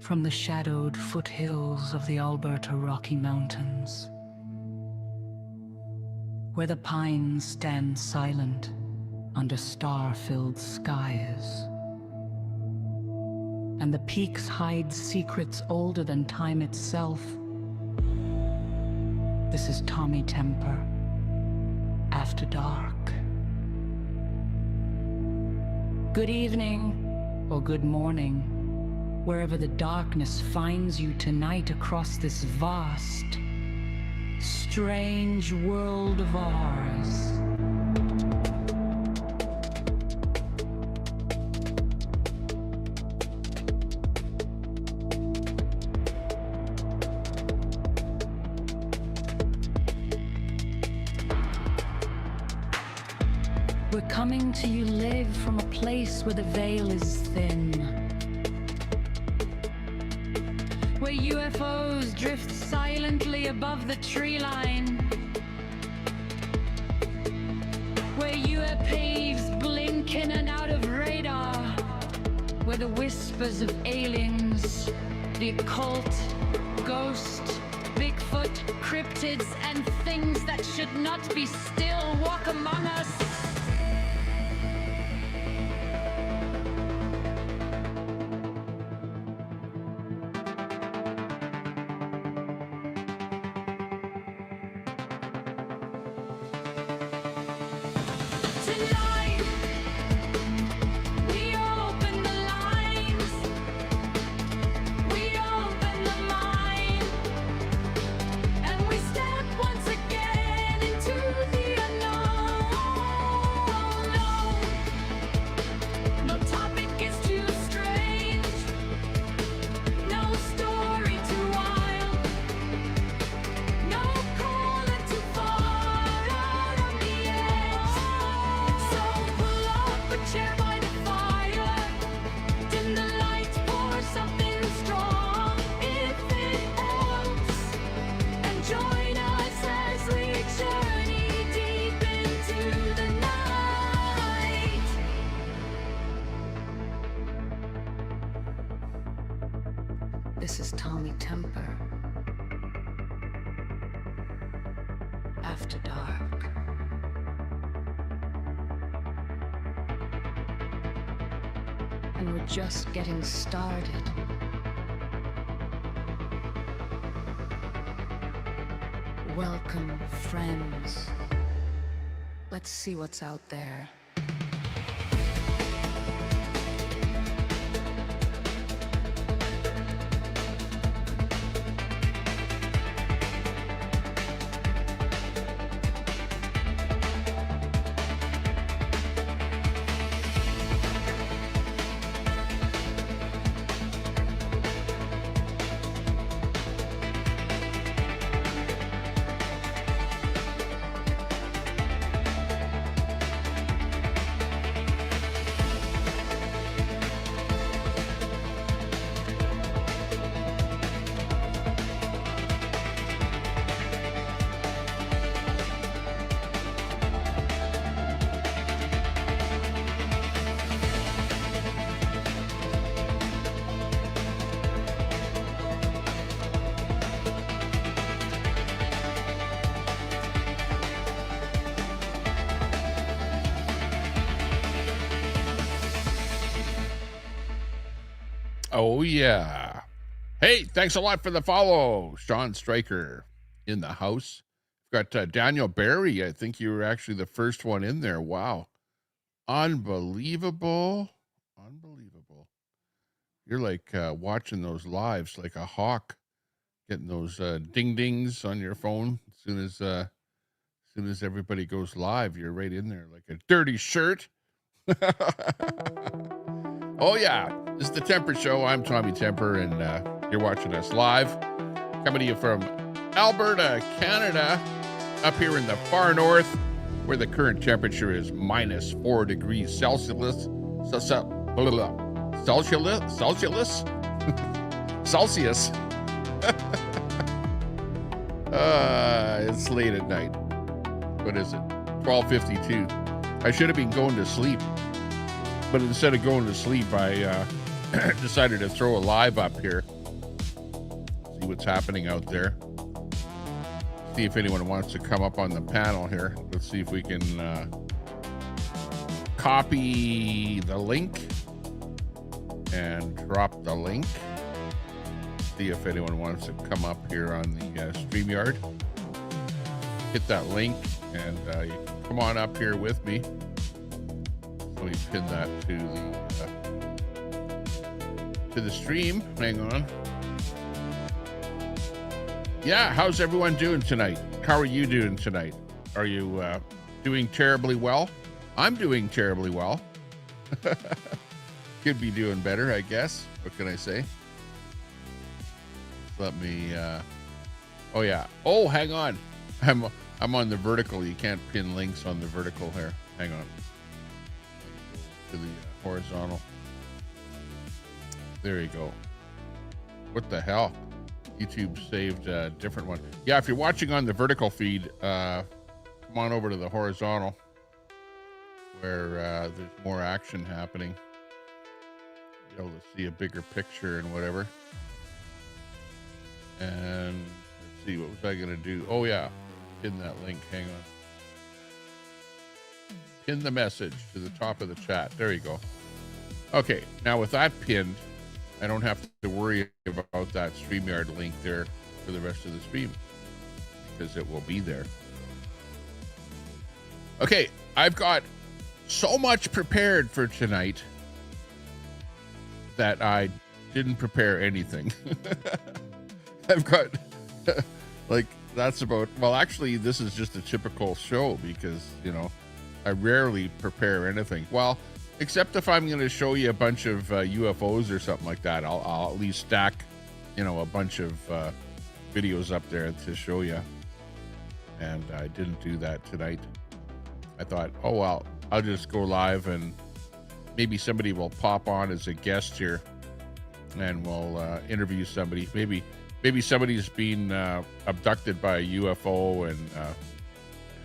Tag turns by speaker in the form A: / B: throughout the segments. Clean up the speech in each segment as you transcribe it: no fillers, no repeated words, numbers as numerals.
A: from the shadowed foothills of the Alberta Rocky Mountains, where the pines stand silent under star-filled skies, and the peaks hide secrets older than time itself. This is Tommy Temper, After Dark. Good evening, or good morning, wherever the darkness finds you tonight across this vast, strange world of ours. We're coming to you live from a place where the veil is thin, where UFOs drift silently above the tree line, where UAPs blink in and out of radar, where the whispers of aliens, the occult, ghost, Bigfoot, cryptids, and things that should not be still walk among us. This is Tommy Temper, After Dark. And we're just getting started. Welcome, friends. Let's see what's out there.
B: Oh, yeah. Hey, thanks a lot for the follow. Sean Stryker in the house. Got Daniel Barry. I think you were actually the first one in there. Wow. Unbelievable. Unbelievable. You're like watching those lives like a hawk, getting those ding-dings on your phone. As soon as everybody goes live, you're right in there like a dirty shirt. Oh, yeah. This is the Temper Show. I'm Tommy Temper, and you're watching us live. Coming to you from Alberta, Canada, up here in the far north, where the current temperature is minus 4 degrees Celsius. Celsius. It's late at night. What is it? 12:52. I should have been going to sleep, but instead of going to sleep, I decided to throw a live up here. what's happening out there. See if anyone wants to come up on the panel here. Let's see if we can copy the link and drop the link. See if anyone wants to come up here on the StreamYard. Hit that link and you can come on up here with me. Let me pin that to the stream. Hang on. Yeah, how's everyone doing tonight? How are you doing tonight? Are you doing terribly well? I'm doing terribly well. Could be doing better, I guess. What can I say? Let me oh yeah. Oh, hang on. I'm on the vertical. You can't pin links on the vertical here. Hang on. To the horizontal. There you go. What the hell? YouTube saved a different one. Yeah, if you're watching on the vertical feed, come on over to the horizontal where there's more action happening. Be able to see a bigger picture and whatever. And let's see, what was I going to do? Oh, yeah. Pin that link. Hang on. Pin the message to the top of the chat. There you go. Okay, now with that pinned, I don't have to worry about that StreamYard link there for the rest of the stream because it will be there. Okay, I've got so much prepared for tonight that I didn't prepare anything. I've got like that's about, well, actually this is just a typical show because, you know, I rarely prepare anything. Well, except if I'm going to show you a bunch of UFOs or something like that, I'll at least stack, you know, a bunch of videos up there to show you. And I didn't do that tonight. I thought, oh, well, I'll just go live and maybe somebody will pop on as a guest here and we'll interview somebody. Maybe somebody's been abducted by a UFO and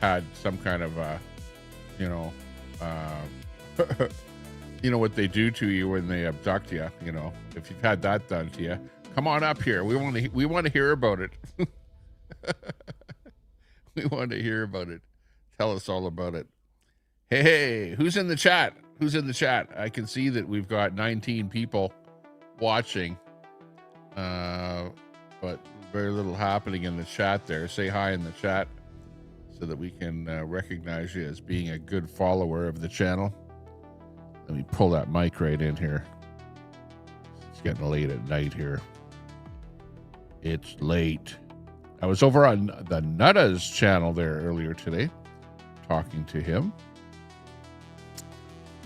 B: had some kind of, you know, you know what they do to you when they abduct you. You know, if you've had that done to you, come on up here. We want to hear about it. We want to hear about it. Tell us all about it. Hey, who's in the chat? Who's in the chat? I can see that we've got 19 people watching, but very little happening in the chat there. Say hi in the chat so that we can recognize you as being a good follower of the channel. Let me pull that mic right in here. It's getting late at night here. It's late. I was over on the Nutta's channel there earlier today, talking to him.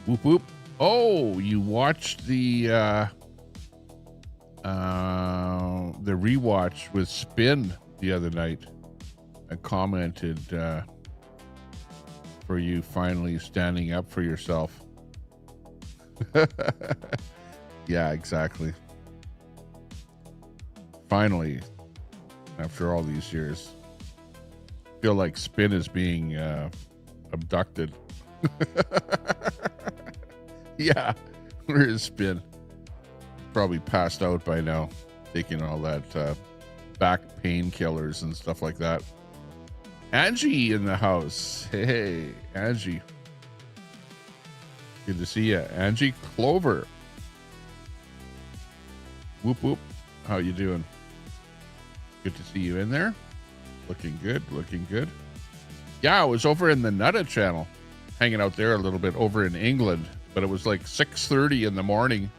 B: Whoop whoop. Oh, you watched the rewatch with Spin the other night. I commented for you finally standing up for yourself. Yeah, exactly. Finally, after all these years, I feel like Spin is being abducted. Yeah, where is Spin? Probably passed out by now, taking all that back painkillers and stuff like that. Angie in the house. Hey, Angie. Good to see you. Angie Clover. Whoop, whoop. How you doing? Good to see you in there. Looking good, looking good. Yeah, I was over in the Nutta channel, hanging out there a little bit over in England, but it was like 6:30 in the morning.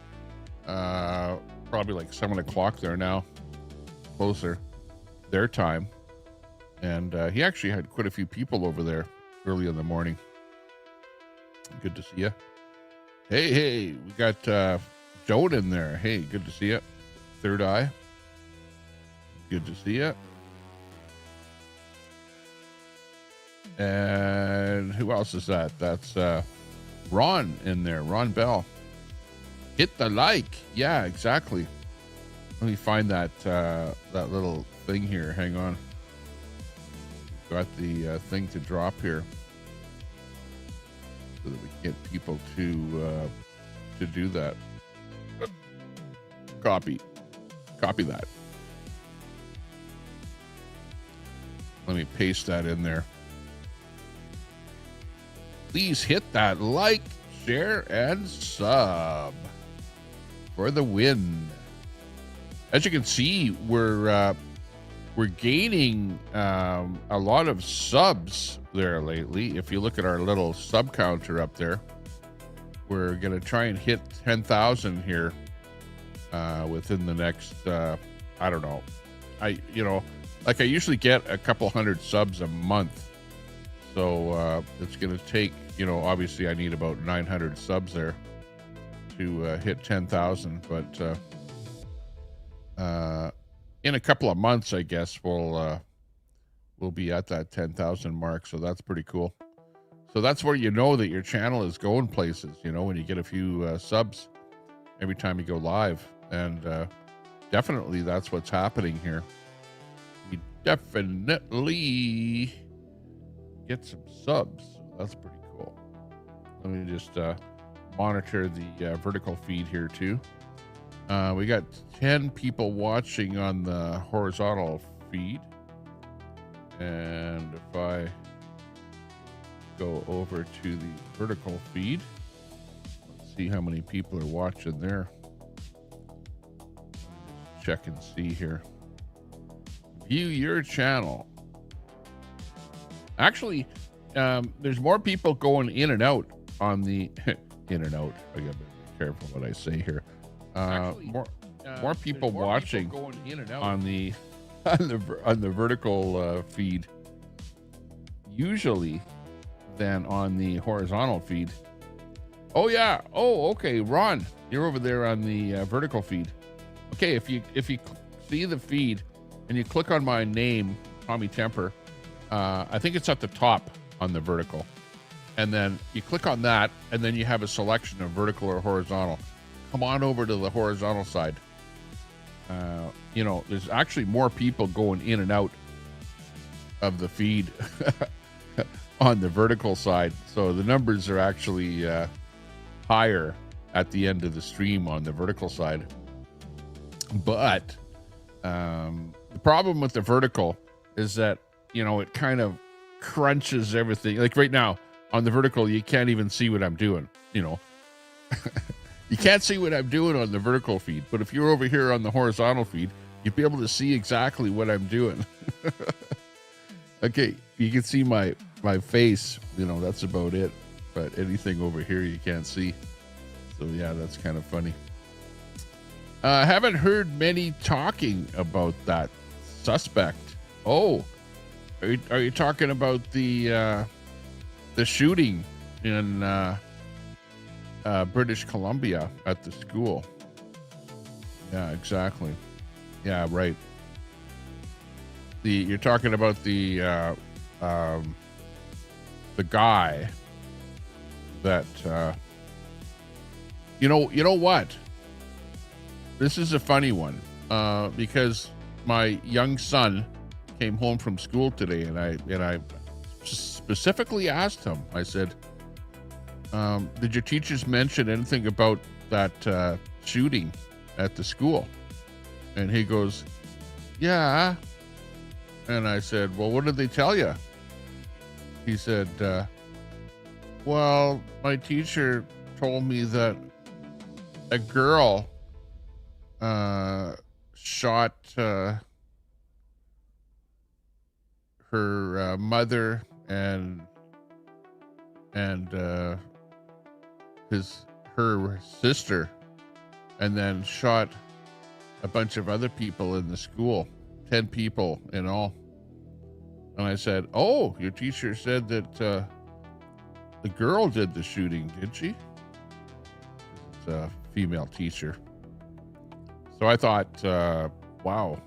B: Probably like 7 o'clock there now. Closer. Their time. And he actually had quite a few people over there early in the morning. Good to see you. Hey, we got Joan in there. Hey, good to see you. Third Eye. Good to see you. And who else is that? That's Ron in there. Ron Bell. Hit the like. Yeah, exactly. Let me find that that little thing here. Hang on. Got the thing to drop here so that we get people to do that. Copy that. Let me paste that in there. Please hit that like, share, and sub for the win. As you can see, we're gaining a lot of subs there lately. If you look at our little sub counter up there, we're gonna try and hit 10,000 here within the next I don't know. I usually get a couple hundred subs a month. So it's going to take, obviously I need about 900 subs there to hit 10,000. But in a couple of months, I guess, we'll be at that 10,000 mark. So that's pretty cool. So that's where you know that your channel is going places, when you get a few subs every time you go live. And definitely that's what's happening here. We definitely get some subs. So that's pretty cool. Let me just monitor the vertical feed here too. We got 10 people watching on the horizontal feed. And if I go over to the vertical feed, let's see how many people are watching there. Check and see here. View your channel. Actually, there's more people going in and out on the in and out. I gotta be careful what I say here. More people watching going in and out on the vertical feed usually than on the horizontal feed. Oh yeah. Oh, okay, Ron, you're over there on the vertical feed. Okay, if you see the feed and you click on my name, Tommy Temper. I think it's at the top on the vertical. And then you click on that, and then you have a selection of vertical or horizontal. Come on over to the horizontal side. There's actually more people going in and out of the feed on the vertical side. So the numbers are actually higher at the end of the stream on the vertical side. But the problem with the vertical is that it kind of crunches everything. Like right now on the vertical, you can't even see what I'm doing. You can't see what I'm doing on the vertical feed. But if you're over here on the horizontal feed, you'll be able to see exactly what I'm doing. Okay, you can see my face. That's about it. But anything over here, you can't see. So yeah, that's kind of funny. I haven't heard many talking about that suspect. Oh. Are you talking about the shooting in British Columbia at the school? Yeah, exactly. Yeah, right. You're talking about the guy that you know what? This is a funny one because my young son came home from school today, and I specifically asked him. I said, "Did your teachers mention anything about that shooting at the school?" And he goes, "Yeah." And I said, "Well, what did they tell you?" He said, "Well, my teacher told me that a girl shot her mother and her sister, and then shot a bunch of other people in the school, 10 people in all." And I said, "Oh, your teacher said that the girl did the shooting, did she?" It's a female teacher. So I thought, wow,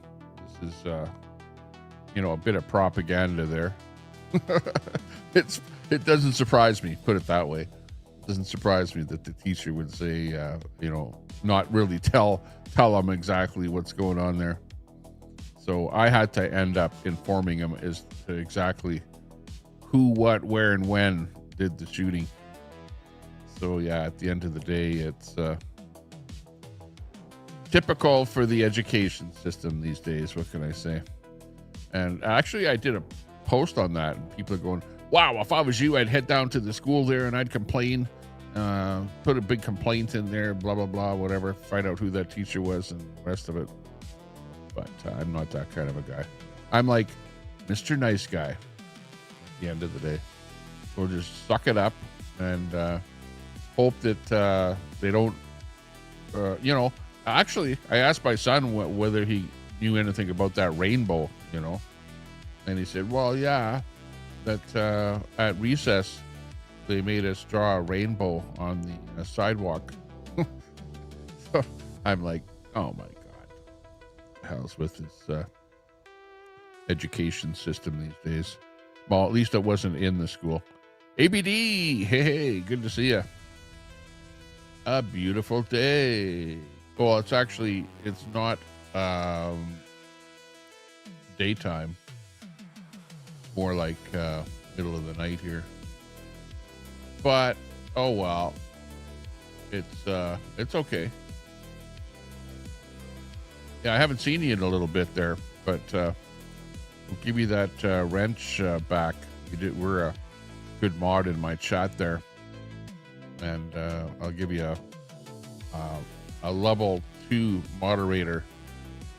B: this is a bit of propaganda there. It doesn't surprise me, put it that way. It doesn't surprise me that the teacher would say, not really tell them exactly what's going on there. So I had to end up informing him as to exactly who, what, where, and when did the shooting. So yeah, at the end of the day, it's typical for the education system these days. What can I say? And actually, I did post on that, and people are going, wow, if I was you, I'd head down to the school there and I'd complain, put a big complaint in there, blah, blah, blah, whatever, find out who that teacher was and the rest of it. But I'm not that kind of a guy. I'm like Mr. Nice Guy at the end of the day. We'll just suck it up and hope that they don't, actually, I asked my son whether he knew anything about that rainbow, and he said, well, yeah, that at recess, they made us draw a rainbow on the sidewalk. So I'm like, oh my God, what the hell's with this education system these days? Well, at least it wasn't in the school. ABD, hey, good to see you. A beautiful day. Well, it's not daytime. More like middle of the night here. But oh well, it's okay. Yeah, I haven't seen you in a little bit there, but we'll give you that wrench back. We're a good mod in my chat there, and I'll give you a level 2 moderator,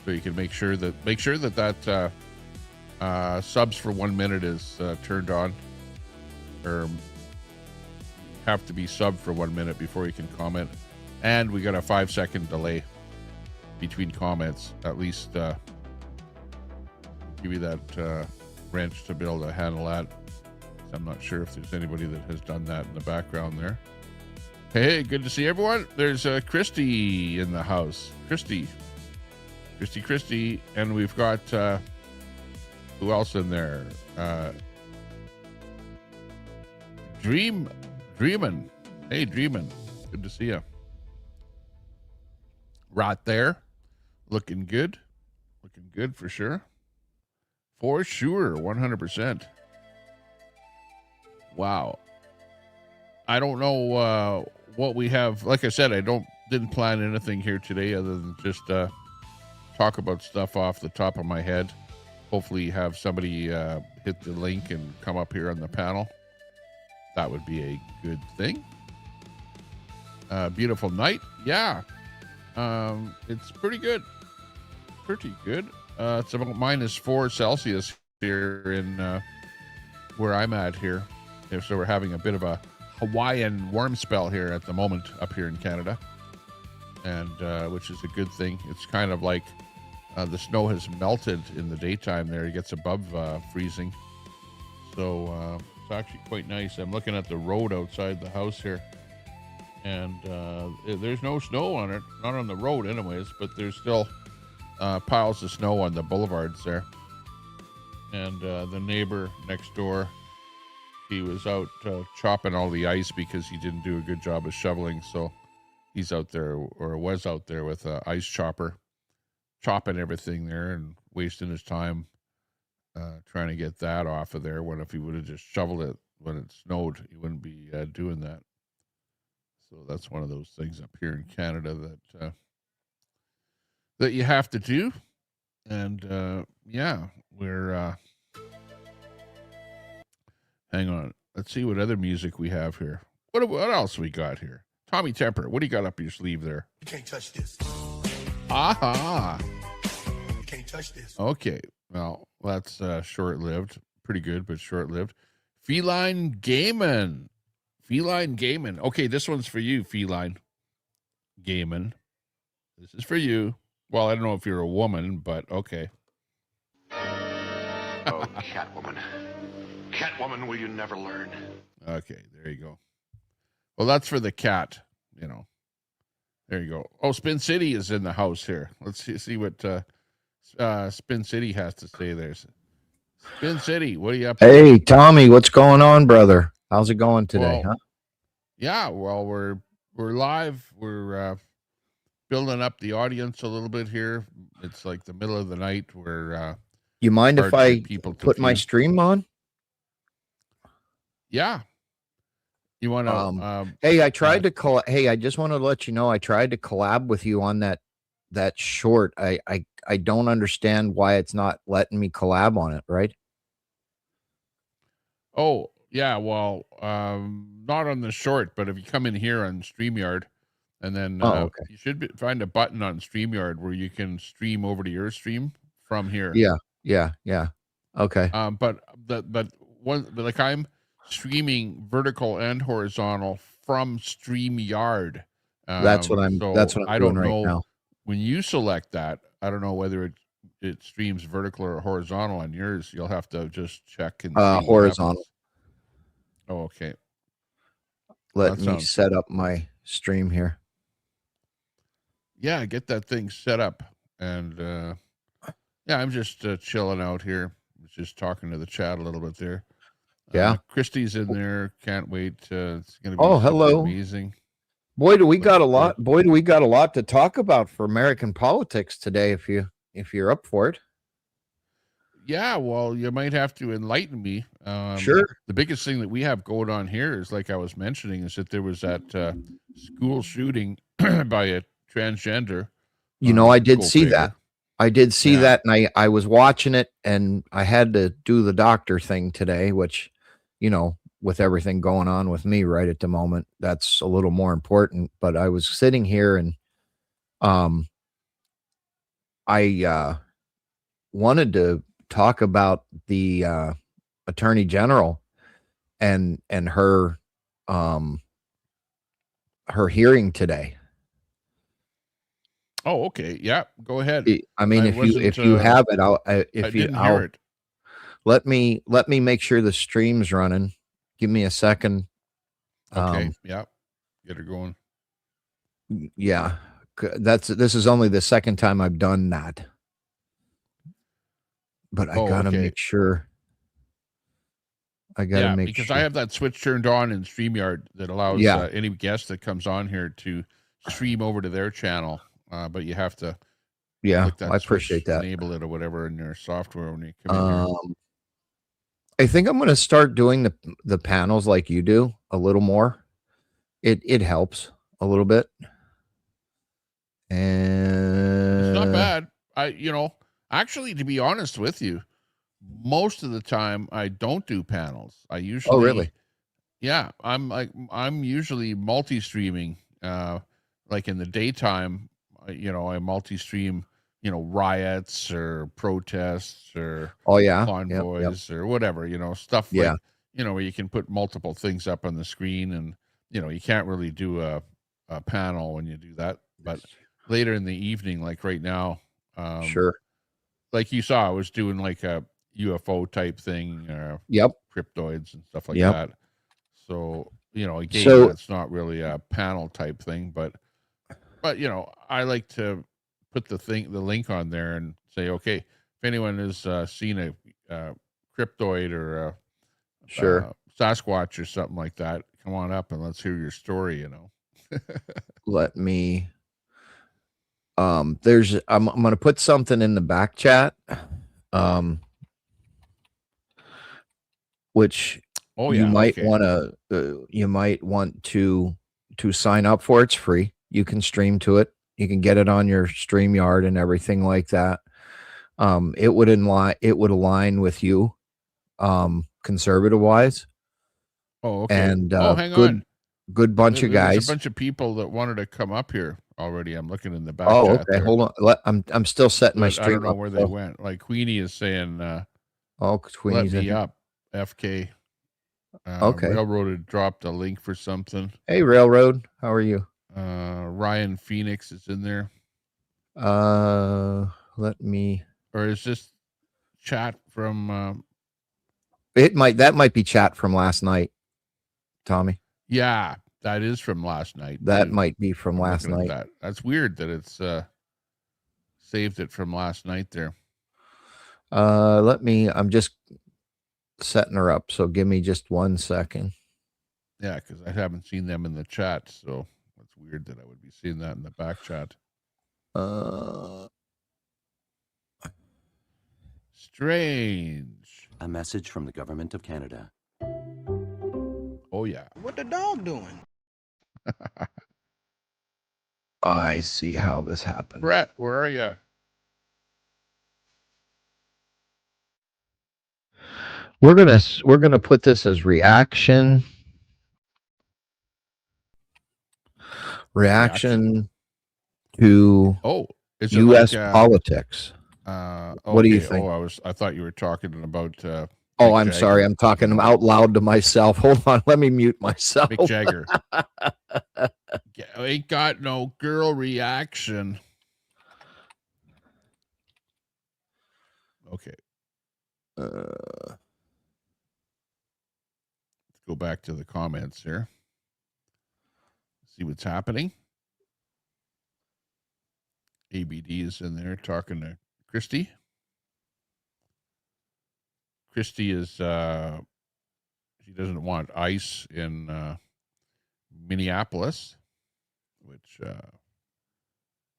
B: so you can make sure that subs for 1 minute is turned on, or have to be subbed for 1 minute before you can comment, and we got a 5-second delay between comments. At least give you that wrench to be able to handle that. I'm not sure if there's anybody that has done that in the background there. Hey, good to see everyone. There's Christy in the house. Christy, and we've got who else in there? Dreamin'. Hey, Dreamin'. Good to see you. Right there. Looking good for sure. For sure, 100%. Wow. I don't know what we have. Like I said, didn't plan anything here today other than just talk about stuff off the top of my head. Hopefully have somebody hit the link and come up here on the panel. That would be a good thing. Beautiful night. Yeah. It's pretty good. It's about -4 Celsius here in where I'm at here. So we're having a bit of a Hawaiian warm spell here at the moment up here in Canada, and which is a good thing. It's kind of like the snow has melted in the daytime there. It gets above freezing. So it's actually quite nice. I'm looking at the road outside the house here, and there's no snow on it. Not on the road anyways, but there's still piles of snow on the boulevards there. And the neighbor next door, he was out chopping all the ice because he didn't do a good job of shoveling. So he's out there, or was out there, with an ice chopper, chopping everything there and wasting his time trying to get that off of there, when if he would have just shoveled it when it snowed, he wouldn't be doing that. So that's one of those things up here in Canada that you have to do. And yeah, we're hang on. Let's see what other music we have here. What else we got here? Tommy Temper, what do you got up your sleeve there?
C: You can't touch this.
B: Aha.
C: You can't touch this.
B: Okay. Well, that's short-lived. Pretty good, but short-lived. Feline Gaming. Okay, this one's for you, Feline Gaming. This is for you. Well, I don't know if you're a woman, but okay.
C: Oh, Catwoman. Catwoman, will you never learn?
B: Okay, there you go. Well, that's for the cat, There you go. Oh, Spin City is in the house here. Let's see what Spin City has to say there. Spin City, what are you up to?
D: Hey, Tommy, what's going on, brother? How's it going today, huh?
B: Yeah, well, we're live. We're building up the audience a little bit here. It's like the middle of the night.
D: You mind if I put my stream on?
B: Yeah. You want to?
D: Hey, I tried to Hey, I just want to let you know I tried to collab with you on that short. I don't understand why it's not letting me collab on it. Right?
B: Oh, yeah. Well, not on the short, but if you come in here on StreamYard, and then
D: Oh, okay.
B: you should find a button on StreamYard where you can stream over to your stream from here.
D: Yeah. Yeah. Yeah. Okay.
B: But like I'm streaming vertical and horizontal from StreamYard.
D: That's what
B: So
D: I'm
B: I
D: doing
B: don't
D: right
B: know
D: now.
B: when you select that. I don't know whether it streams vertical or horizontal on yours. You'll have to just check and see what
D: Horizontal.
B: happens. Oh, okay.
D: Let
B: That
D: me
B: sounds
D: set
B: good.
D: up my stream here.
B: Yeah, get that thing set up. And yeah, I'm just chilling out here. Just talking to the chat a little bit there.
D: Yeah.
B: Christy's in there. Can't wait. It's going to be
D: Oh,
B: super
D: hello.
B: amazing.
D: Boy, do we got a
B: Looking forward.
D: lot. Boy, do we got a lot to talk about for American politics today. If you're up for it.
B: Yeah, well, you might have to enlighten me.
D: Sure.
B: The biggest thing that we have going on here is, like I was mentioning, is that there was that school shooting by a transgender.
D: You know, I did
B: Go
D: see
B: figure.
D: that. I did see
B: Yeah.
D: that, and I was watching it, and I had to do the doctor thing today, which, you know, with everything going on with me right at the moment, that's a little more important. But I was sitting here, and I wanted to talk about the attorney general and her hearing today.
B: Oh, okay. Yeah, go ahead.
D: I mean, if you have it,
B: I didn't hear it.
D: Let me make sure the stream's running. Give me a second.
B: Okay. Yeah. Get her going.
D: Yeah. This is only the second time I've done that. But I gotta make sure.
B: Because I have that switch turned on in StreamYard that allows any guest that comes on here to stream over to their channel. But you have to click that
D: I appreciate that.
B: Enable it or whatever in your software when you come in here.
D: I think I'm gonna start doing the panels like you do a little more. It helps a little bit. And
B: it's not bad. Actually, to be honest with you, most of the time I don't do panels. I usually.
D: Oh, really?
B: Yeah, I'm usually multi-streaming. Like in the daytime, I multi-stream, riots or protests or convoys or whatever, stuff like, where you can put multiple things up on the screen, and you can't really do a panel when you do that. But later in the evening, like right now,
D: sure.
B: Like you saw, I was doing like a UFO type thing, cryptoids and stuff like that. So, again, that's not really a panel type thing, but I like to put the link on there and say, okay, if anyone has seen a cryptoid or a Sasquatch or something like that, come on up and let's hear your story.
D: Let me. I'm going to put something in the back chat, which you might want to sign up for. It's free. You can stream to it. You can get it on your StreamYard and everything like that. It would align with you, conservative wise.
B: Oh, okay.
D: And
B: hang on.
D: Good bunch of guys.
B: There's a bunch of people that wanted to come up here already. I'm looking in the back.
D: Oh,
B: chat
D: okay.
B: there.
D: Hold on. I'm still setting my stream.
B: I don't know where they went. Like Queenie is saying,
D: Queenie's
B: let me up, FK.
D: Okay.
B: Railroad had dropped a link for something.
D: Hey, Railroad. How are you?
B: Ryan Phoenix is in there.
D: Let me.
B: Or is this chat from?
D: That might be chat from last night, Tommy.
B: Yeah, that is from last night.
D: That might be from last night.
B: That's weird that it's saved it from last night there.
D: I'm just setting her up, so give me just 1 second.
B: Yeah, because I haven't seen them in the chat, so it's weird that I would be seeing that in the back chat. Strange.
E: A message from the government of Canada.
B: Oh, yeah.
F: What the dog doing?
D: I see how this happened.
B: Brett, where are you?
D: We're gonna put this as reaction to
B: Oh, is it
D: U.S.
B: like
D: politics. What do you
B: okay.
D: think?
B: I thought you were talking about
D: Oh,
B: Mick
D: I'm sorry.
B: Jagger.
D: I'm talking out loud to myself. Hold on. Let me mute myself.
B: Mick Jagger. Ain't got no girl reaction. Okay. Let's go back to the comments here. See what's happening. ABD is in there talking to Christy. Christy is she doesn't want ice in Minneapolis, which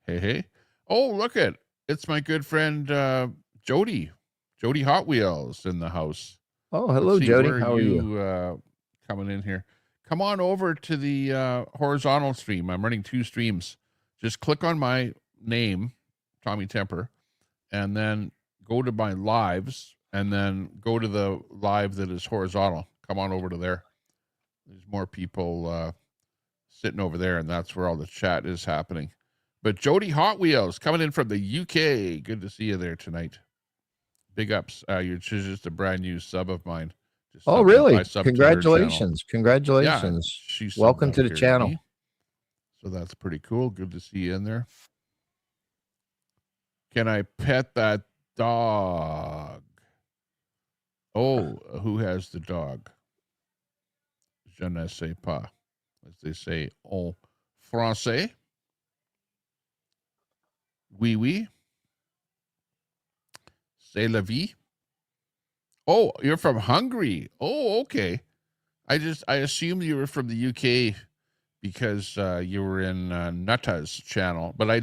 B: hey. Oh, look at it's my good friend Jody Hot Wheels in the house.
D: Oh, hello, Jody. How are
B: you coming in here? Come on over to the horizontal stream. I'm running 2 streams. Just click on my name, Tommy Temper, and then go to my lives, and then go to the live that is horizontal. Come on over to there. There's more people sitting over there, and that's where all the chat is happening. But Jody Hot Wheels coming in from the UK. Good to see you there tonight. Big ups. You're just a brand new sub of mine.
D: Oh, really? Congratulations. Congratulations.
B: Yeah,
D: welcome to the channel.
B: So that's pretty cool. Good to see you in there. Can I pet that dog? Oh, who has the dog? Je ne sais pas, as they say en français. Oui, oui. C'est la vie. Oh, you're from Hungary. Oh, okay. I assumed you were from the UK because you were in Nutta's channel. But I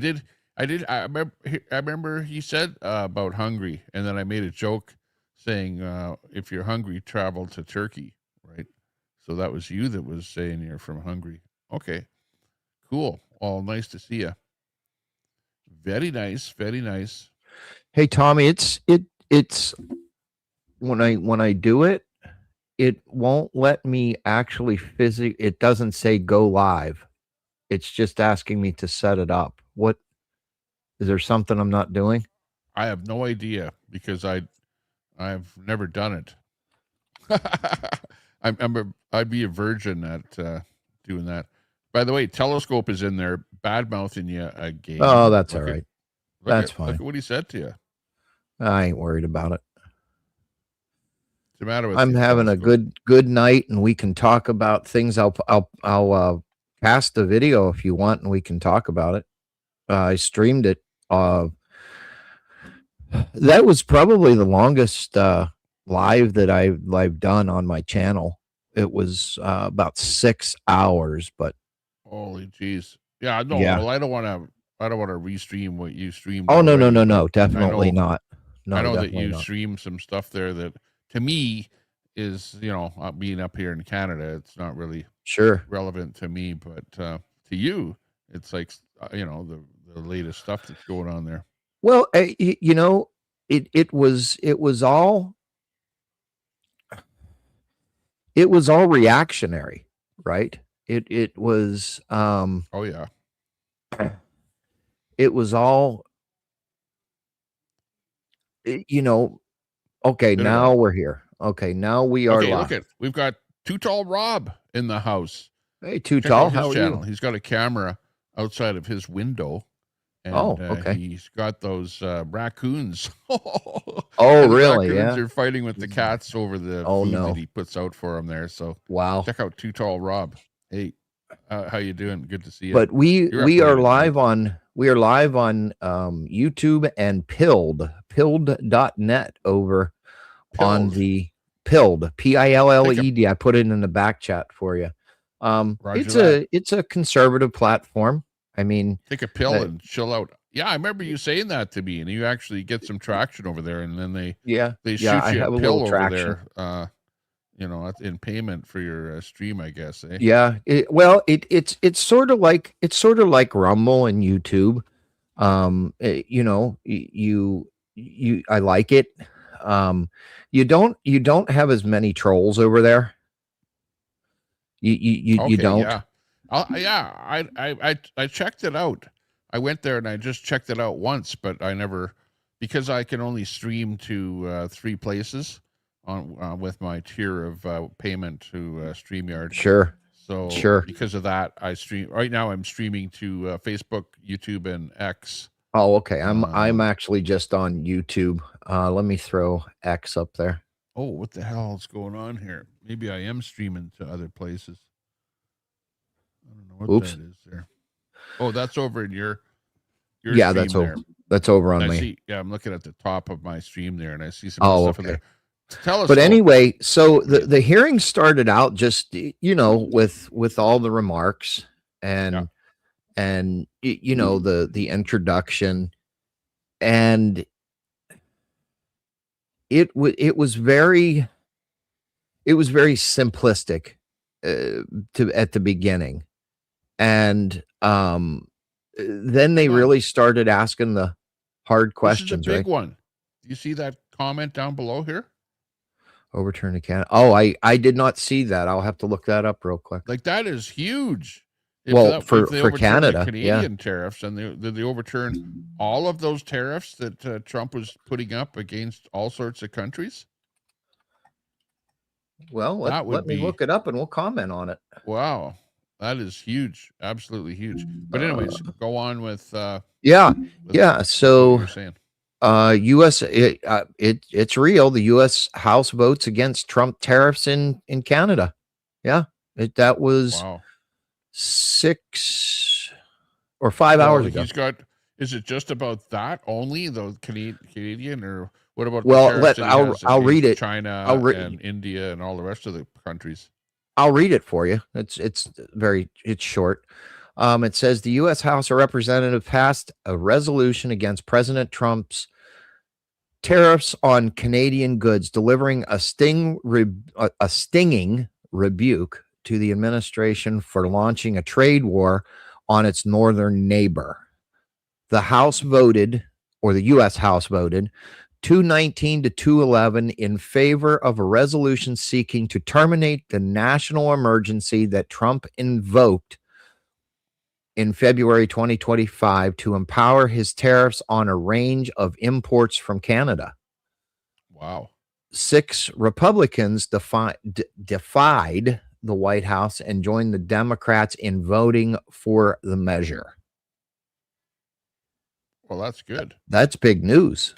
B: remember he said about Hungary, and then I made a joke saying if you're hungry, travel to Turkey, right? So that was you that was saying you're from Hungary. Okay, cool. Well, nice to see you. Very nice, very nice.
D: Hey, Tommy, it's when I do it, it won't let me actually physically. It doesn't say go live. It's just asking me to set it up. What is there something I'm not doing?
B: I have no idea because I've never done it. I'd be a virgin at doing that. By the way, Telescope is in there, bad mouthing you again.
D: Oh, that's all right. That's fine.
B: Look at what he said to you.
D: I ain't worried about it.
B: What's the matter with
D: I'm having Telescope? a good night, and we can talk about things. I'll cast the video if you want, and we can talk about it. I streamed it. That was probably the longest live that I've done on my channel. It was about 6 hours, but
B: holy jeez. Yeah, no,
D: yeah.
B: Well, I don't want to restream what you streamed.
D: Oh, no, definitely not. No,
B: I know that you stream some stuff there that to me is, being up here in Canada, it's not really relevant to me, but to you, it's like, the latest stuff that's going on there.
D: Well, it was all reactionary, right? It was
B: oh yeah.
D: It was all okay, now we're here. Okay, now we are live.
B: We've got Too Tall Rob in the house.
D: Hey, Too Tall, how are you?
B: He's got a camera outside of his window. And,
D: okay.
B: He's got those raccoons.
D: Oh, really?
B: Raccoons are fighting with the cats over the food that he puts out for them there. So
D: wow,
B: check out Too Tall Rob. Hey, how you doing? Good to see you.
D: But we are live on YouTube and pilled.net over on the Pilled PILLED. I put it in the back chat for you. It's a conservative platform. I mean,
B: take a pill and chill out. Yeah, I remember you saying that to me, and you actually get some traction over there, and then they shoot you a pill over there. In payment for your stream, I guess. Eh?
D: Yeah. It's sort of like Rumble and YouTube. I like it. You don't have as many trolls over there. You
B: Okay,
D: don't.
B: yeah. I checked it out. I went there and I just checked it out once, but I never, because I can only stream to 3 places on with my tier of payment to StreamYard.
D: Sure.
B: So
D: Sure.
B: because of that, I stream right now. I'm streaming to Facebook, YouTube, and X.
D: Oh, okay. I'm actually just on YouTube. Let me throw X up there.
B: Oh, what the hell is going on here? Maybe I am streaming to other places. I don't know what
D: Oops.
B: that is there. Oh, that's over in your
D: Yeah,
B: stream
D: that's
B: there.
D: over. That's over on
B: I
D: me.
B: see. Yeah, I'm looking at the top of my stream there, and I see some
D: Oh,
B: stuff in
D: okay.
B: there. Tell us.
D: But anyway, so the hearing started out just with all the remarks and the introduction, and it was very simplistic at the beginning, and then they really started asking the hard questions.
B: This is a big
D: right?
B: one. Do you see that comment down below here?
D: Overturn the Canada. Oh, I did not see that. I'll have to look that up real quick.
B: Like, that is huge.
D: If they overturn
B: Canada,
D: the
B: Canadian tariffs, and they overturn all of those tariffs that Trump was putting up against all sorts of countries.
D: Well, let me look it up and we'll comment on it.
B: Wow, that is huge. Absolutely huge. But anyways, go on with
D: So
B: what you're saying.
D: U.S. It's real. The U.S. House votes against Trump tariffs in Canada. Yeah, that was 6 or 5 hours ago.
B: He's got. Is it just about that only, the Canadian, or what about?
D: I'll read it.
B: China and India and all the rest of the countries.
D: I'll read it for you. It's short. It says the U.S. House of Representatives passed a resolution against President Trump's tariffs on Canadian goods, delivering a stinging rebuke to the administration for launching a trade war on its northern neighbor. The House voted, or the U.S. House voted, 219 to 211 in favor of a resolution seeking to terminate the national emergency that Trump invoked in February 2025 to empower his tariffs on a range of imports from Canada.
B: Wow.
D: 6 Republicans defied the White House and joined the Democrats in voting for the measure.
B: Well, that's good.
D: That's big news.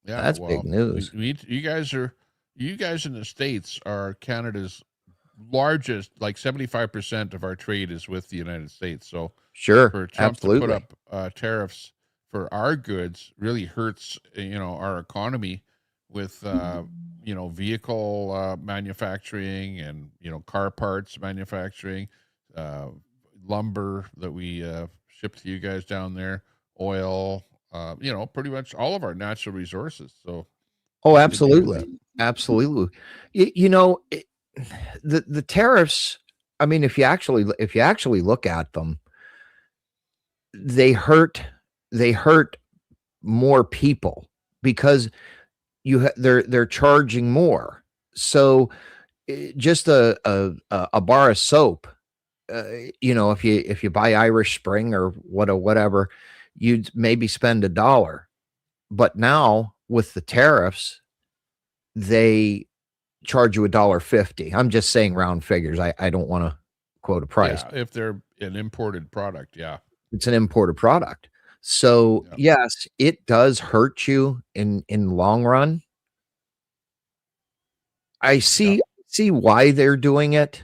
B: Yeah,
D: that's big news.
B: You guys in the States are Canada's largest, like 75% of our trade is with the United States. So
D: sure,
B: for Trump
D: absolutely.
B: to put up tariffs for our goods really hurts, our economy with, vehicle manufacturing and, car parts manufacturing, lumber that we ship to you guys down there, oil, pretty much all of our natural resources. So,
D: absolutely. Absolutely. The tariffs, I mean, if you actually look at them, they hurt more people because they're charging more. So just a bar of soap, if you buy Irish Spring or whatever, you'd maybe spend $1. But now with the tariffs, they charge you $1.50. I'm just saying round figures. I don't want to quote a price.
B: Yeah, if they're an imported product, yeah.
D: It's an imported product. So yes, it does hurt you in long run. I see why they're doing it.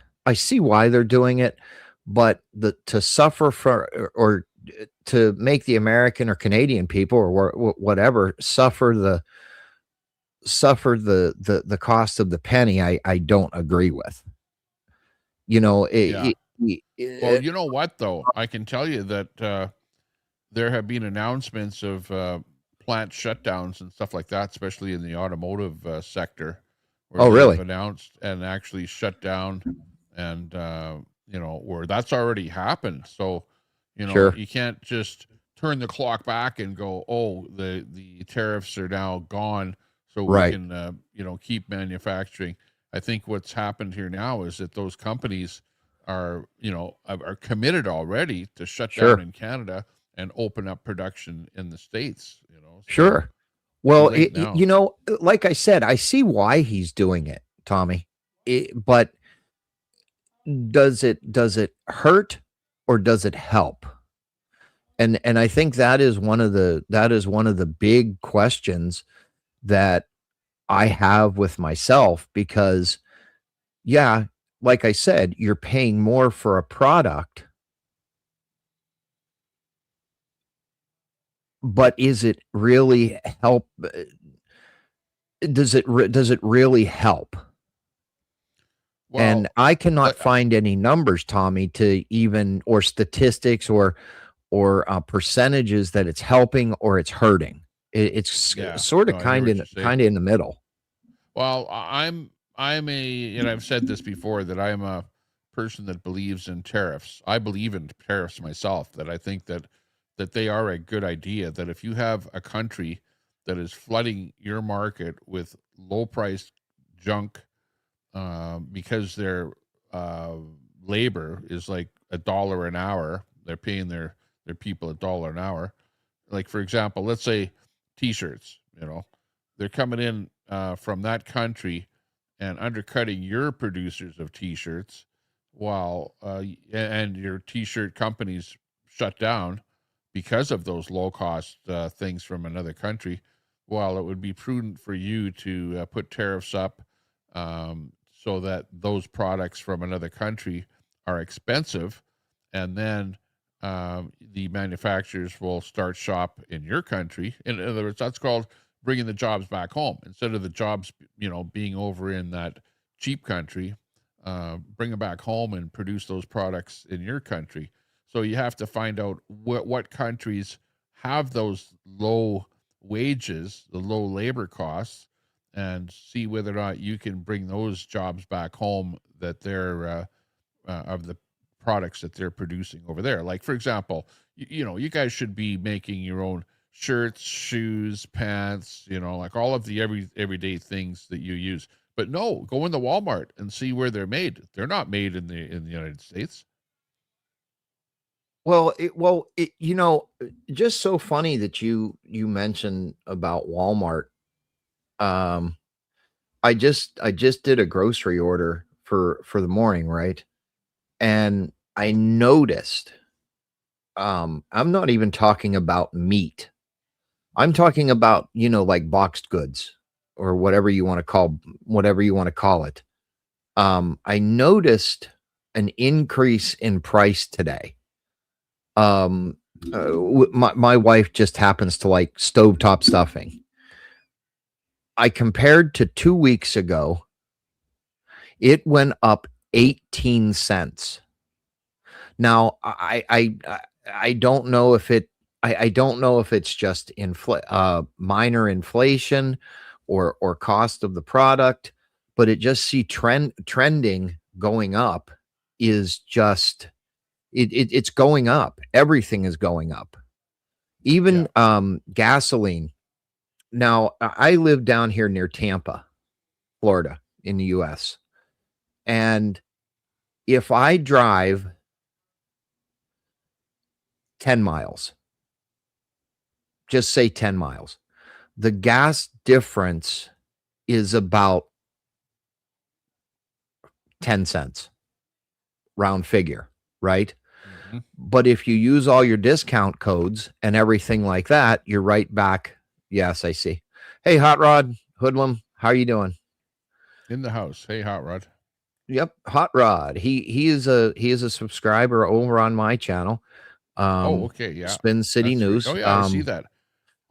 D: But to suffer for or to make the American or Canadian people or whatever suffer the cost of the penny, I don't agree with.
B: Well, you know what though? I can tell you that there have been announcements of plant shutdowns and stuff like that, especially in the automotive sector. Where
D: really?
B: Announced and actually shut down, and where that's already happened. So, you can't just turn the clock back and go, oh, the tariffs are now gone, so we
D: Right.
B: can, keep manufacturing. I think what's happened here now is that those companies are committed already to shut down
D: Sure.
B: in Canada and open up production in the States. So
D: Sure.
B: too
D: Well,
B: late now.
D: like I said, I see why he's doing it, Tommy. But does it hurt or does it help? And I think that is one of the big questions that I have with myself, because yeah, like I said, you're paying more for a product, but is it really help? Does it really help? And
B: Well,
D: I cannot
B: like,
D: find any numbers, Tommy, to even, or statistics, or percentages that it's helping or it's hurting. It's
B: yeah,
D: sort of
B: no, I hear what you're saying.
D: in the middle.
B: Well, I'm a, and I've said this before, that I'm a person that believes in tariffs. I believe in tariffs myself. That I think that they are a good idea. That if you have a country that is flooding your market with low priced junk, because their labor is like $1 an hour, they're paying their people $1 an hour. Like, for example, let's say T-shirts. They're coming in from that country and undercutting your producers of T-shirts, while and your T-shirt companies shut down because of those low-cost things from another country. While it would be prudent for you to put tariffs up, so that those products from another country are expensive, and then the manufacturers will start shop in your country. In other words, that's called bringing the jobs back home, instead of the jobs being over in that cheap country. Bring them back home and produce those products in your country. So you have to find out what countries have those low wages, the low labor costs, and see whether or not you can bring those jobs back home, that they're of the products that they're producing over there. Like, for example, you guys should be making your own shirts, shoes, pants, like all of the everyday things that you use. But no, go in the Walmart and see where they're made. They're not made in the United States.
D: Well, just so funny that you mentioned about Walmart. Um, I just did a grocery order for the morning, right? And I noticed, I'm not even talking about meat. I'm talking about, like boxed goods, or whatever you want to call it. I noticed an increase in price today. My wife just happens to like stovetop stuffing. I compared to 2 weeks ago, it went up 18 cents. Now, I don't know if I don't know if it's just minor inflation, or cost of the product, but it just trending going up, is just it's going up. Everything is going up. Even gasoline. Now, I live down here near Tampa, Florida, in the US. And if I drive 10 miles, just say 10 miles, the gas difference is about 10 cents, round figure, right?
B: Mm-hmm.
D: But if you use all your discount codes and everything like that, you're right back. Yes, I see. Hey, Hot Rod, Hoodlum, how are you doing?
B: In the house. Hey, Hot Rod.
D: Yep, Hot Rod. He is a subscriber over on my channel.
B: Okay, yeah.
D: Spin City
B: That's
D: News.
B: Oh, yeah, I see that.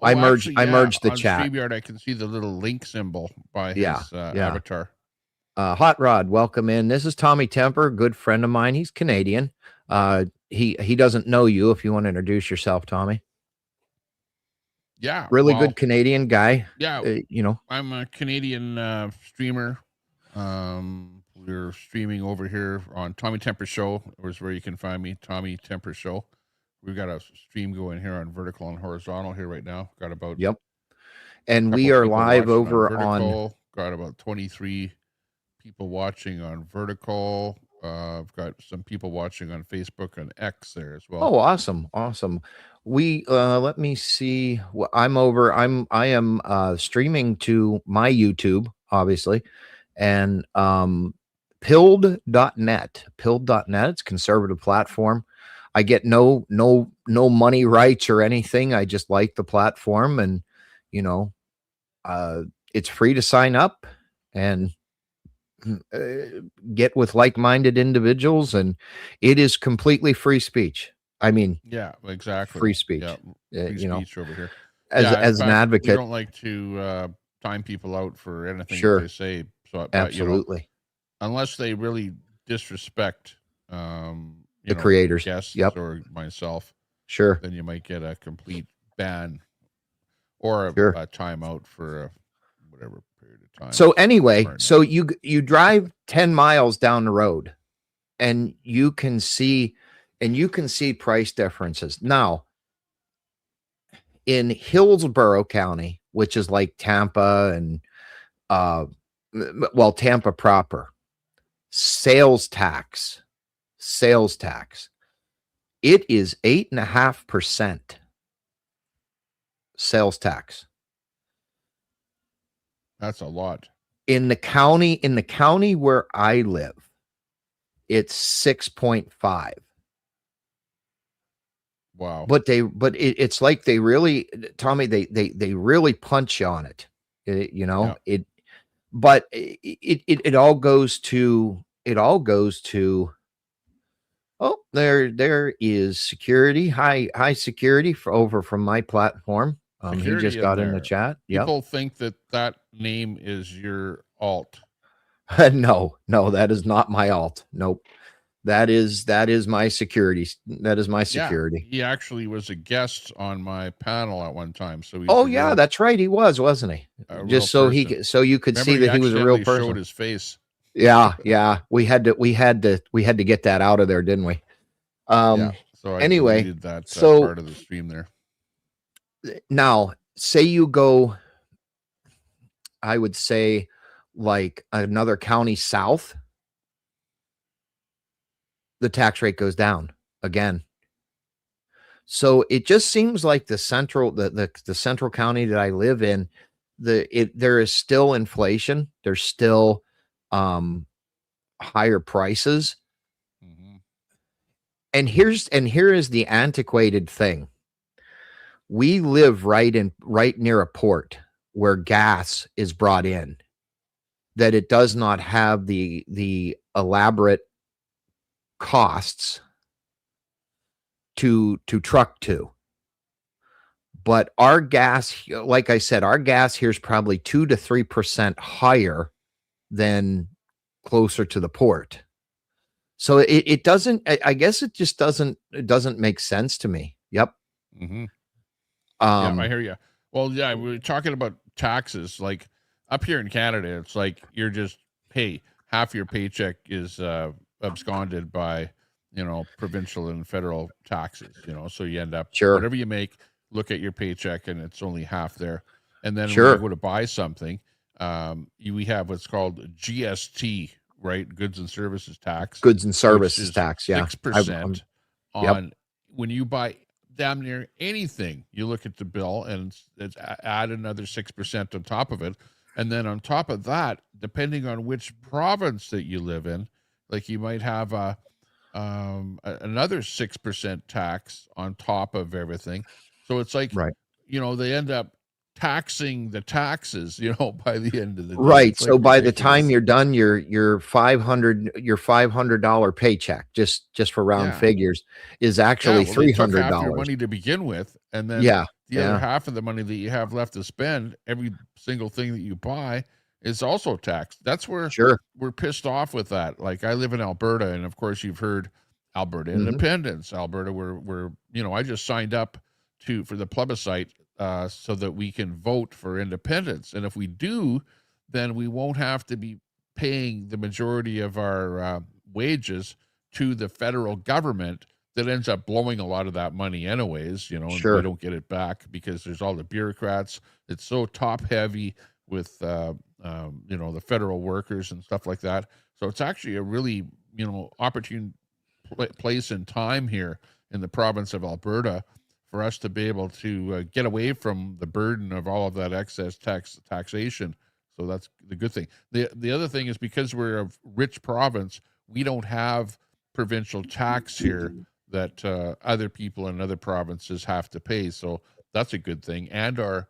D: I
B: Actually,
D: merged the
B: on
D: chat.
B: StreamYard, I can see the little link symbol by
D: Yeah,
B: his
D: yeah.
B: avatar.
D: Hot Rod, welcome in. This is Tommy Temper, good friend of mine. He's Canadian. He doesn't know you. If you want to introduce yourself, Tommy.
B: Yeah,
D: Really good Canadian guy.
B: Yeah, I'm a Canadian streamer. We're streaming over here on Tommy Temper Show, is where you can find me, Tommy Temper Show. We've got a stream going here on vertical and horizontal here right now. Got about
D: Yep. And we
B: Couple
D: are
B: people
D: live
B: watching
D: over
B: on
D: on,
B: Vertical. Got about 23 people watching on Vertical. I've got some people watching on Facebook and X there as well.
D: oh, awesome. Awesome. We, let me see. I am streaming to my YouTube, obviously, and pilled.net. Pilled.net, it's a conservative platform. I get no money rights or anything. I just like the platform, and you know, it's free to sign up and get with like-minded individuals, and it is completely free speech. I mean,
B: Yeah, exactly.
D: free speech.
B: Yeah, free
D: You know,
B: speech over here.
D: as
B: Yeah, in
D: as an
B: fact, we
D: advocate,
B: don't like to time people out for anything that they
D: sure,
B: say. So, but
D: absolutely.
B: unless they really disrespect,
D: The creators.
B: guests
D: Yep,
B: or myself,
D: sure,
B: then you might get a complete ban or
D: sure.
B: a timeout for whatever period of time.
D: So anyway,
B: Pardon
D: so
B: that.
D: you drive 10 miles down the road, and you can see price differences. Now, in Hillsborough County, which is like Tampa and Tampa proper, sales tax, it is 8.5% sales tax.
B: That's a lot.
D: In the county where I live, it's 6.5.
B: Wow.
D: But it's like they really, Tommy, they really punch you on it.
B: Yeah.
D: But it all goes to, oh, there is security, high security from my platform. He
B: Security
D: just
B: in
D: got in the
B: there.
D: chat. Yep.
B: People think that name is your alt.
D: No, that is not my alt. Nope. That is my security. That is my security.
B: He actually was a guest on my panel at one time. So he's
D: Oh yeah, that's right. He was, wasn't he?
B: a real
D: Just so
B: person.
D: so you could
B: Remember,
D: see that he was a real
B: accidentally
D: person.
B: showed his face.
D: Yeah. We had to get that out of there, didn't we?
B: Yeah. So I
D: Anyway,
B: deleted that
D: so
B: part of the stream there.
D: now say you go, I would say, like another county south, the tax rate goes down again. So it just seems like the central county that I live in, there is still inflation. There's still higher prices.
B: Mm-hmm.
D: And here is the antiquated thing. We live right near a port where gas is brought in, that it does not have the elaborate costs to truck to. But our gas, like I said, our gas here is probably 2 to 3% higher than closer to the port. So it doesn't, I guess it just doesn't make sense to me. Yep.
B: Mm-hmm. Yeah, I hear you. Well, yeah, we're talking about taxes. Like up here in Canada, it's like you're just, hey, half your paycheck is absconded by, provincial and federal taxes, so you end up,
D: Sure.
B: whatever you make, look at your paycheck and it's only half there. And then
D: Sure.
B: when you go to buy something, we have what's called GST, right? Goods and services tax.
D: Goods and services tax, yeah.
B: 6%
D: Yep.
B: on when you buy damn near anything. You look at the bill and it's add another 6% on top of it. And then on top of that, depending on which province that you live in, like you might have another 6% tax on top of everything. So it's like,
D: Right.
B: They end up taxing the taxes, by the end of the day.
D: Right.
B: It's
D: So
B: like
D: by the
B: ridiculous.
D: time you're done, your $500 paycheck, just for round figures, is actually
B: well, they took half your
D: $300.
B: money to begin with, and then the other half of the money that you have left to spend, every single thing that you buy is also taxed. That's where we're pissed off with that. Like I live in Alberta, and of course you've heard Alberta independence. Alberta, we're I just signed up for the plebiscite so that we can vote for independence, and if we do, then we won't have to be paying the majority of our wages to the federal government that ends up blowing a lot of that money anyways, and they
D: Sure.
B: don't get it back because there's all the bureaucrats. It's so top heavy with, the federal workers and stuff like that. So it's actually a really, opportune place and time here in the province of Alberta for us to be able to get away from the burden of all of that excess taxation. So that's the good thing. The other thing is, because we're a rich province, we don't have provincial tax here that other people in other provinces have to pay. So that's a good thing. And our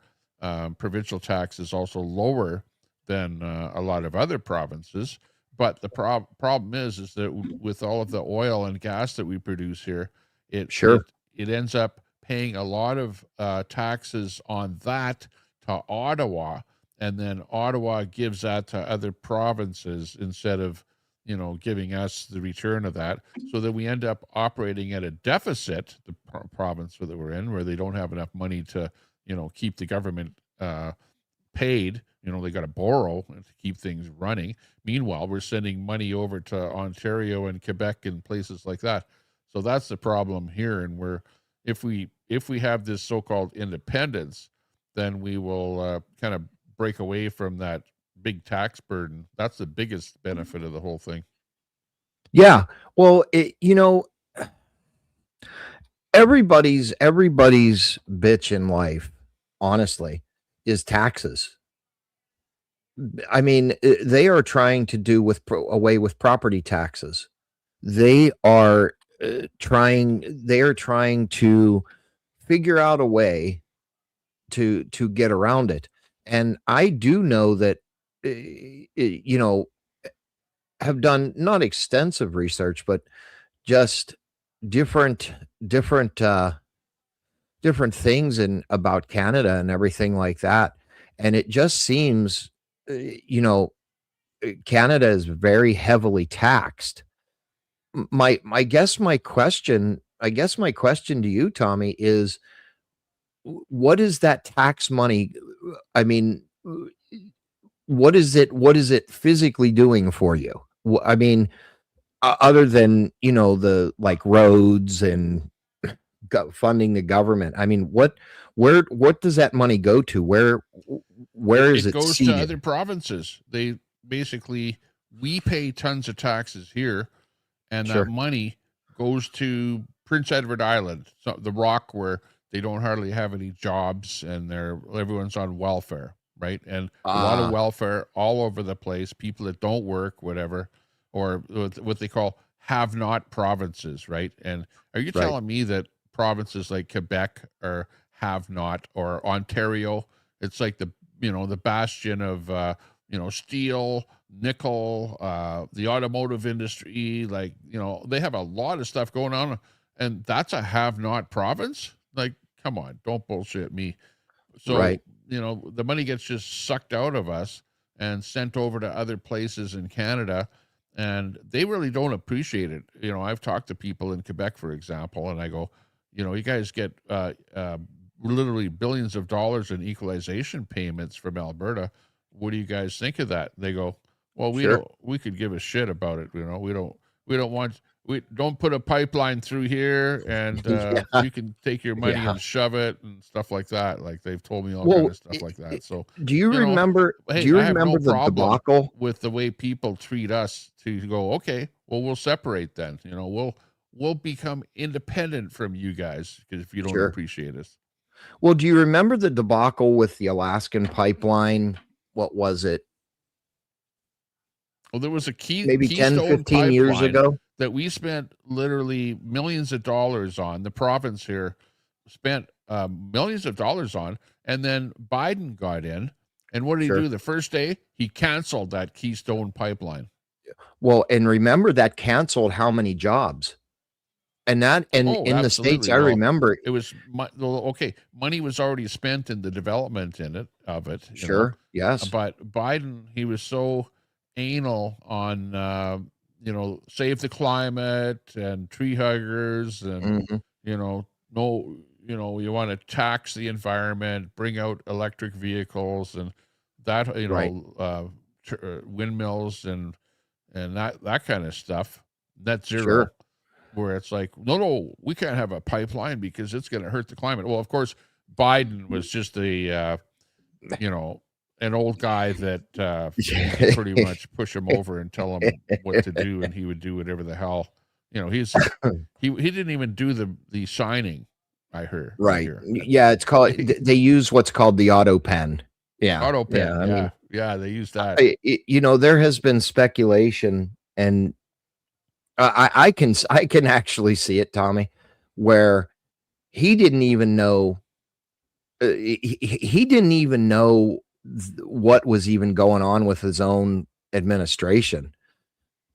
B: provincial tax is also lower than a lot of other provinces. But the problem is that with all of the oil and gas that we produce here, it
D: Sure.
B: it ends up paying a lot of taxes on that to Ottawa, and then Ottawa gives that to other provinces instead of giving us the return of that, so that we end up operating at a deficit, the province that we're in, where they don't have enough money to keep the government paid. They got to borrow to keep things running. Meanwhile, we're sending money over to Ontario and Quebec and places like that. So that's the problem here. And if we have this so-called independence, then we will kind of break away from that big tax burden. That's the biggest benefit of the whole thing.
D: Yeah. Well, everybody's bitch in life, honestly, is taxes. I mean, they are trying to do away with property taxes. They are trying to figure out a way to get around it. And I do know that have done not extensive research, but just different things about Canada and everything like that. And it just seems, Canada is very heavily taxed. My question to you, Tommy, is what is that tax money? I mean, what is it physically doing for you? I mean, other than, the like roads and funding the government. I mean, what does that money go to? Where is it
B: goes
D: seated?
B: To other provinces. They basically, we pay tons of taxes here, and
D: Sure.
B: that money goes to Prince Edward Island, so the Rock, where they don't hardly have any jobs and everyone's on welfare, right? And a lot of welfare all over the place, people that don't work, whatever, or what they call have not provinces, right? And are you telling me that provinces like Quebec or have not, or Ontario, it's like the bastion of steel, nickel, the automotive industry, like they have a lot of stuff going on, and that's a have not province? Like, come on, don't bullshit me. So the money gets just sucked out of us and sent over to other places in Canada, and they really don't appreciate it. I've talked to people in Quebec, for example, and I go, you guys get literally billions of dollars in equalization payments from Alberta. What do you guys think of that? They go, well, we could give a shit about it. We don't put a pipeline through here, and you can take your money and shove it and stuff like that. Like, they've told me all kind of stuff like that. So
D: do you remember?
B: Hey,
D: do you
B: I have
D: remember
B: no
D: the
B: problem
D: debacle
B: with the way people treat us to go, okay, well, we'll separate then. We'll become independent from you guys, because if you don't appreciate us.
D: Well, do you remember the debacle with the Alaskan pipeline? What was it?
B: Well, there was a
D: maybe 10,
B: Keystone
D: 15 years
B: pipeline
D: ago
B: that we spent literally millions of dollars on. The province here spent millions of dollars on, and then Biden got in, and what did he do the first day? He canceled that Keystone pipeline.
D: Well, and remember, that canceled how many jobs? And that, and in the States, I remember
B: it was okay. Money was already spent in the development of it.
D: Yes.
B: But Biden, he was so anal on, save the climate and tree huggers, and you want to tax the environment, bring out electric vehicles, and that windmills and that kind of stuff. Net zero. where it's like, no, we can't have a pipeline because it's going to hurt the climate. Well, of course, Biden was just an old guy that you could pretty much push him over and tell him what to do, and he would do whatever the hell. He didn't even do the signing. I heard.
D: Right. Yeah, it's called. They use what's called the auto pen. Yeah,
B: auto pen.
D: Yeah, I mean,
B: they use that.
D: There has been speculation, and I can actually see it, Tommy, where he didn't even know. He didn't even know what was even going on with his own administration.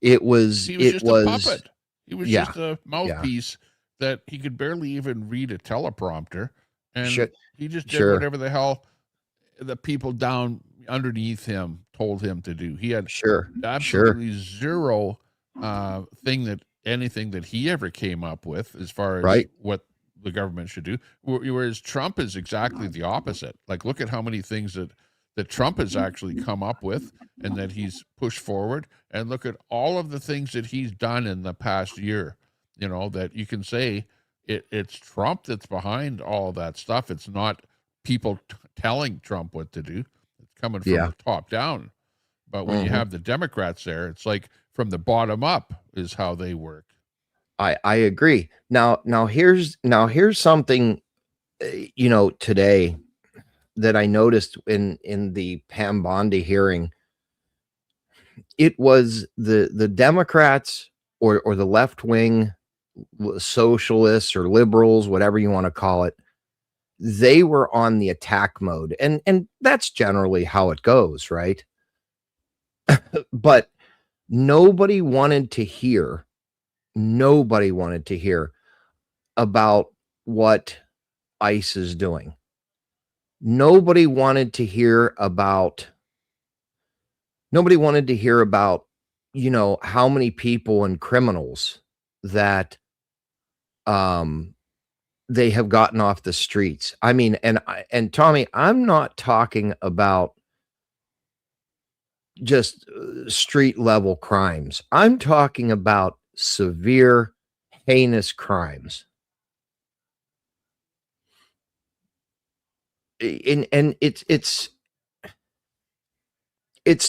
D: He was just a puppet.
B: He was just a mouthpiece that he could barely even read a teleprompter, and he just did whatever the hell the people down underneath him told him to do. He had absolutely zero anything that he ever came up with as far as what the government should do. Whereas Trump is exactly the opposite. Like, look at how many things that Trump has actually come up with and that he's pushed forward, and look at all of the things that he's done in the past year. That you can say it's Trump that's behind all that stuff. It's not people telling Trump what to do. It's coming from the top down. But when you have the Democrats there, it's like from the bottom up is how they work.
D: I agree. Now here's something, today that I noticed in the Pam Bondi hearing. It was the Democrats or the left wing socialists or liberals, whatever you want to call it. They were on the attack mode, and that's generally how it goes, right? But nobody wanted to hear about what ICE is doing. Nobody wanted to hear about how many people and criminals that they have gotten off the streets. I mean, and Tommy, I'm not talking about just street level crimes. I'm talking about severe, heinous crimes. And it's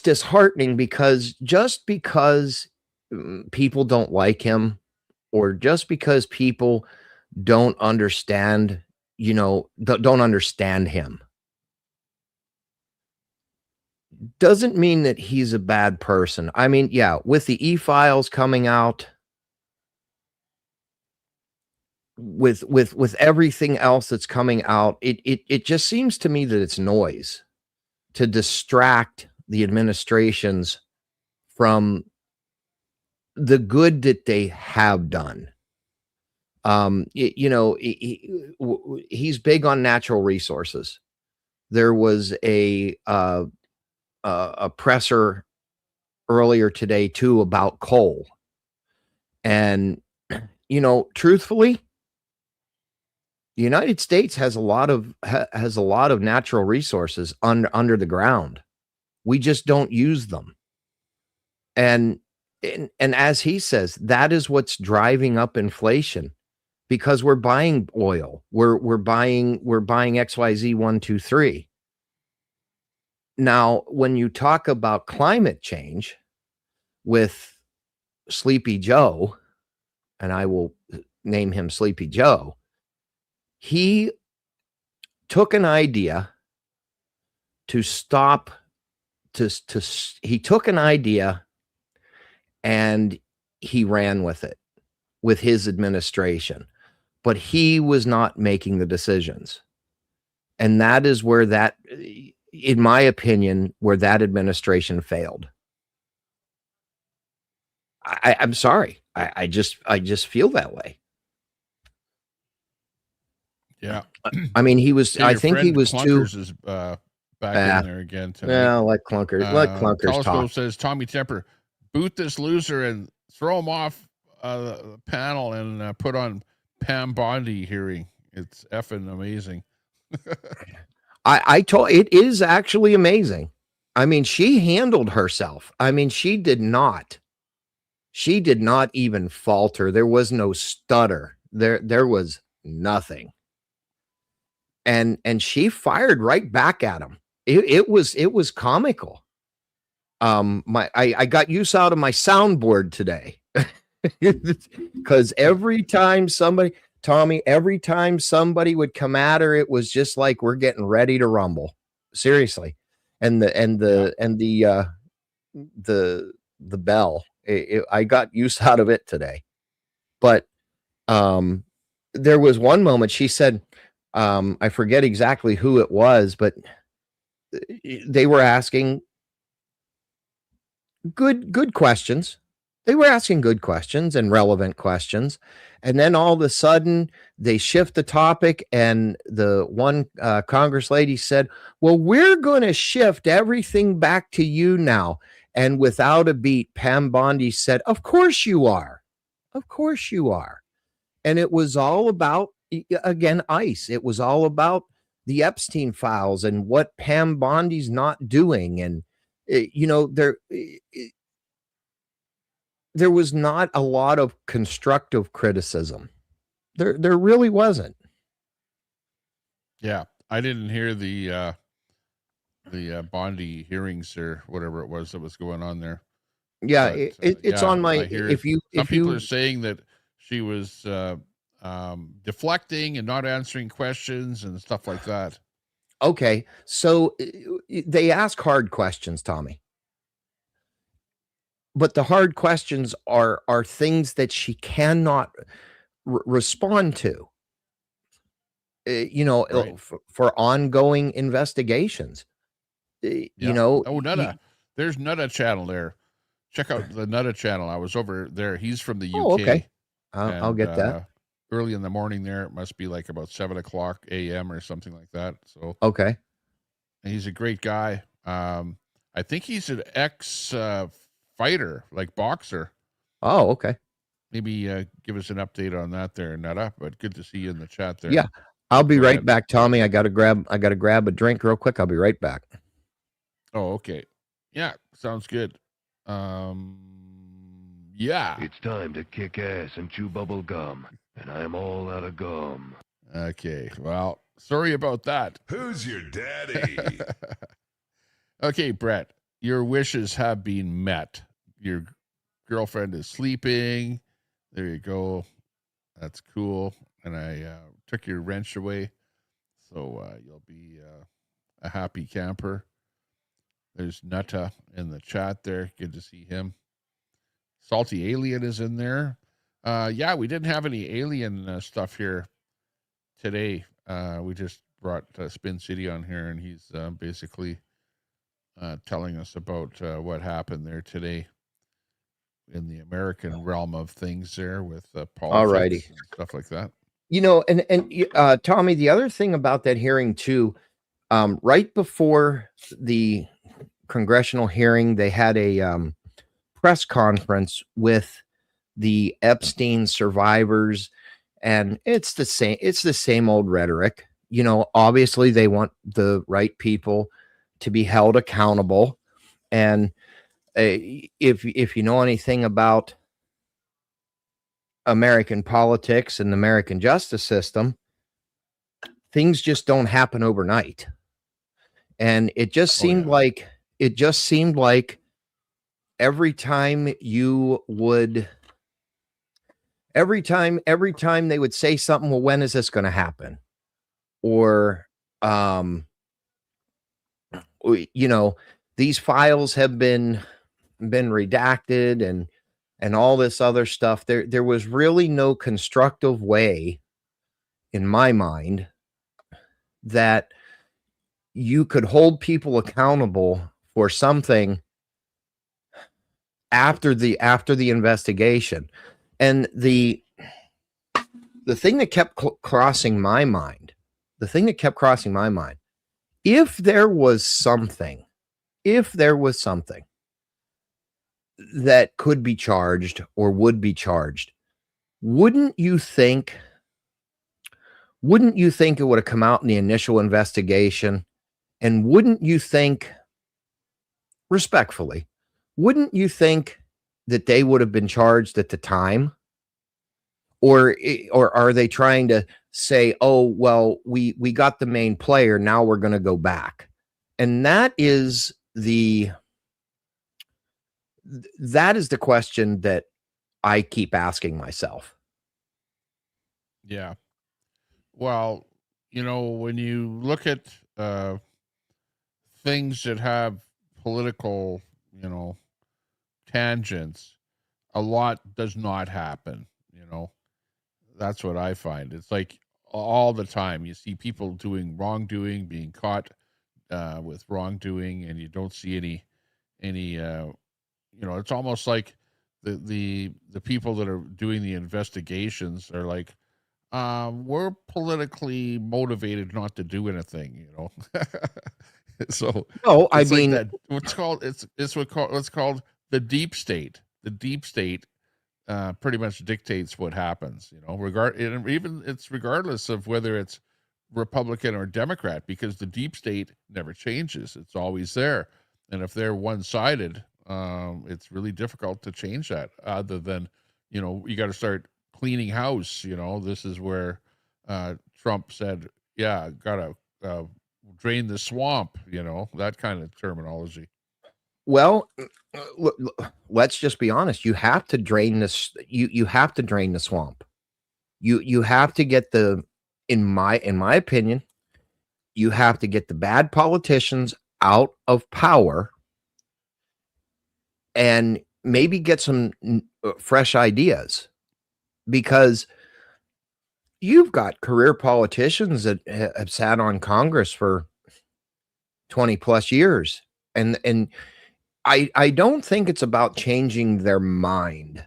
D: disheartening because just because people don't like him, or just because people don't understand, don't understand him, doesn't mean that he's a bad person. I mean, yeah, with the e-files coming out, with everything else that's coming out, it just seems to me that it's noise to distract the administrations from the good that they have done. He's big on natural resources. There was a presser earlier today too about coal, and truthfully, the United States has a lot of natural resources under the ground. We just don't use them. And as he says, that is what's driving up inflation, because we're buying oil. We're buying XYZ 1, 2, 3. Now, when you talk about climate change with Sleepy Joe, and I will name him Sleepy Joe, he took an idea to stop he took an idea and he ran with it with his administration, but he was not making the decisions. And that is where that, in my opinion, where that administration failed. I'm sorry. I just feel that way.
B: Yeah.
D: I mean, he was, I think he was too.
B: Is, back in there again tonight.
D: Yeah, let Clunkers
B: Telescope
D: talk.
B: Says Tommy Temper, boot this loser and throw him off the panel and put on Pam Bondi hearing. It's effing amazing.
D: I told, it is actually amazing. I mean, she handled herself. I mean, she did not She did not even falter. There was no stutter. There was nothing. And she fired right back at him. It was comical. I got use out of my soundboard today. Because every time somebody would come at her, it was just like we're getting ready to rumble. Seriously. And the bell. I got use out of it today. But there was one moment she said, I forget exactly who it was, but they were asking good questions. They were asking good questions and relevant questions. And then all of a sudden they shift the topic, and the one Congress lady said, well, we're going to shift everything back to you now. And without a beat, Pam Bondi said, of course you are. Of course you are. And it was all about, again, ICE. It was all about the Epstein files and what Pam Bondi's not doing. And, there was not a lot of constructive criticism. There really wasn't.
B: Yeah, I didn't hear the Bondi hearings or whatever it was that was going on there.
D: Yeah, it's on my.
B: Some people are saying that she was deflecting and not answering questions and stuff like that.
D: Okay, so they ask hard questions, Tommy. But the hard questions are things that she cannot respond to. Right. For ongoing investigations.
B: Nutta. There's Nutta channel there. Check out the Nutta channel. I was over there. He's from the UK.
D: Oh, okay. I'll get that.
B: Early in the morning there. It must be like about 7:00 a.m. or something like that. So
D: okay.
B: He's a great guy. I think he's an ex fighter, like boxer.
D: Oh, okay.
B: Maybe give us an update on that there, Nutta. But good to see you in the chat there.
D: Yeah. I'll be right back, Tommy. I gotta grab a drink real quick. I'll be right back.
B: Oh, okay. Yeah, sounds good. Yeah.
F: It's time to kick ass and chew bubble gum, and I'm all out of gum.
B: Okay, well, sorry about that.
G: Who's your daddy?
B: Okay, Brett, your wishes have been met. Your girlfriend is sleeping. There you go. That's cool. And I took your wrench away, so you'll be a happy camper. There's Nutta in the chat there. Good to see him. Salty Alien is in there. Yeah, we didn't have any alien stuff here today. We just brought Spin City on here, and he's basically telling us about what happened there today in the American realm of things there with politics and stuff like that.
D: And Tommy, the other thing about that hearing too, right before the congressional hearing, they had a press conference with the Epstein survivors, and it's the same old rhetoric. Obviously they want the right people to be held accountable. And if you know anything about American politics and the American justice system, things just don't happen overnight. And it just seemed like every time they would say something, well, when is this going to happen? Or, these files have been redacted and all this other stuff. There was really no constructive way, in my mind, that you could hold people accountable for something after the investigation. And the thing that kept crossing my mind, if there was something that could be charged or would be charged, wouldn't you think it would have come out in the initial investigation? And wouldn't you think, respectfully, wouldn't you think that they would have been charged at the time? Or are they trying to say, oh, well, we got the main player, now we're going to go back? And that is the question that I keep asking myself.
B: Yeah. Well, when you look at things that have political, tangents, a lot does not happen. That's what I find. It's like all the time you see people doing wrongdoing, being caught with wrongdoing, and you don't see any it's almost like the people that are doing the investigations are like, we're politically motivated not to do anything, So
D: I
B: it's like
D: mean,
B: that. What's called the deep state. The deep state pretty much dictates what happens. It's regardless of whether it's Republican or Democrat, because the deep state never changes. It's always there, and if they're one-sided, it's really difficult to change that. Other than you got to start cleaning house. This is where Trump said, "Yeah, gotta drain the swamp." That kind of terminology.
D: Well, let's just be honest. You have to drain this. You have to drain the swamp. You have to get in my opinion, you have to get the bad politicians out of power and maybe get some fresh ideas, because you've got career politicians that have sat on Congress for 20 plus years, and I don't think it's about changing their mind.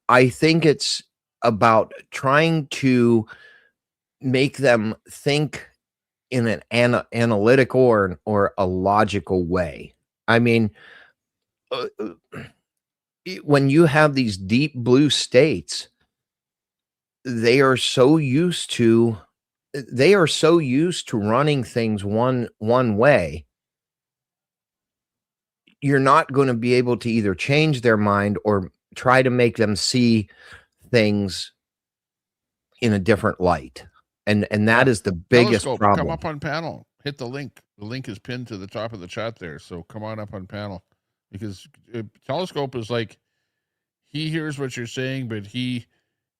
D: I think it's about trying to make them think in an analytical or a logical way. I mean, when you have these deep blue states, they are so used to running things one way. You're not going to be able to either change their mind or try to make them see things in a different light. And that is the biggest
B: Telescope,
D: problem.
B: come up on panel. Hit the link. The link is pinned to the top of the chat there. So come on up on panel, because Telescope is like, he hears what you're saying, but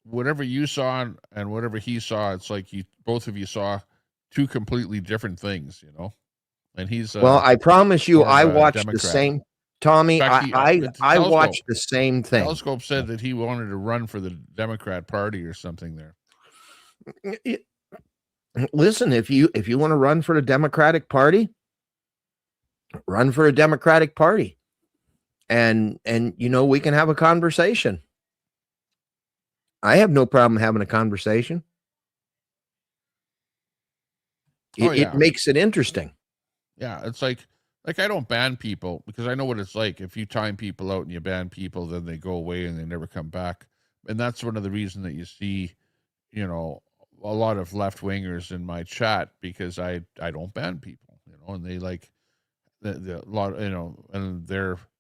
B: whatever you saw and whatever he saw, it's like both of you saw two completely different things, And he's
D: well, I promise you, I watched
B: Democrat.
D: the same. Tommy,
B: fact,
D: I watched the same thing.
B: Telescope said that he wanted to run for the Democrat Party or something there.
D: Listen, if you want to run for the Democratic Party, run for a Democratic Party, and we can have a conversation. I have no problem having a conversation. It makes it interesting.
B: Yeah, it's like I don't ban people, because I know what it's like. If you time people out and you ban people, then they go away and they never come back. And that's one of the reasons that you see, a lot of left-wingers in my chat, because I don't ban people, and they like the lot, and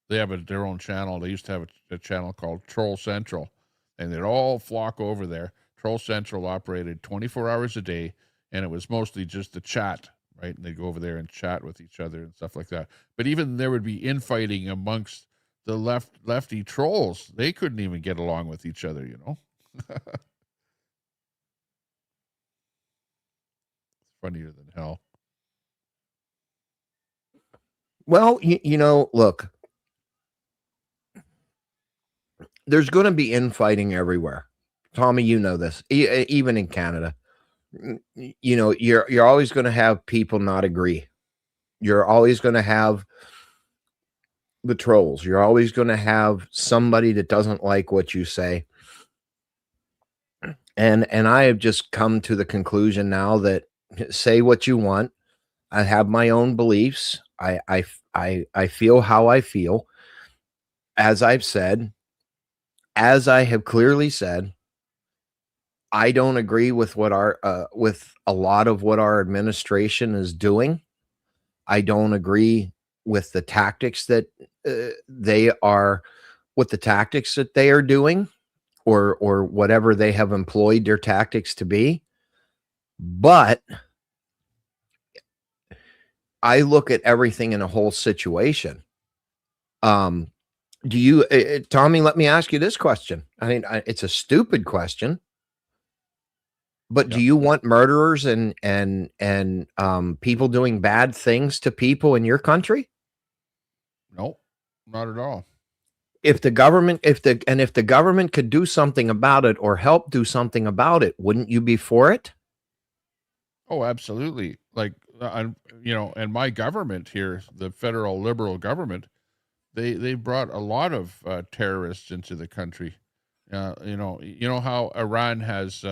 B: they have their own channel. They used to have a channel called Troll Central, and they'd all flock over there. Troll Central operated 24 hours a day, and it was mostly just the chat, right? And they'd go over there and chat with each other and stuff like that. But even there would be infighting amongst the lefty trolls. They couldn't even get along with each other, Funnier than hell.
D: Well, look, there's going to be infighting everywhere. Tommy, you know this, even in Canada. You're always going to have people not agree. You're always going to have the trolls. You're always going to have somebody that doesn't like what you say. And I have just come to the conclusion now that say what you want. I have my own beliefs. I feel how I feel. As I've said, as I have clearly said, I don't agree with what with a lot of what our administration is doing. I don't agree with the tactics that they are with the tactics that they are doing, or whatever they have employed their tactics to be. But I look at everything in a whole situation. Do you, Tommy? Let me ask you this question. I mean, it's a stupid question, but do you want murderers and people doing bad things to people in your country?
B: No, not at all.
D: If the government, if the government could do something about it or help do something about it, wouldn't you be for it?
B: Oh, absolutely. Like, and my government here, the federal liberal government, they brought a lot of terrorists into the country. You know how Iran has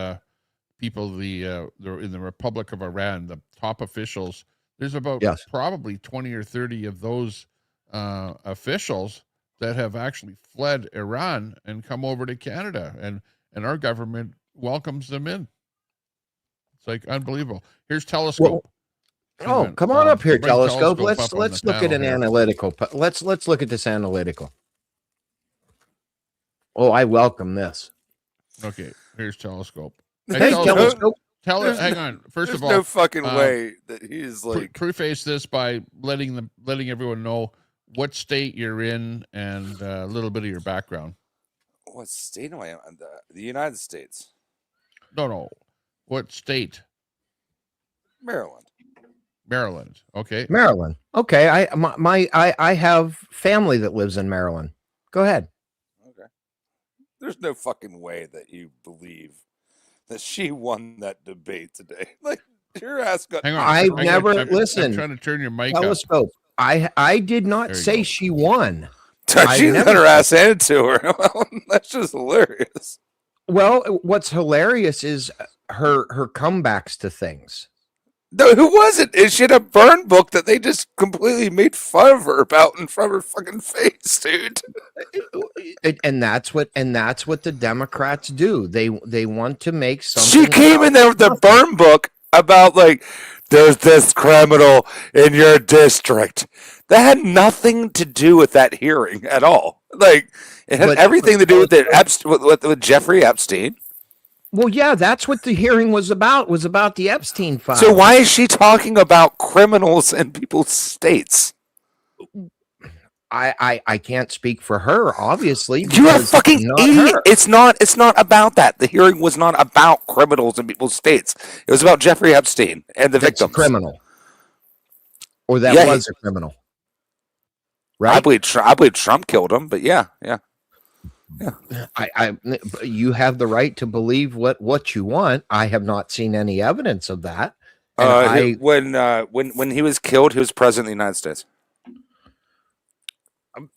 B: people, the in the Republic of Iran, the top officials. There's about probably 20 or 30 of those officials that have actually fled Iran and come over to Canada, and our government welcomes them in. It's like unbelievable. Here's Telescope.
D: Well, come on up here, Telescope. Let's look at an analytical. Let's look at this analytical. Oh, I welcome this.
B: Okay, here's Telescope.
D: Hey, Telescope.
B: Hang on. First of all,
H: no fucking way that he's like
B: preface this by letting everyone know what state you're in and a little bit of your background.
H: What state am I in? The United States.
B: No. What state?
H: Maryland.
B: Okay.
D: Maryland. Okay. I have family that lives in Maryland. Go ahead.
H: Okay. There's no fucking way that you believe that she won that debate today. Like, your ass got.
D: Hang on. Listen.
B: I'm trying to turn your mic
D: Telescope.
B: up.
D: I did not say she won.
H: She got her ass handed to her. That's just hilarious.
D: Well, what's hilarious is her comebacks to things.
H: No, who was it? She had a burn book that they just completely made fun of her about in front of her fucking face, dude.
D: And that's what the Democrats do. They want to make something.
H: She came in there with the burn book about like, there's this criminal in your district. That had nothing to do with that hearing at all. Like, it had everything to do with Jeffrey Epstein.
D: Well, yeah, that's what the hearing was about. Was about the Epstein files.
H: So why is she talking about criminals in people's states?
D: I can't speak for her, obviously.
H: You're a fucking idiot. It's not about that. The hearing was not about criminals in people's states. It was about Jeffrey Epstein and the victims.
D: A criminal, or that was a criminal, right?
H: I believe Trump killed him, but yeah.
D: You have the right to believe what you want. I have not seen any evidence of that.
H: When he was killed, he was president of the United States.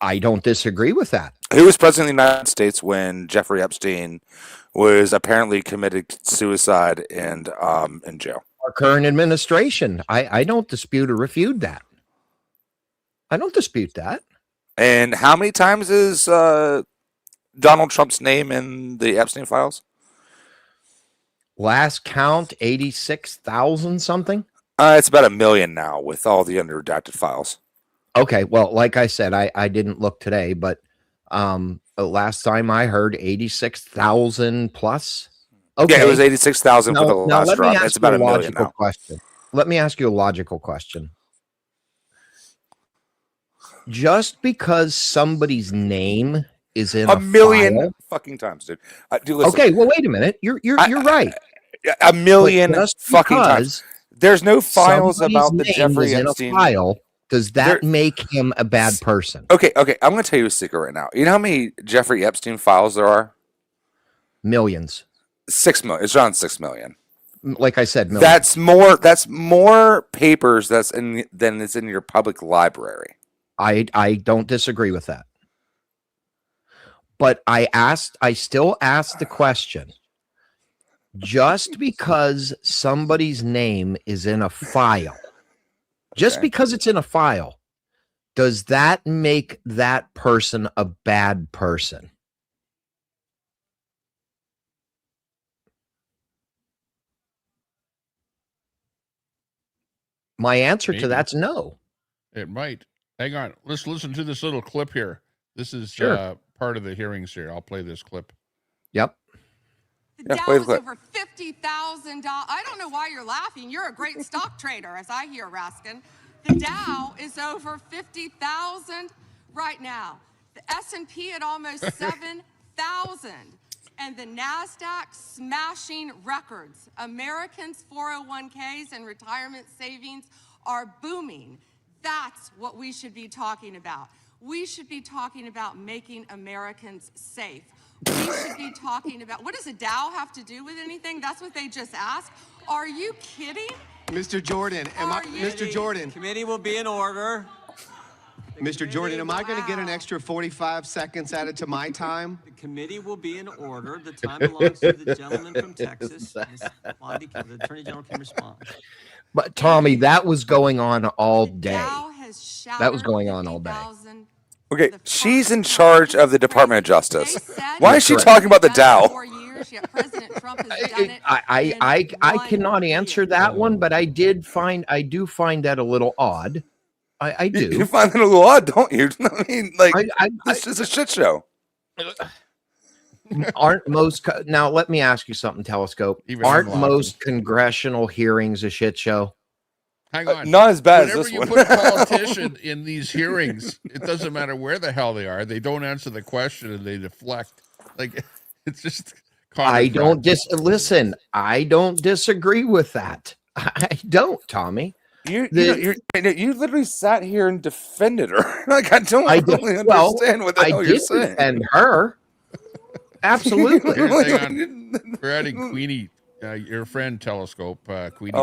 D: I don't disagree with that.
H: He was president of the United States when Jeffrey Epstein was apparently committed suicide and in jail.
D: Our current administration. I don't dispute or refute that. I don't dispute that.
H: And how many times is Donald Trump's name in the Epstein files?
D: Last count, 86,000 something.
H: It's about 1 million now with all the unredacted files.
D: Okay, well, like I said, I didn't look today, but last time I heard 86,000 plus. Okay,
H: yeah, it was 86,000 for the last drop. It's about 1 million now.
D: Let me ask you a logical question. Just because somebody's name is in
H: 1 million
D: file,
H: fucking times, dude.
D: Okay, well, wait a minute. You're right.
H: 1 million fucking times. There's no files about the Jeffrey Epstein
D: file. Does that make him a bad person?
H: Okay. I'm going to tell you a secret right now. You know how many Jeffrey Epstein files there are?
D: Millions.
H: 6 million. It's around 6 million.
D: Like I said, millions.
H: That's more papers than is in your public library.
D: I don't disagree with that. But I still asked the question. Just because somebody's name is in a file, just because it's in a file, does that make that person a bad person? My answer to that's no.
B: It might. Hang on. Let's listen to this little clip here. This is part of the hearings here. I'll play this clip.
D: Yep.
I: The Dow is over $50,000. I don't know why you're laughing. You're a great stock trader, as I hear, Raskin. The Dow is over 50,000 right now. The S&P at almost 7,000. And the NASDAQ smashing records. Americans' 401ks and retirement savings are booming. That's what we should be talking about. We should be talking about making Americans safe. We should be talking about, what does a Dow have to do with anything? That's what they just asked. Are you kidding?
J: Mr. Jordan, Mr. Jordan.
K: Committee will be in order.
J: Mr. Jordan, am I going to get an extra 45 seconds added to my time?
K: The committee will be in order. The time belongs to the gentleman from Texas. The Attorney General can respond.
D: But Tommy, that was going on all day. That was going on all day.
H: Okay, she's in charge of the Department of Justice. Why is she talking about the Dow?
D: I cannot answer that one, but I do find that a little odd. I do.
H: You find that a little odd, don't you? I mean, like, this is a shit show.
D: Aren't most now? Let me ask you something, Telescope. Aren't most congressional hearings a shit show?
B: Hang on.
H: Not as bad as
B: Whenever
H: this
B: you
H: one.
B: put a politician in these hearings, it doesn't matter where the hell they are. They don't answer the question and they deflect. Like, it's just.
D: Listen. I don't disagree with that. I don't, Tommy.
H: You literally sat here and defended her. Like, I don't really understand what the hell you're saying.
D: Defend her. Absolutely.
B: We're adding Queenie, your friend Telescope. Queenie's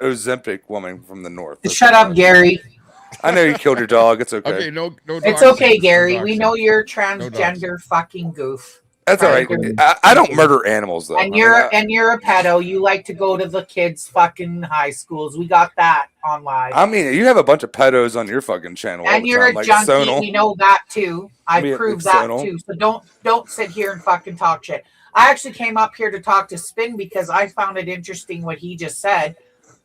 H: Ozempic woman from the north.
L: Shut up, Gary.
H: I know you killed your dog. It's okay.
B: Okay, no.
L: It's okay, Gary. We know you're transgender fucking goof.
H: That's all right. I don't murder animals though.
L: And you're a pedo. You like to go to the kids' fucking high schools. We got that on live.
H: I mean, you have a bunch of pedos on your fucking channel.
L: And you're a junkie. We know that too. I proved that too. So don't sit here and fucking talk shit. I actually came up here to talk to Spin because I found it interesting what he just said.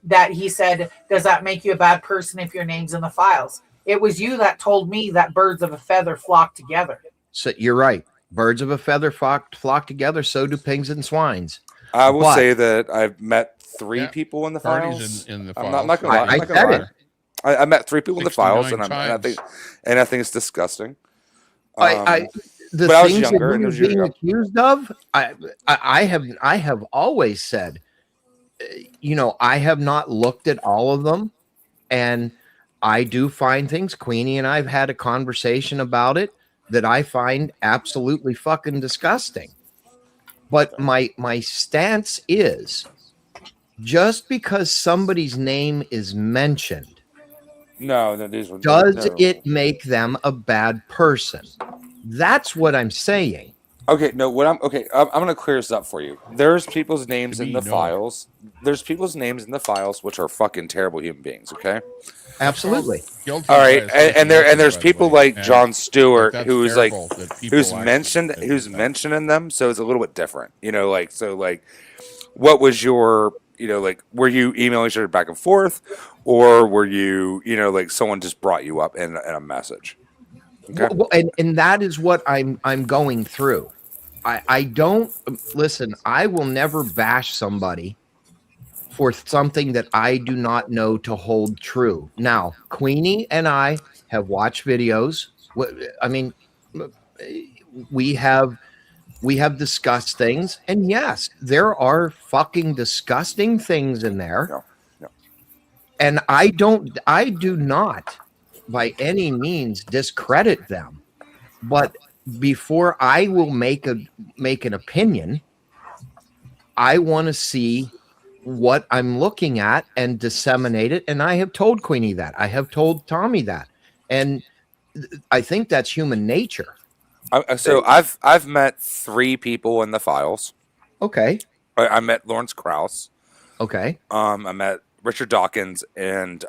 L: That he said, does that make you a bad person if your name's in the files? It was you that told me that birds of a feather flock together.
D: So you're right. Birds of a feather flock together. So do pigs and swines.
H: I will say that I've met 3 people in the files.
B: In the
H: I'm
B: files.
H: not gonna lie. I met 3 people in the files, and I think it's disgusting.
D: The
H: but I was
D: things
H: younger,
D: that you're being accused of, I have always said, I have not looked at all of them, and I do find things. Queenie and I've had a conversation about it that I find absolutely fucking disgusting. But my stance is, just because somebody's name is mentioned, does it make them a bad person? That's what I'm saying.
H: Okay, no, I'm going to clear this up for you. There's people's names in the files. There's people's names in the files which are fucking terrible human beings, okay?
D: Absolutely.
H: All right, and there's people like Jon Stewart who's mentioning them, so it's a little bit different. What was your, were you emailing each other back and forth, or were you, someone just brought you up in a message? Okay.
D: Well, and that is what I'm going through. I don't listen. I will never bash somebody for something that I do not know to hold true. Now, Queenie and I have watched videos. I mean, we have discussed things, and yes, there are fucking disgusting things in there.
H: No.
D: And I do not by any means discredit them, but before I will make an opinion, I want to see what I'm looking at and disseminate it. And I have told Queenie that. I have told Tommy that. And I think that's human nature.
H: So I've met 3 people in the files.
D: Okay.
H: I met Lawrence Krauss.
D: Okay.
H: I met Richard Dawkins and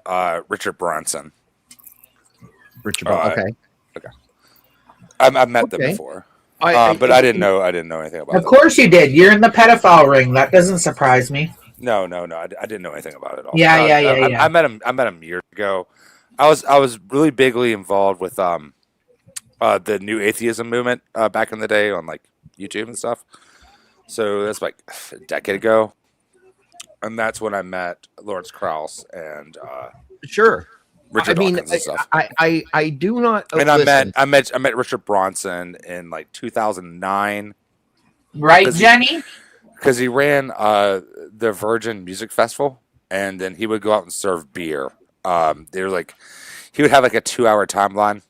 H: Richard Branson.
D: Okay.
H: I've met them before. But I didn't know anything about it.
L: Of course you did. You're in the pedophile ring. That doesn't surprise me.
H: No. I didn't know anything about it at all.
L: Yeah.
H: I met him years ago. I was really bigly involved with the new atheism movement back in the day on like YouTube and stuff. So that's like a decade ago, and that's when I met Lawrence Krauss and
D: Sure.
H: Richard
D: I mean,
H: Dawkins and stuff.
D: I do not.
H: And
D: listen.
H: I met Richard Bronson in like 2009.
L: Right, Jenny?
H: Because he ran the Virgin Music Festival, and then he would go out and serve beer. They were like, he would have like a 2-hour timeline.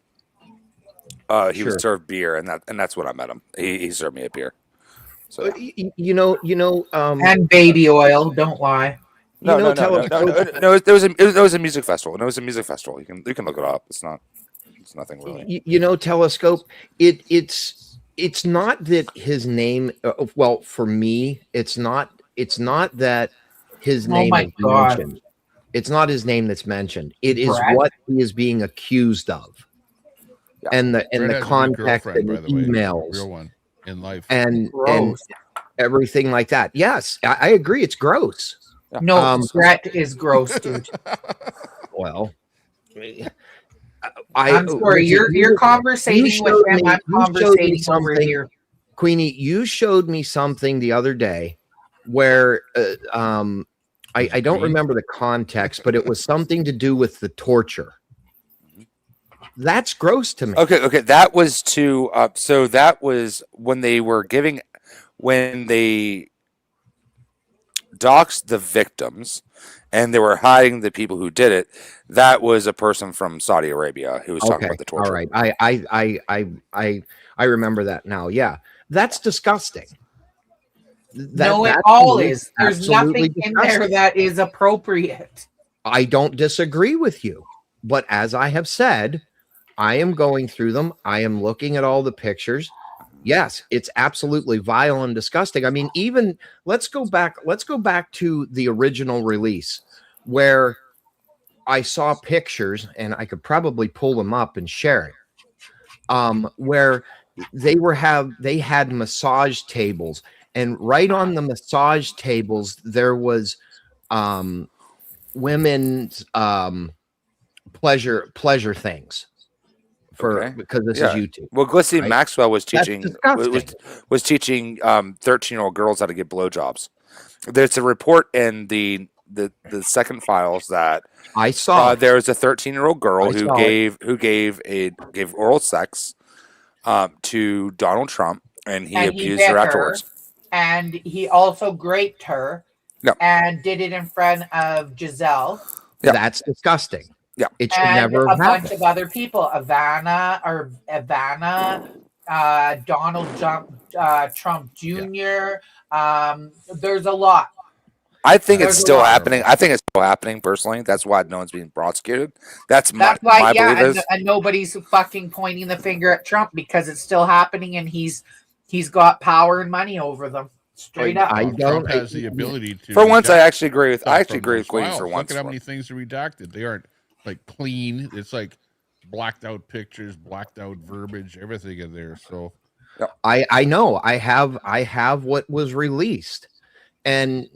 H: He would serve beer, and that's when I met him. He served me a beer. So
L: and baby oil. Don't lie.
H: No. It was a music festival. No, it was a music festival. You can look it up. It's nothing really.
D: Telescope. It's not that his name. Well, for me, it's not that his name is mentioned. It's not his name that's mentioned. It is what he is being accused of, and the context and the emails,
B: real one in life,
D: and everything like that. Yes, I agree. It's gross.
L: No, Brett is gross, dude.
D: Well,
L: I'm sorry. You're conversating with him. I'm conversating over here.
D: Queenie, you showed me something the other day where I don't remember the context, but it was something to do with the torture. That's gross to me.
H: Okay. That was so that was when they doxed the victims and they were hiding the people who did it. That was a person from Saudi Arabia who was talking about the torture.
D: All right. I remember that now. Yeah. That's disgusting.
L: It all is. There's nothing in there that is appropriate.
D: I don't disagree with you. But as I have said, I am going through them. I am looking at all the pictures. Yes, it's absolutely vile and disgusting. I mean, even let's go back to the original release where I saw pictures, and I could probably pull them up and share it. Where they had massage tables, and right on the massage tables there was women's pleasure things. Because this is YouTube.
H: Well, Ghislaine Maxwell was teaching 13-year-old girls how to get blowjobs. There's a report in the second files that
D: I saw.
H: There was a 13-year-old girl who gave oral sex to Donald Trump, and he abused her afterwards.
L: And he also raped her. And did it in front of Giselle.
D: That's disgusting.
H: Yeah,
D: it should never have happened.
L: Bunch of other people, Ivana, Donald Trump Jr. There's a lot.
H: I think it's still happening. I think it's still happening personally. That's why no one's being prosecuted. That's my belief.
L: And nobody's fucking pointing the finger at Trump because it's still happening, and he's got power and money over them. Straight up.
B: Trump has the ability to.
H: For once, I actually agree with Queen. For once,
B: look at how many things are redacted. They aren't like clean. It's like blacked out pictures, blacked out verbiage, everything in there. So
D: I know I have what was released, and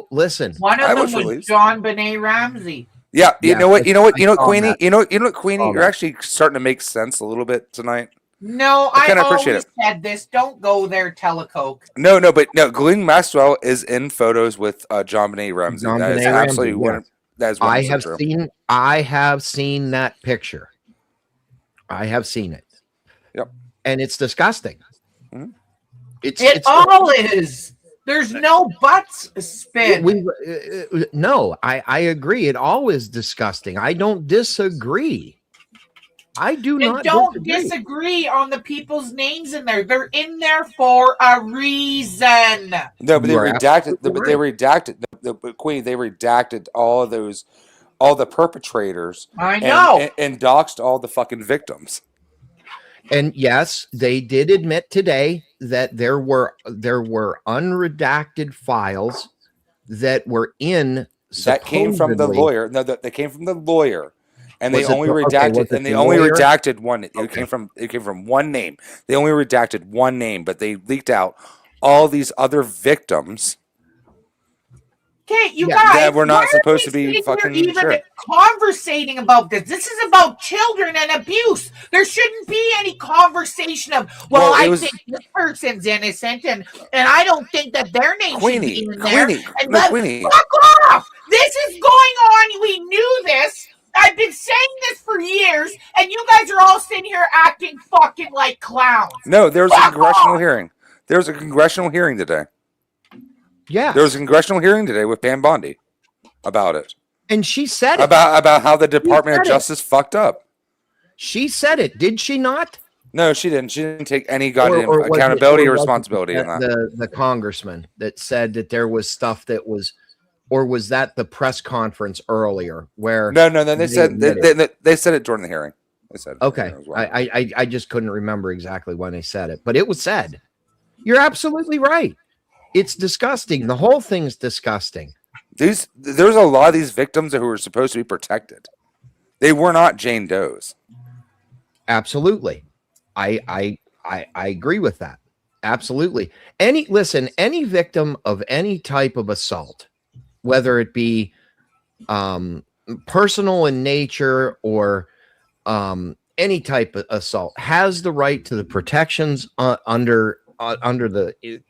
D: listen.
L: One of them was John Benet Ramsey.
H: Yeah, you know what, Queenie, you know what, Queenie, you're actually starting to make sense a little bit tonight.
L: No, I always said this. Don't go there, Telecoke.
H: No, Ghislaine Maxwell is in photos with John Benet Ramsey. That is absolutely one. That is.
D: I have seen that picture. I have seen it.
H: Yep.
D: And it's disgusting.
H: Mm-hmm.
L: It all is. There's no buts, Spin.
D: No, I agree. It all is disgusting. I don't disagree. I do not.
L: Don't disagree on the people's names in there. They're in there for a reason.
H: No, but they redacted. They redacted. Queen. They redacted all the perpetrators.
L: I know,
H: and doxed all the fucking victims.
D: And yes, they did admit today that there were unredacted files that were in.
H: That came from the lawyer. No, that came from the lawyer. And they only redacted. And they only redacted one. It came from one name. They only redacted one name, but they leaked out all these other victims.
L: Okay, you guys.
H: That we're not supposed to be
L: even
H: fucking sure.
L: conversating about this. This is about children and abuse. There shouldn't be any conversation of, I think this person's innocent, and I don't think that their name should be in there.
H: Queenie.
L: Fuck off! This is going on. We knew this. I've been saying this for years, and you guys are all sitting here acting fucking like clowns.
H: No, there was a congressional hearing. There was a congressional hearing today.
D: Yeah.
H: There was a congressional hearing today with Pam Bondi about it.
D: And she said it.
H: About how the Department of Justice fucked up.
D: She said it, did she not?
H: No, she didn't. She didn't take any goddamn accountability or responsibility in that.
D: The congressman that said that there was stuff that was, or was that the press conference earlier where?
H: No. They said they said it during the hearing. They said
D: okay. Well. I just couldn't remember exactly when they said it, but it was said. You're absolutely right. It's disgusting. The whole thing's disgusting.
H: There's a lot of these victims who were supposed to be protected. They were not Jane Does.
D: Absolutely. I agree with that. Absolutely. Any victim of any type of assault, whether it be personal in nature or any type of assault, has the right to the protections under the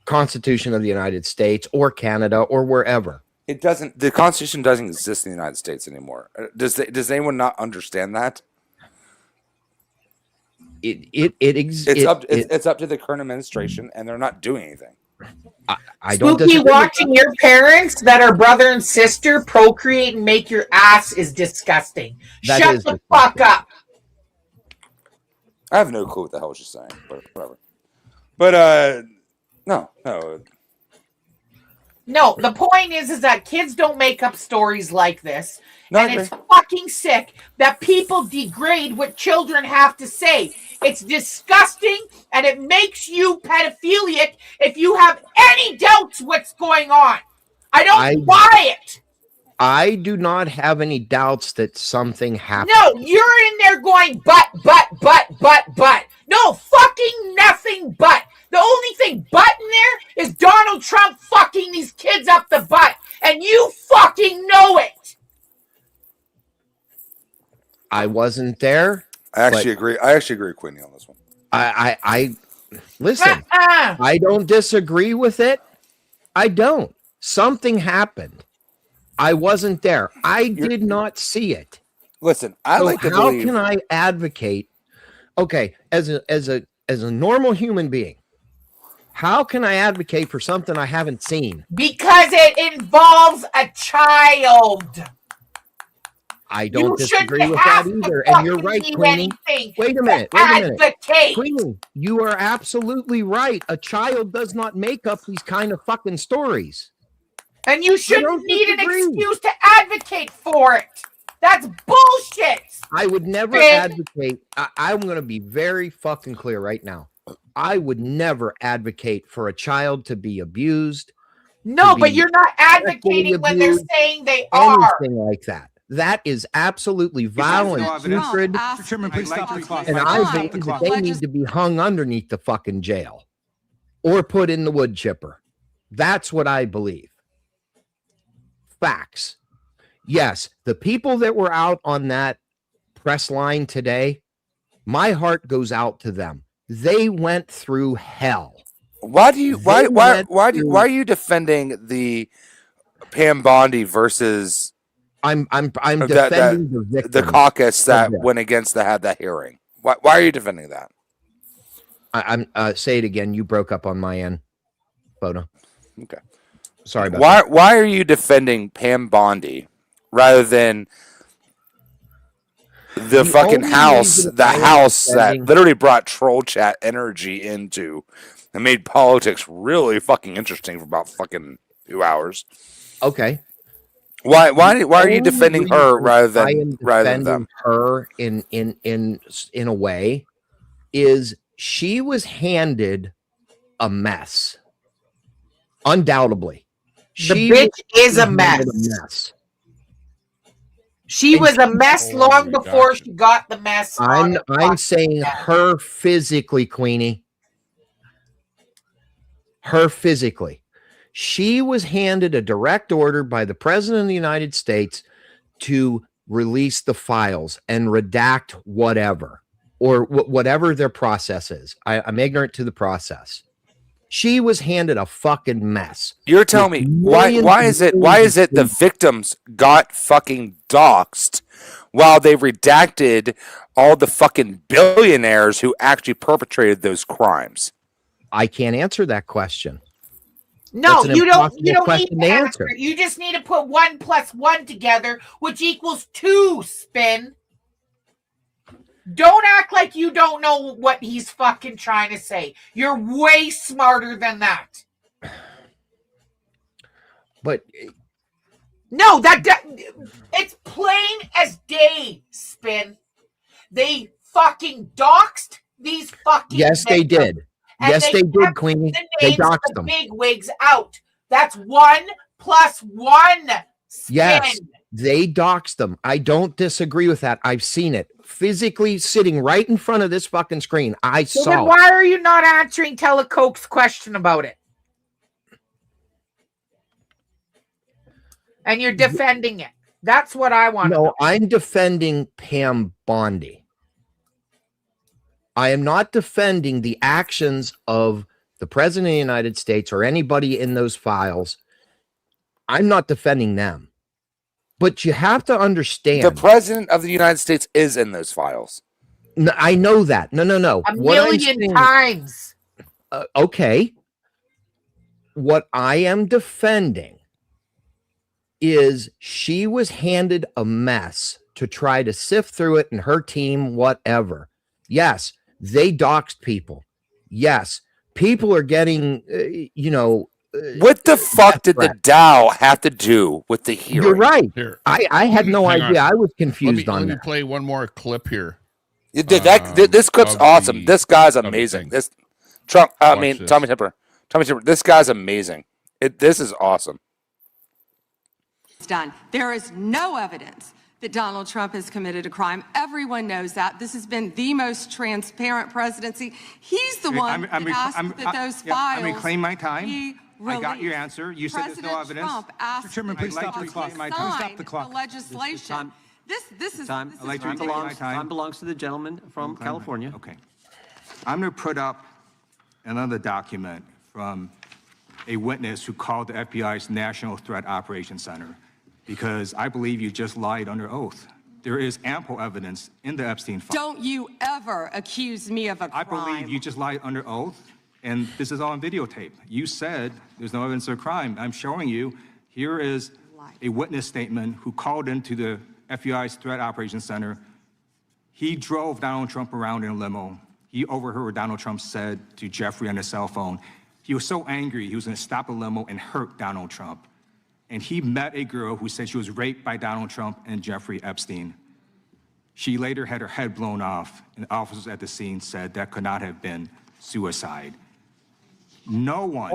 D: Constitution of the United States or Canada or wherever.
H: It doesn't. The Constitution doesn't exist in the United States anymore. Does anyone not understand that? It's up to the current administration, and they're not doing anything.
D: I don't
L: Spooky watching your parents that are brother and sister procreate and make your ass is disgusting. Shut the fuck up.
H: I have no clue what the hell she's saying, but whatever. But no.
L: No, the point is that kids don't make up stories like this. And it's fucking sick that people degrade what children have to say. It's disgusting, and it makes you pedophilic if you have any doubts what's going on. I don't buy it.
D: I do not have any doubts that something happened.
L: No, you're in there going, but. No, fucking nothing but. The only thing but in there is Donald Trump fucking these kids up the butt. And you fucking know it.
D: I wasn't there.
H: I actually agree with Queenie on this one.
D: I listen, I don't disagree with it. I don't. Something happened. I wasn't there. I did not see it.
H: Listen, how
D: can I advocate? Okay, as a normal human being, how can I advocate for something I haven't seen?
L: Because it involves a child.
D: I don't disagree with that either. And you're right, Queenie. Wait a minute. Queenie, you are absolutely right. A child does not make up these kind of fucking stories.
L: And you shouldn't need an excuse to advocate for it. That's bullshit.
D: I would never advocate. I'm going to be very fucking clear right now. I would never advocate for a child to be abused.
L: No, but you're not advocating when they're saying they are.
D: Anything like that. That is absolutely violent, putrid, and I think that they need to be hung underneath the fucking jail or put in the wood chipper. That's what I believe. Facts. Yes, the people that were out on that press line today, my heart goes out to them. They went through hell.
H: Why are you defending the Pam Bondi versus
D: I'm defending the victim,
H: the caucus that went against had that hearing? Why are you defending that?
D: I'm say it again. You broke up on my end, Photo.
H: Okay.
D: Sorry about that.
H: Why are you defending Pam Bondi rather than the fucking house, that literally brought troll chat energy into and made politics really fucking interesting for about fucking 2 hours?
D: Okay.
H: Why are you defending her rather than them?
D: Her in a way is she was handed a mess. Undoubtedly.
L: The bitch is a mess. She was a mess long before she got the mess.
D: I'm saying her physically, Queenie. Her physically. She was handed a direct order by the president of the United States to release the files and redact whatever, or whatever their process is. I'm ignorant to the process. She was handed a fucking mess.
H: You're telling me why is it the victims got fucking doxxed while they redacted all the fucking billionaires who actually perpetrated those crimes?
D: I can't answer that question.
L: No, you don't need to answer. You just need to put 1 + 1 together, which equals 2, Spin. Don't act like you don't know what he's fucking trying to say. You're way smarter than that.
D: But
L: no, it's plain as day, Spin. They fucking doxed these fucking
D: yes, they did. Yes, they did, Queenie. They doxed them.
L: Big wigs out. That's 1 + 1. Spin.
D: Yes, they doxed them. I don't disagree with that. I've seen it physically sitting right in front of this fucking screen. I saw.
L: Then why are you not answering Telecoke's question about it? And you're defending it. That's what I want.
D: No, I'm defending Pam Bondi. I am not defending the actions of the president of the United States or anybody in those files. I'm not defending them. But you have to understand.
H: The president of the United States is in those files.
D: No, I know that. No.
L: A million times.
D: Okay. What I am defending is she was handed a mess to try to sift through it, and her team, whatever. Yes, they doxed people. Yes, people are getting,
H: what the fuck did the Dow have to do with the hearing?
D: You're right.
B: Here.
D: I had no idea. I was confused on that.
B: Let me play one more clip here.
H: This clip's awesome. This guy's amazing. Tommy Temper. This guy's amazing. This is awesome.
I: It's done. There is no evidence that Donald Trump has committed a crime. Everyone knows that. This has been the most transparent presidency. He's the one that asked that those files.
M: I'm reclaiming my time.
I: I
M: got your answer. You said there's no evidence.
I: Trump asked
M: Chairman, please stop the clock. Stop the clock.
I: The legislation. This is
K: time. Time belongs to the gentleman from California.
M: Okay. I'm going to put up another document from a witness who called the FBI's National Threat Operations Center, because I believe you just lied under oath. There is ample evidence in the Epstein file.
I: Don't you ever accuse me of a crime.
M: I believe you just lied under oath, and this is all on videotape. You said there's no evidence of a crime. I'm showing you. Here is a witness statement who called into the FBI's Threat Operations Center. He drove Donald Trump around in a limo. He overheard what Donald Trump said to Jeffrey on his cell phone. He was so angry, he was going to stop the limo and hurt Donald Trump. And he met a girl who said she was raped by Donald Trump and Jeffrey Epstein. She later had her head blown off, and officers at the scene said that could not have been suicide. No one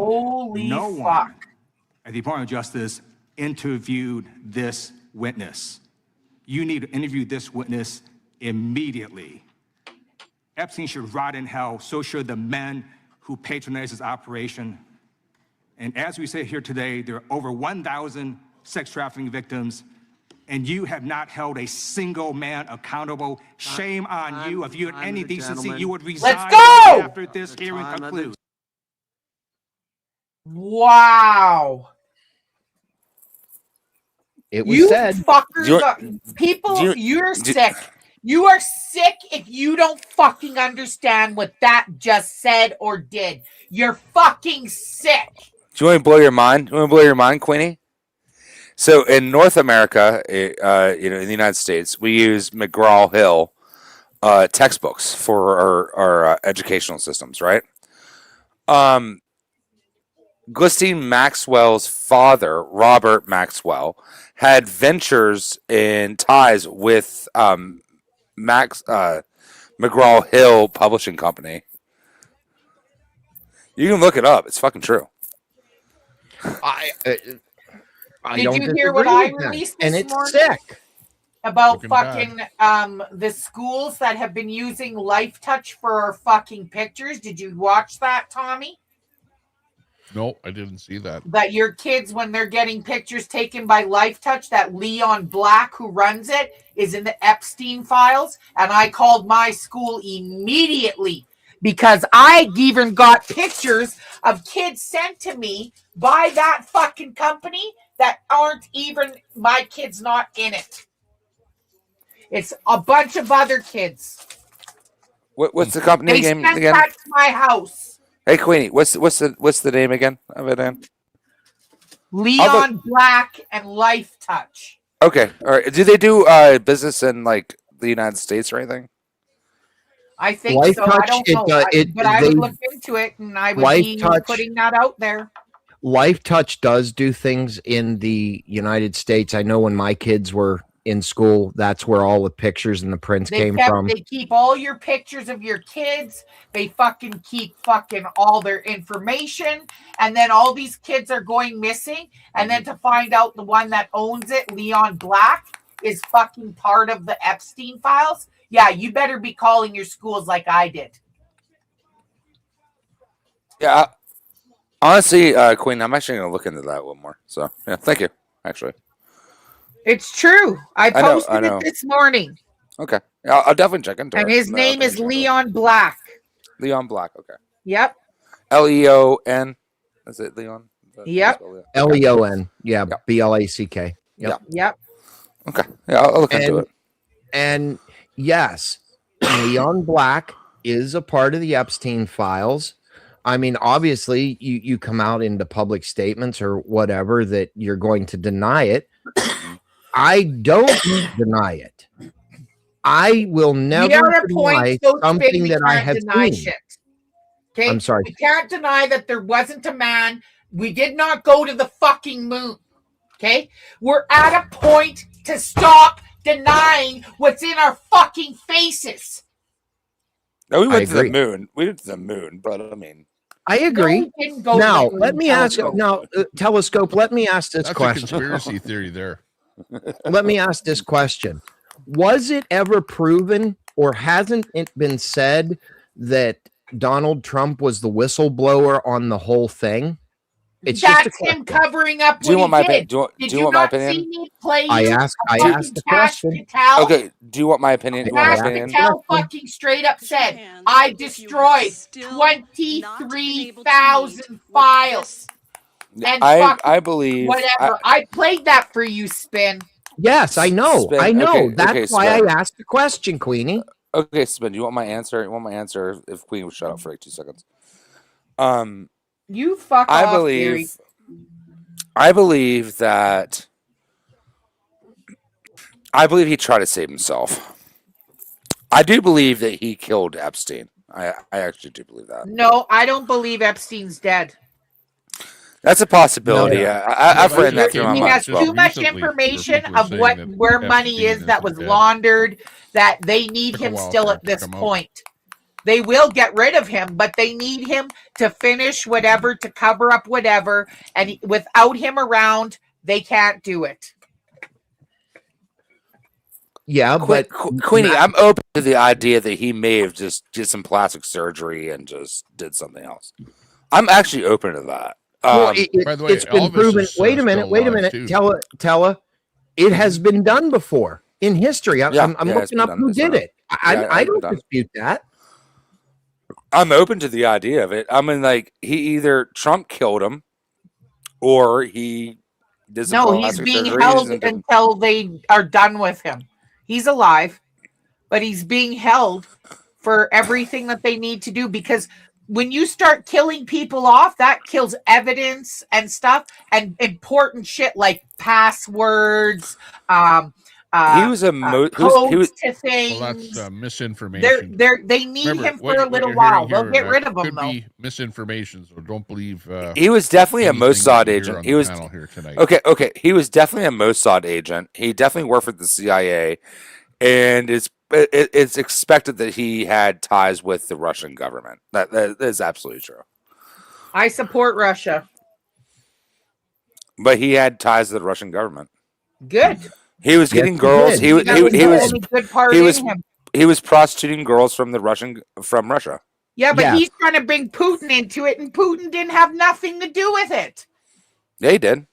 M: at the Department of Justice interviewed this witness. You need to interview this witness immediately. Epstein should rot in hell, so should the men who patronized his operation. And as we say here today, there are over 1,000 sex trafficking victims, and you have not held a single man accountable. Shame on you. If you had any decency, you would resign after this hearing concludes.
L: Wow.
D: It was said.
L: Fuckers, you're sick. You are sick if you don't fucking understand what that just said or did. You're fucking sick.
H: Do you want to blow your mind? Do you want to blow your mind, Queenie? So in North America, in the United States, we use McGraw-Hill textbooks for our educational systems, right? Ghislaine Maxwell's father, Robert Maxwell, had ventures in ties with McGraw-Hill Publishing Company. You can look it up. It's fucking true.
L: Did you hear what I released this morning?
D: And it's sick.
L: About fucking the schools that have been using Life Touch for our fucking pictures. Did you watch that, Tommy?
B: No, I didn't see that.
L: That your kids, when they're getting pictures taken by LifeTouch, that Leon Black, who runs it, is in the Epstein files. And I called my school immediately because I even got pictures of kids sent to me by that fucking company that aren't even my kids not in it. It's a bunch of other kids.
H: What's the company
L: They
H: name
L: sent
H: again?
L: that to my house.
H: Hey, Queenie, what's the name again of it? Then
L: Leon Black and LifeTouch.
H: Okay, all right. Do they do business in like the United States or anything?
L: I think so. I don't know, but I would look into it, and I would be putting that out there.
D: LifeTouch does do things in the United States. I know when my kids were in school, that's where all the pictures and the prints came from.
L: They keep all your pictures of your kids. They fucking keep all their information. And then all these kids are going missing. And then to find out the one that owns it, Leon Black, is fucking part of the Epstein files. Yeah, you better be calling your schools like I did.
H: Yeah. Honestly, Queen, I'm actually going to look into that a little more. So, yeah, thank you, actually.
L: It's true. I posted it this morning.
H: Okay. Yeah, I'll definitely check into it.
L: And his name is Leon Black.
H: Leon Black, okay.
L: Yep.
H: Leon. Is it Leon?
L: Yep.
D: Leon. Yeah, Black.
L: Yep.
H: Okay. Yeah, I'll look into it.
D: And yes, Leon Black is a part of the Epstein files. I mean, obviously, you come out into public statements or whatever that you're going to deny it. I don't deny it. I will never deny something that I have seen.
L: Shit. Okay?
D: I'm sorry.
L: We can't deny that there wasn't a man. We did not go to the fucking moon. Okay? We're at a point to stop denying what's in our fucking faces.
H: No, we went to the moon. We went to the moon, but I mean,
D: I agree.
L: No, we didn't go
D: now,
L: to the
D: let me ask. Now, telescope. Let me ask this
B: That's
D: question.
B: a conspiracy theory there.
D: Let me ask this question. Was it ever proven or hasn't it been said that Donald Trump was the whistleblower on the whole thing?
L: It's That's him covering up what he did.
H: Do you want my opinion?
D: I asked the question.
H: Okay, do you want my opinion?
L: Patel fucking straight up said, I destroyed 23,000 files. And
H: I believe
L: whatever. I played that for you, Spin.
D: Yes, I know.
H: Spin.
D: I know.
H: Okay,
D: That's why
H: Spin.
D: I asked the question, Queenie.
H: Okay, Spin. Do you want my answer? You want my answer? If Queenie would shut up for like 2 seconds.
L: You fuck off, Gary.
H: I believe that. I believe he tried to save himself. I do believe that he killed Epstein. I actually do believe that.
L: No, I don't believe Epstein's dead.
H: That's a possibility.
D: No.
H: I've read that through my
L: He
H: mind.
L: has too much information of where money is that was laundered, that they need him still at this point. They will get rid of him, but they need him to finish whatever, to cover up whatever. And without him around, they can't do it.
D: Yeah, but
H: Queenie, I'm open to the idea that he may have just did some plastic surgery and just did something else. I'm actually open to that.
D: Well,
B: by the way,
D: it's been
B: Elvis
D: proven.
B: is,
D: Wait a minute.
B: too.
D: Tella, it has been done before in history. I'm looking up who did it. I don't dispute that.
H: I'm open to the idea of it. I mean, like, he either Trump killed him or he did some
L: he's
H: plastic
L: being
H: surgeries
L: held until they are done with him. He's alive, but he's being held for everything that they need to do, because when you start killing people off, that kills evidence and stuff and important shit like passwords.
H: He was a
L: codes to things.
B: Well, that's misinformation.
L: They need him for a little while. They'll get rid of him, though.
B: Be misinformation, so don't believe.
H: He was definitely a Mossad agent. He was
B: here tonight.
H: Okay. He was definitely a Mossad agent. He definitely worked for the CIA, and it's expected that he had ties with the Russian government. That is absolutely true.
L: I support Russia,
H: but he had ties to the Russian government.
L: Good.
H: He was getting girls. He was prostituting girls from Russia.
L: Yeah, but he's trying to bring Putin into it, and Putin didn't have nothing to do with it.
H: They did.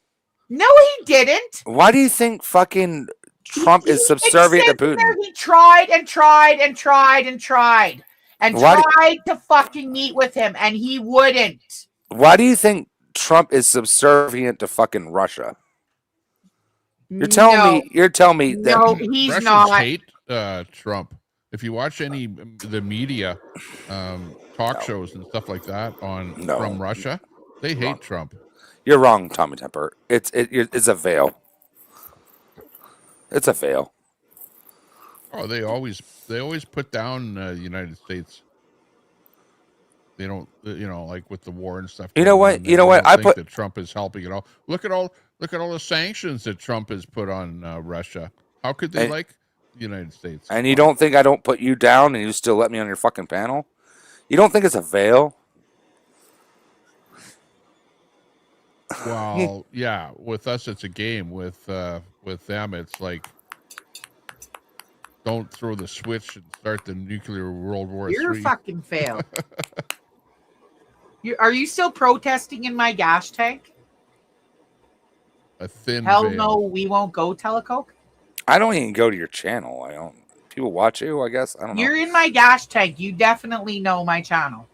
L: No, he didn't.
H: Why do you think fucking Trump is subservient to Putin?
L: He tried and tried and tried and tried and tried to fucking meet with him, and he wouldn't.
H: Why do you think Trump is subservient to fucking Russia? You're telling me that
L: no, he's
B: Russians
L: not.
B: hate Trump. If you watch any the media talk shows and stuff like that from Russia, they hate Trump.
H: You're wrong, Tommy Temper. It's a veil. It's a veil.
B: Oh, they always put down the United States. They don't, like with the war and stuff.
H: You know what?
B: I think that Trump is helping it all. Look at all the sanctions that Trump has put on Russia. How could they like the United States?
H: And you don't think I don't put you down and you still let me on your fucking panel? You don't think it's a veil?
B: Well, yeah. With us, it's a game. With them, it's like don't throw the switch and start the nuclear World War III.
L: You're a fucking fail. Are you still protesting in my gas tank?
B: A thin
L: Hell
B: veil.
L: no, we won't go, Telecoke.
H: I don't even go to your channel. I don't. People watch you, I guess. I don't know.
L: You're in my gas tank. You definitely know my channel.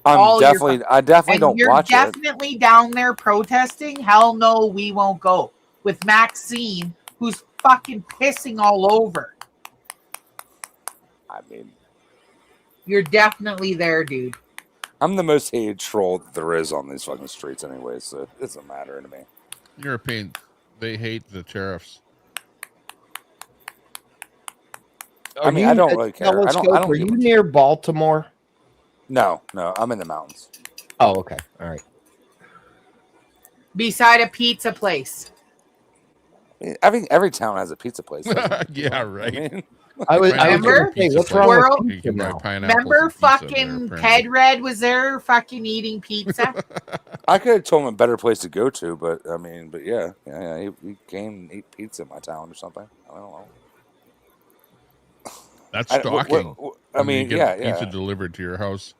H: I definitely don't watch it.
L: You're definitely down there protesting. Hell no, we won't go. With Maxine, who's fucking pissing all over.
H: I mean,
L: you're definitely there, dude.
H: I'm the most hated troll that there is on these fucking streets anyway, so it doesn't matter to me.
B: European, they hate the tariffs.
H: I mean, I don't really care. I don't
D: Are you near Baltimore?
H: No, I'm in the mountains.
D: Oh, okay. All right.
L: Beside a pizza place.
H: I think every town has a pizza place.
B: Yeah, right.
H: I
L: was
B: Remember?
D: What's wrong with
B: You can buy pineapples
L: Remember
B: and pizza
L: fucking
B: there,
L: Ted Red was there fucking eating pizza?
H: I could have told him a better place to go to, but yeah, he came and ate pizza in my town or something. I don't know.
B: That's stalking. Pizza
H: yeah.
B: delivered to your house.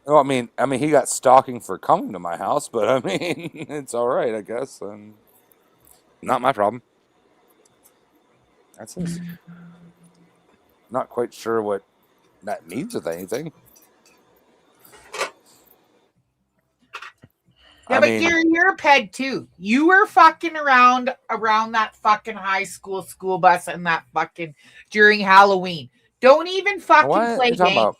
H: Well, I mean, he got stalking for coming to my house, but I mean, it's all right, I guess. And not my problem. That's his. Not quite sure what that means with anything.
L: Yeah, but you're a ped too. You were fucking around that fucking high school bus and that fucking during Halloween. Don't even fucking play games.
H: About?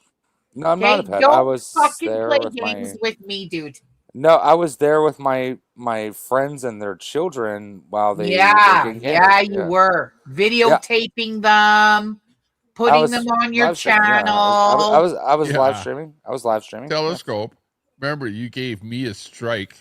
H: No, I'm not a ped.
L: Don't
H: I was
L: fucking
H: there
L: play
H: with
L: games with me, dude.
H: No, I was there with my friends and their children while they.
L: You were videotaping them, putting them on your channel.
H: I was live streaming. I was live streaming.
B: Telescope. Remember, you gave me a strike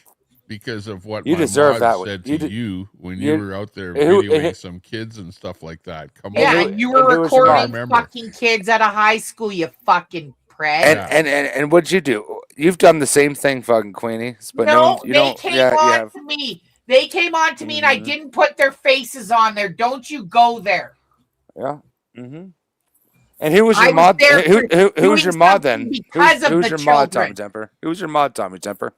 B: because of what
H: you
B: my
H: deserve
B: mod
H: that.
B: said to you when you were out there videoing some kids and stuff like that. Come on.
L: And you were recording fucking kids at a high school, you fucking pred.
H: And what'd you do? You've done the same thing, fucking Queenie. But
L: they came on to me. They came on to me and I didn't put their faces on there. Don't you go there.
H: Yeah. Mm-hmm. And who was your mod? Who was your mod then? Who was your mod, Tommy Temper? Who was your mod, Tommy Temper?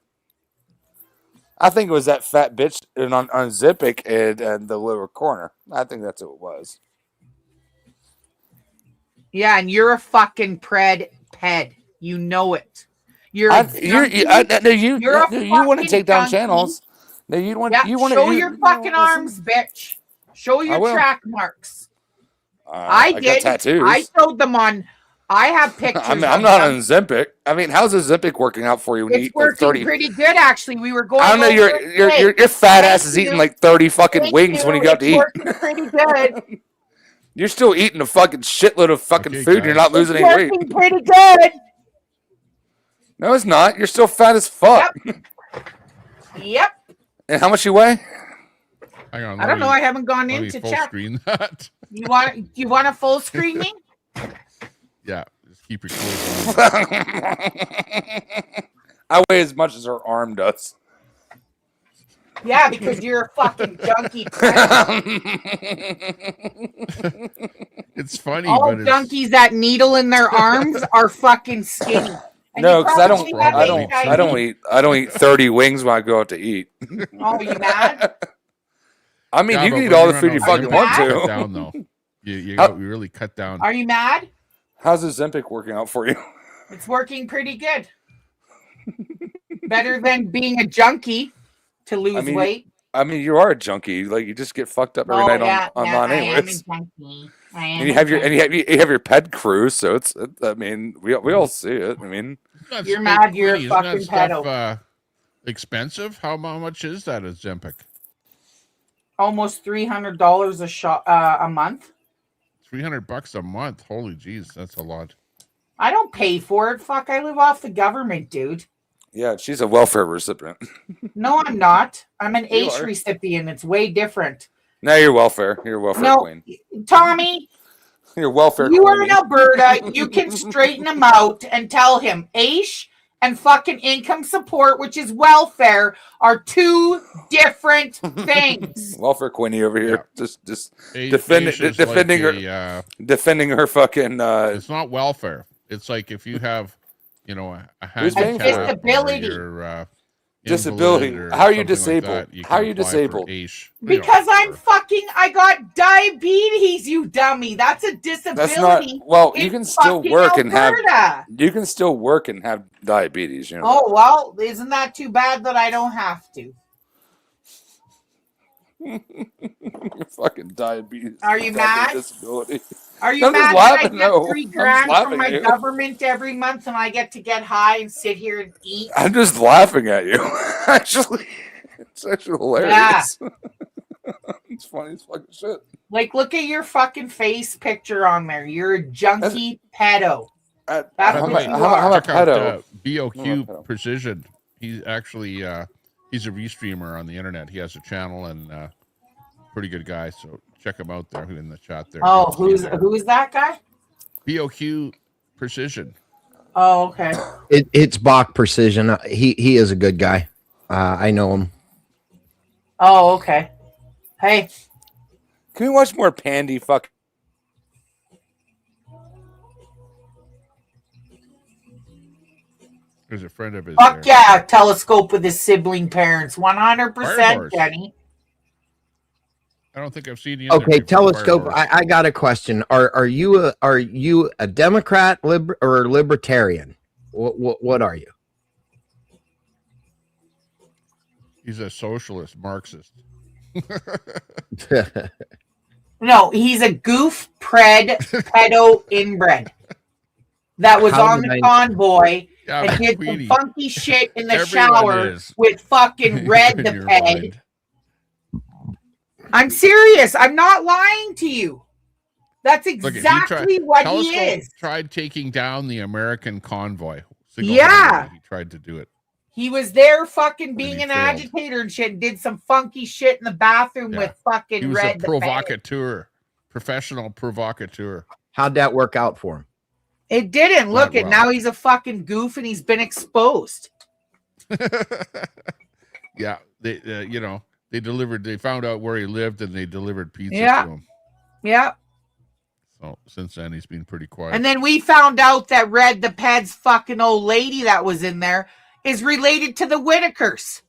H: I think it was that fat bitch on Zipic in the lower corner. I think that's who it was.
L: Yeah, and you're a fucking ped. You know it. You want
H: to take down channels. No, you want. You want to
L: show your fucking arms, bitch. Show your track marks. I did.
H: Got tattoos.
L: I showed them on. I have pictures.
H: I'm not on Ozempic. I mean, how's Ozempic working out for you? When
L: it's working pretty good, actually. We were going.
H: I don't know. Your fat ass is eating like 30 fucking wings when you go out to eat.
L: Working pretty good.
H: You're still eating a fucking shitload of fucking food. And you're not losing any weight.
L: Working pretty good.
H: No, it's not. You're still fat as fuck.
L: Yep.
H: And how much you weigh?
B: Hang on,
L: I don't know. I haven't gone in to
B: full
L: check.
B: Screen that.
L: You want a full screen me?
B: Yeah, just keep your clothes
H: on. I weigh as much as her arm does.
L: Yeah, because you're a fucking junkie.
B: It's funny.
L: All junkies that needle in their arms are fucking skinny.
H: No, because I don't eat 30 wings when I go out to eat.
L: Oh, you mad?
H: I mean, you can eat all the food you fucking want to.
B: Cut down, though. You really cut down.
L: Are you mad?
H: How's the Ozempic working out for you?
L: It's working pretty good. Better than being a junkie to lose weight.
H: I mean, you are a junkie. Like, you just get fucked up every night online anyways. And you have your ped crew, so it's. I mean, we all see it. I mean,
L: you're mad. You're a fucking pedo.
B: Expensive? How much is that Ozempic?
L: Almost $300 a shot a month.
B: $300 a month. Holy jeez, that's a lot.
L: I don't pay for it. Fuck, I live off the government, dude.
H: Yeah, she's a welfare recipient.
L: No, I'm not. I'm an H recipient. It's way different.
H: No, you're welfare. You're a welfare queen.
L: Tommy.
H: You're welfare
L: You
H: queen.
L: are in Alberta. You can straighten him out and tell him H and fucking income support, which is welfare, are two different things.
H: Welfare queenie over here, just defending her fucking.
B: It's not welfare. It's like if you have, a handicap
L: disability.
H: Disability. How are you disabled? How are you disabled?
L: Because I got diabetes, you dummy. That's a disability.
H: That's not. Well, you can still work and have. You can still work and have diabetes.
L: Oh well, isn't that too bad that I don't have to?
H: Fucking diabetes.
L: Are you mad?
H: Disability.
L: Are you mad that I get $3,000 from my government every month and I get to get high and sit here and eat?
H: I'm just laughing at you. Actually, it's actually hilarious. Yeah. It's funny as fucking shit.
L: Like, look at your fucking face picture on there. You're a junkie pedo. That's what you are.
B: Check out BOQ Precision. He's actually he's a restreamer on the internet. He has a channel and pretty good guy. So check him out there in the chat there.
L: Oh, who's that guy?
B: BOQ Precision.
L: Oh, okay.
D: It's Bach Precision. He is a good guy. I know him.
L: Oh, okay. Hey,
H: can we watch more Pandy? Fuck.
B: There's a friend of his.
L: Fuck there. Yeah, telescope with his sibling parents. 100%, Jenny.
B: I don't think I've seen you.
D: Okay, telescope. I got a question. Are you a Democrat or libertarian? What are you?
B: He's a socialist, Marxist.
L: No, he's a goof pedo inbred that was on the convoy and did some funky shit in the shower with fucking Red the peg. I'm serious. I'm not lying to you. That's exactly what he is.
B: Tried taking down the American convoy.
L: Yeah.
B: He tried to do it.
L: He was there fucking being an agitator and shit. Did some funky shit in the bathroom with fucking Red the peg.
B: Provocateur. Professional provocateur.
D: How'd that work out for him?
L: It didn't. Look at now he's a fucking goof and he's been exposed.
B: Yeah. They delivered. They found out where he lived, and they delivered pizza to him.
L: Yeah.
B: So since then, he's been pretty quiet.
L: And then we found out that Red the Ped's fucking old lady that was in there is related to the Whitakers.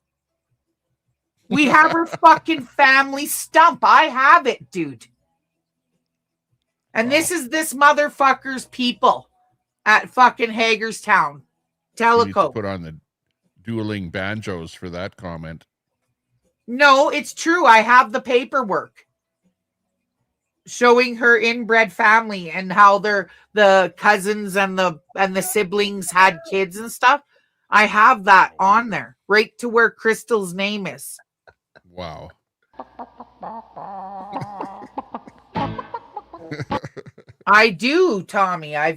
L: We have her fucking family stump. I have it, dude. And this is this motherfucker's people at fucking Hagerstown. Teleco.
B: Put on the dueling banjos for that comment.
L: No, it's true. I have the paperwork showing her inbred family and how the cousins and the siblings had kids and stuff. I have that on there, right to where Crystal's name is.
B: Wow.
L: I do, Tommy. I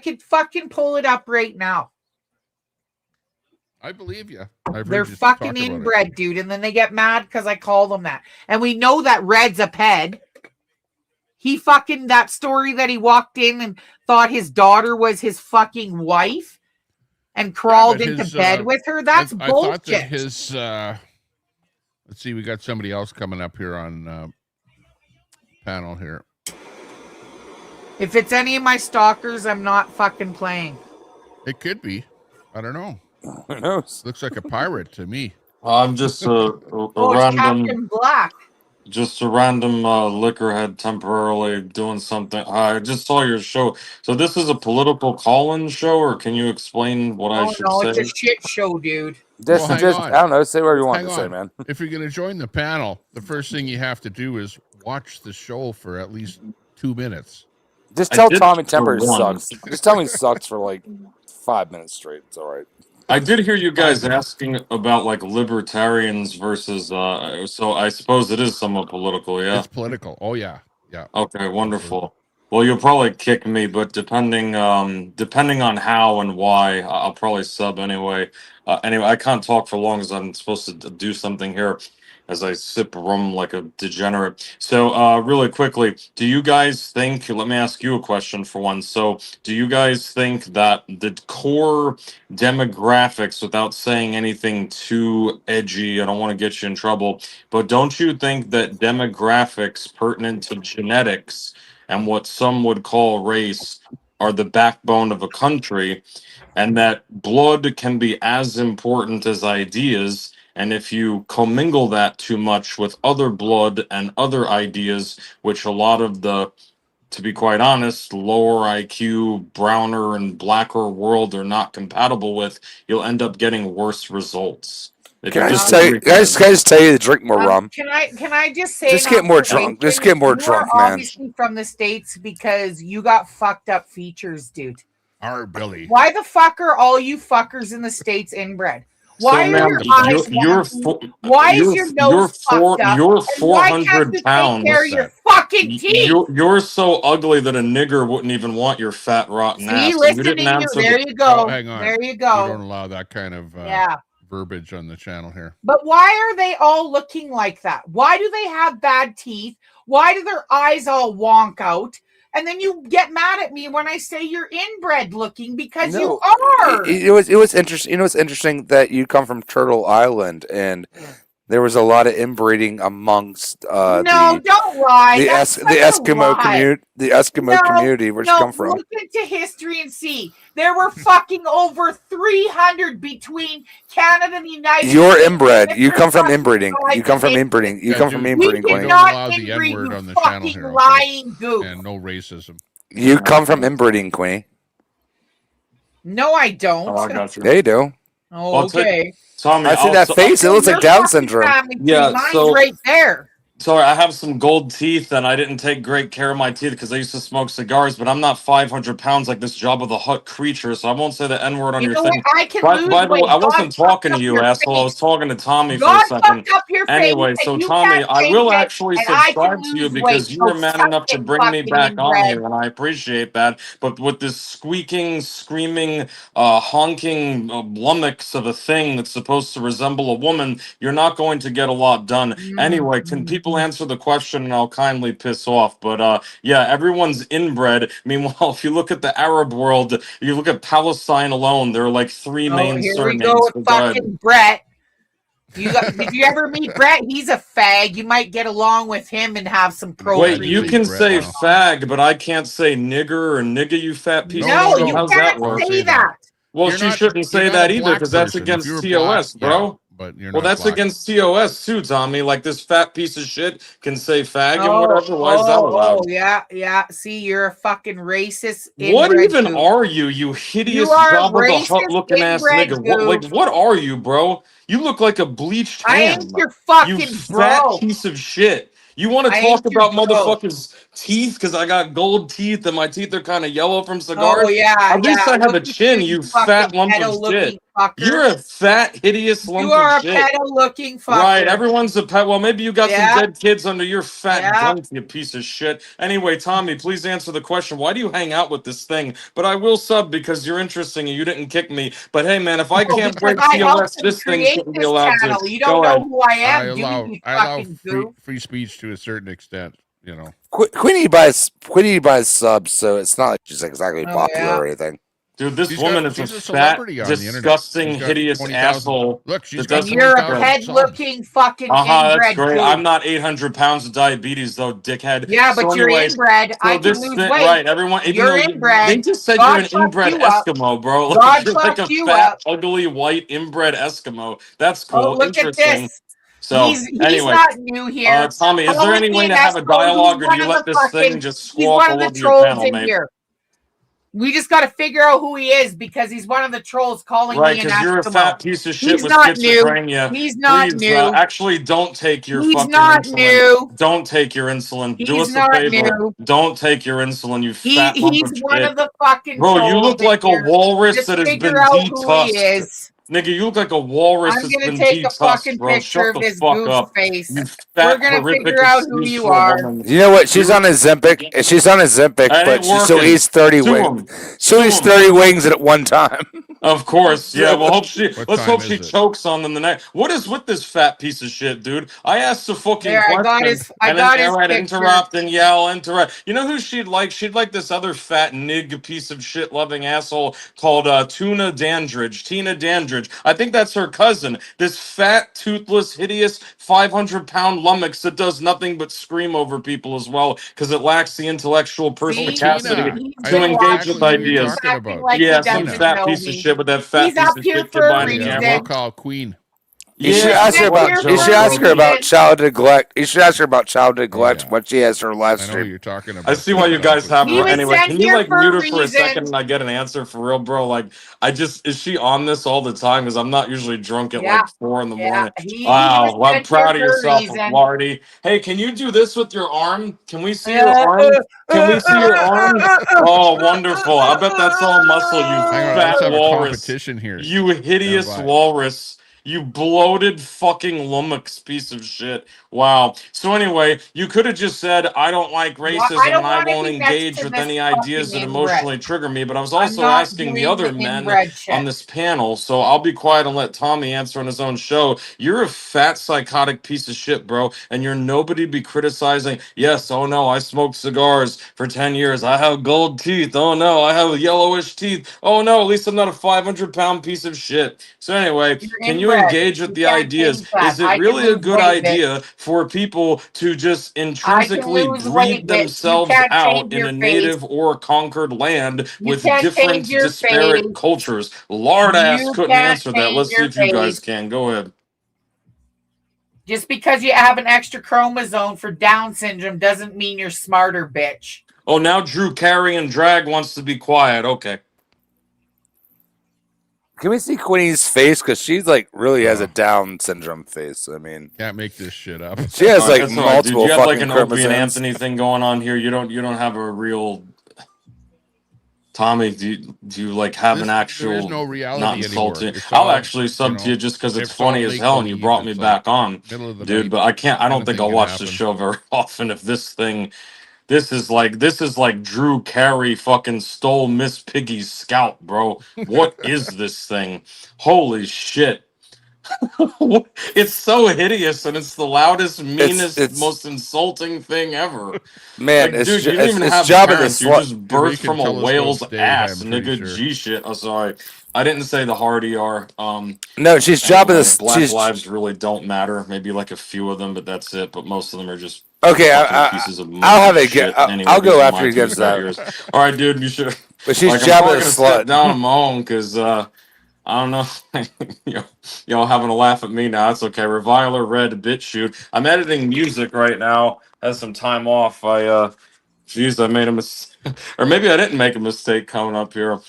L: could fucking pull it up right now.
B: I believe you.
L: They're fucking inbred, dude, and then they get mad because I call them that. And we know that Red's a ped. He fucking, that story that he walked in and thought his daughter was his fucking wife and crawled into bed with her. That's bullshit. I thought that
B: his, let's see, we got somebody else coming up here on panel here.
L: If it's any of my stalkers, I'm not fucking playing.
B: It could be. I don't know.
H: Who knows?
B: Looks like a pirate to me.
N: I'm just a
L: It's Captain Black.
N: Just a random liquorhead temporarily doing something. I just saw your show. So this is a political call-in show, or can you explain what I should say?
L: It's a shit show, dude.
H: Just, I don't know. Say whatever you want to say, man.
B: If you're going to join the panel, the first thing you have to do is watch the show for at least 2 minutes.
H: Just tell Tommy Temper sucks. Just tell me he sucks for like 5 minutes straight. It's all right.
N: I did hear you guys asking about like libertarians versus. So I suppose it is somewhat political, yeah.
B: It's political. Oh yeah, yeah.
N: Okay, wonderful. Well, you'll probably kick me, but depending on how and why, I'll probably sub anyway. Anyway, I can't talk for long as I'm supposed to do something here as I sip rum like a degenerate. So, really quickly, do you guys think, let me ask you a question for one. So, do you guys think that the core demographics, without saying anything too edgy, I don't want to get you in trouble, but don't you think that demographics pertinent to genetics and what some would call race are the backbone of a country, and that blood can be as important as ideas? And if you commingle that too much with other blood and other ideas, which a lot of the, to be quite honest, lower IQ, browner and blacker world are not compatible with, you'll end up getting worse results.
H: Can I just tell you? Can I just tell you to drink more rum?
L: Can I just say?
H: Just get more drunk. Just get more drunk, man.
L: Obviously from the States because you got fucked up features, dude.
B: Our Billy.
L: Why the fuck are all you fuckers in the States inbred? Why are your eyes? Why is your nose fucked up?
N: You're 400 pounds.
L: Your fucking teeth.
N: You're so ugly that a nigger wouldn't even want your fat rotten ass.
L: Listening to you. There you go.
B: Oh, hang on.
L: There you go.
B: You don't allow that kind of verbiage on the channel here.
L: But why are they all looking like that? Why do they have bad teeth? Why do their eyes all wonk out? And then you get mad at me when I say you're inbred looking because you are.
H: It was interesting. You know, it's interesting that you come from Turtle Island, and there was a lot of inbreeding amongst
L: don't lie.
H: The Eskimo community. The Eskimo community, where you come from.
L: Look into history and see. There were fucking over 300 between Canada and the United States.
H: You're inbred. You come from inbreeding. You come from inbreeding. You come from inbreeding.
B: We cannot allow the N-word on the channel here.
L: Lying goof.
B: And no racism.
H: You come from inbreeding, Queenie.
L: No, I don't.
N: Oh, I got you.
H: They do.
L: Oh, okay.
N: Tommy,
H: I see that face. It looks like Down syndrome.
N: Yeah,
L: mine's right there.
N: Sorry, I have some gold teeth, and I didn't take great care of my teeth because I used to smoke cigars. But I'm not 500 pounds like this Jabba the Hutt creature, so I won't say the N-word on your thing.
L: By the way,
N: I wasn't talking to you, asshole. I was talking to Tommy for a second. Anyway, so Tommy, I will actually subscribe to you because you were man enough to bring me back on here, and I appreciate that. But with this squeaking, screaming, honking lummox of a thing that's supposed to resemble a woman, you're not going to get a lot done. Anyway, can people answer the question and I'll kindly piss off? But yeah, everyone's inbred. Meanwhile, if you look at the Arab world, you look at Palestine alone, there are like three main
L: here
N: surnames.
L: We go with fucking Brett. Did you ever meet Brett? He's a fag. You might get along with him and have some protein.
N: Wait, you can say fag, but I can't say nigger or nigga, you fat piece of shit. How's that work?
L: Say that.
N: Well, she shouldn't say that either because that's against TOS, bro.
B: But you're
N: well, that's against TOS too, Tommy. Like this fat piece of shit can say fag and whatever. Why is that allowed?
L: Oh, yeah. See, you're a fucking racist.
N: What even are you? You hideous, Jabba the Hutt looking ass nigga. What are you, bro? You look like a bleached ham.
L: I ain't your fucking
N: you fat piece of shit. You want to talk about motherfuckers' teeth because I got gold teeth and my teeth are kind of yellow from cigars?
L: Oh, yeah.
N: At least I have a chin, you fat lump of shit.
L: Fucker.
N: You're a fat, hideous lump of shit.
L: You are a pedo-looking fucker.
N: Right, everyone's a pet. Well, maybe you got some dead kids under your fat gunk, you piece of shit. Anyway, Tommy, please answer the question. Why do you hang out with this thing? But I will sub because you're interesting and you didn't kick me. But hey, man, if I can't break TOS, this thing shouldn't be allowed to.
L: You don't know who I am.
B: I allow free speech to a certain extent, you know.
H: Queenie buys subs, so it's not like she's exactly popular or anything.
N: Dude, this
B: She's
N: woman
B: got,
N: is a
B: she's a
N: fat,
B: celebrity on the internet.
N: disgusting,
B: She's got
N: hideous
B: 20,000.
N: asshole.
B: Look, she's
N: That
B: got
L: And
N: doesn't.
L: you're a
B: 20,000 subs.
L: peg-looking fucking
N: That's
L: inbred
N: great.
L: too.
N: I'm not 800 pounds of diabetes, though, dickhead.
L: Yeah,
N: So,
L: but you're
N: anyways,
L: inbred. I
N: so
L: can
N: this
L: lose
N: thing,
L: weight.
N: right? Everyone, even
L: You're
N: though they
L: inbred.
N: just said you're
L: God
N: an
L: fucked
N: inbred
L: you up.
N: Eskimo, bro. Like,
L: God
N: you're like
L: fucked
N: a
L: you
N: fat,
L: up.
N: ugly, white inbred Eskimo. That's
L: Oh,
N: cool.
L: look at
N: Interesting.
L: this.
N: So,
L: He's
N: anyway,
L: not new here.
N: Tommy, is there
L: Calling
N: any
L: me
N: way
L: an
N: to have a
L: Eskimo. He's
N: dialogue, or do
L: one
N: you
L: of the
N: let this thing
L: fucking.
N: just
L: He's
N: squawk
L: one of
N: all
L: the
N: over your
L: trolls
N: panel,
L: in
N: mate?
L: here. We just got to figure out who he is because he's one of the trolls calling
N: Right,
L: me an
N: because you're a
L: Eskimo.
N: fat piece of shit
L: He's
N: with
L: not new.
N: schizophrenia.
L: He's not
N: Please,
L: new.
N: actually, don't take your
L: He's
N: fucking
L: not
N: insulin.
L: new.
N: Don't take your insulin. Do
L: He's
N: us a
L: not
N: favor.
L: new.
N: Don't take your insulin, you fat lump
L: He's
N: of
L: one
N: shit.
L: of the fucking
N: Bro, you
L: trolls
N: look
L: in
N: like a
L: here.
N: walrus
L: Just
N: that has
L: figure
N: been
L: out who he
N: detusked.
L: is.
N: Nigga, you look like a walrus
L: I'm
N: that's
L: gonna
N: been
L: take a
N: detusked,
L: fucking
N: bro.
L: picture
N: Shut
L: of
N: the
L: this
N: fuck
L: goof's
N: up.
L: face.
N: You
L: We're
N: fat,
L: gonna
N: horrific,
L: figure out who you
N: unspeakable
L: are.
N: woman.
H: You know what? She's
N: You're
H: on a Zempic. She's on a Zempic,
N: That
H: but
N: ain't
H: she still
N: working.
H: eats 30
N: Sue
H: wings.
N: him.
H: She'll
N: Sue
H: eat
N: him.
H: 30 wings at one time.
N: Of course, yeah. Well, let's
B: time
N: hope
B: is
N: she
B: it?
N: chokes on them the next. What is with this fat piece of shit, dude? I asked a fucking
L: There, I got
N: question,
L: his
N: and then
L: picture.
N: interrupt and yell, interrupt. You know who she'd like? She'd like this other fat nig piece of shit loving asshole called Tina Dandridge. I think that's her cousin. This fat, toothless, hideous, 500-pound lummox that does nothing but scream over people as well because it lacks the intellectual perspicacity
B: Tina. I
N: to
B: know
N: engage with
B: exactly who you're
N: ideas.
B: talking
L: acting
B: about.
L: like
N: Yeah,
L: he
N: some
L: doesn't
B: Tina.
N: fat
L: know
N: piece of
L: me.
N: shit with that fat
L: He's
N: piece
L: up
N: of
L: here
N: shit
L: for a
N: behind the
B: The
N: camera.
L: reason.
B: will-call queen.
H: You should
N: Yeah,
H: ask her
L: He's
H: about.
L: here
H: You
L: for
H: should
L: a
H: ask her about
L: reason.
H: child neglect. You should ask her about child neglect
B: Yeah.
H: when she has her live
B: I know who
H: stream.
B: you're talking about.
N: I see why you guys have
L: He
N: her.
L: was
N: Anyway,
L: sent
N: can you
L: here
N: like
L: for
N: mute
L: a
N: her for a second
L: reason.
N: and I get an answer for real, bro? Like, is she on this all the time? Because I'm not usually drunk at
L: Yeah,
N: like 4 in the
L: yeah.
N: morning.
L: He was
N: Wow, well, I'm
L: sent here
N: proud of
L: for a
N: yourself,
L: reason.
N: Lardy. Hey, can you do this with your arm? Can we see your arm? Can we see your arm? Oh, wonderful. I bet that's all muscle, you
B: Hang on, let's
N: fat
B: have a
N: walrus.
B: competition here.
N: You hideous
B: Stand by.
N: walrus. You bloated fucking lummox piece of shit. Wow. So anyway, you could have just said, I don't like
L: I
N: racism
L: don't
N: and I
L: want to
N: won't
L: be next
N: engage
L: to
N: with
L: this
N: any
L: fucking
N: ideas that
L: inbred.
N: emotionally trigger me. But I was
L: I'm
N: also
L: not
N: asking the
L: doing
N: other
L: the
N: men
L: inbred shit.
N: on this panel. So I'll be quiet and let Tommy answer on his own show. You're a fat, psychotic piece of shit, bro. And you're nobody to be criticizing. Yes, oh no, I smoked cigars for 10 years. I have gold teeth. Oh no, I have yellowish teeth. Oh no, at least I'm not a 500-pound piece of shit. So anyway,
L: You're
N: can you
L: inbred.
N: engage with
L: You
N: the
L: can't
N: ideas?
L: change that.
N: Is it
L: I can
N: really a
L: lose
N: good
L: weight, bitch.
N: idea for people to just
L: I can
N: intrinsically
L: lose
N: breed
L: weight, bitch. You
N: themselves
L: can't
N: out
L: change
N: in
L: your
N: a
L: face.
N: native or conquered land
L: You
N: with
L: can't
N: different,
L: change your face.
N: disparate cultures? Lard ass
L: You
N: couldn't
L: can't
N: answer that.
L: change
N: Let's see
L: your
N: if you guys
L: face.
N: can. Go ahead.
L: Just because you have an extra chromosome for Down syndrome doesn't mean you're smarter, bitch.
N: Oh, now Drew Carey and Drag wants to be quiet. Okay.
H: Can we see Queenie's face? Because she's like really has a Down syndrome face. I mean,
B: can't make this shit up.
H: She has like
N: That's all right, dude.
H: multiple
N: You have like
H: fucking
N: an Opie and
H: chromosomes.
N: Anthony thing going on here. You don't have a real Tommy. Do you like have an actual?
B: There is no reality
N: not
B: anymore.
N: insulting.
B: It's
N: I'll
B: all,
N: actually sub to you just because it's funny as
B: Lake
N: hell, and you
B: Believe.
N: brought me
B: It's
N: back
B: like
N: on,
B: middle of the
N: dude.
B: night.
N: But I can't. I don't think
B: Anything
N: I'll
B: can
N: watch the
B: happen.
N: show very often if this thing. This is like Drew Carey fucking stole Miss Piggy's scalp, bro. What is this thing? Holy shit. It's so hideous and it's the loudest, meanest, most insulting thing ever.
H: Man,
N: like,
H: it's
N: dude,
H: ju-
N: you don't
H: it's-
N: even
H: it's
N: have
H: Jabba the
N: parents. You're
H: Slut.
N: just birthed from a whale's ass,
B: I'm pretty
N: nigga.
B: sure.
N: G shit. Oh, sorry. I didn't say the hard ER.
H: No, she's Jabba the-
N: anyway, Black
H: she's-
N: lives really don't matter. Maybe like a few of them, but that's it. But most of them are just
H: Okay,
N: fucking pieces of
H: I'll have
N: monkey
H: it.
N: shit. Anyway,
H: I'll go
N: these are
H: after
N: my
H: he
N: two
H: gets
N: cent
H: that.
N: ears. All right, dude, you should.
H: But she's
N: like, I'm
H: Jabba
N: probably
H: the
N: gonna
H: Slut.
N: step down a moan because I don't know. y'all having a laugh at me now. It's okay. Reviler Red BitChute. I'm editing music right now. Has some time off. I made a mistake, or maybe I didn't make a mistake coming up here.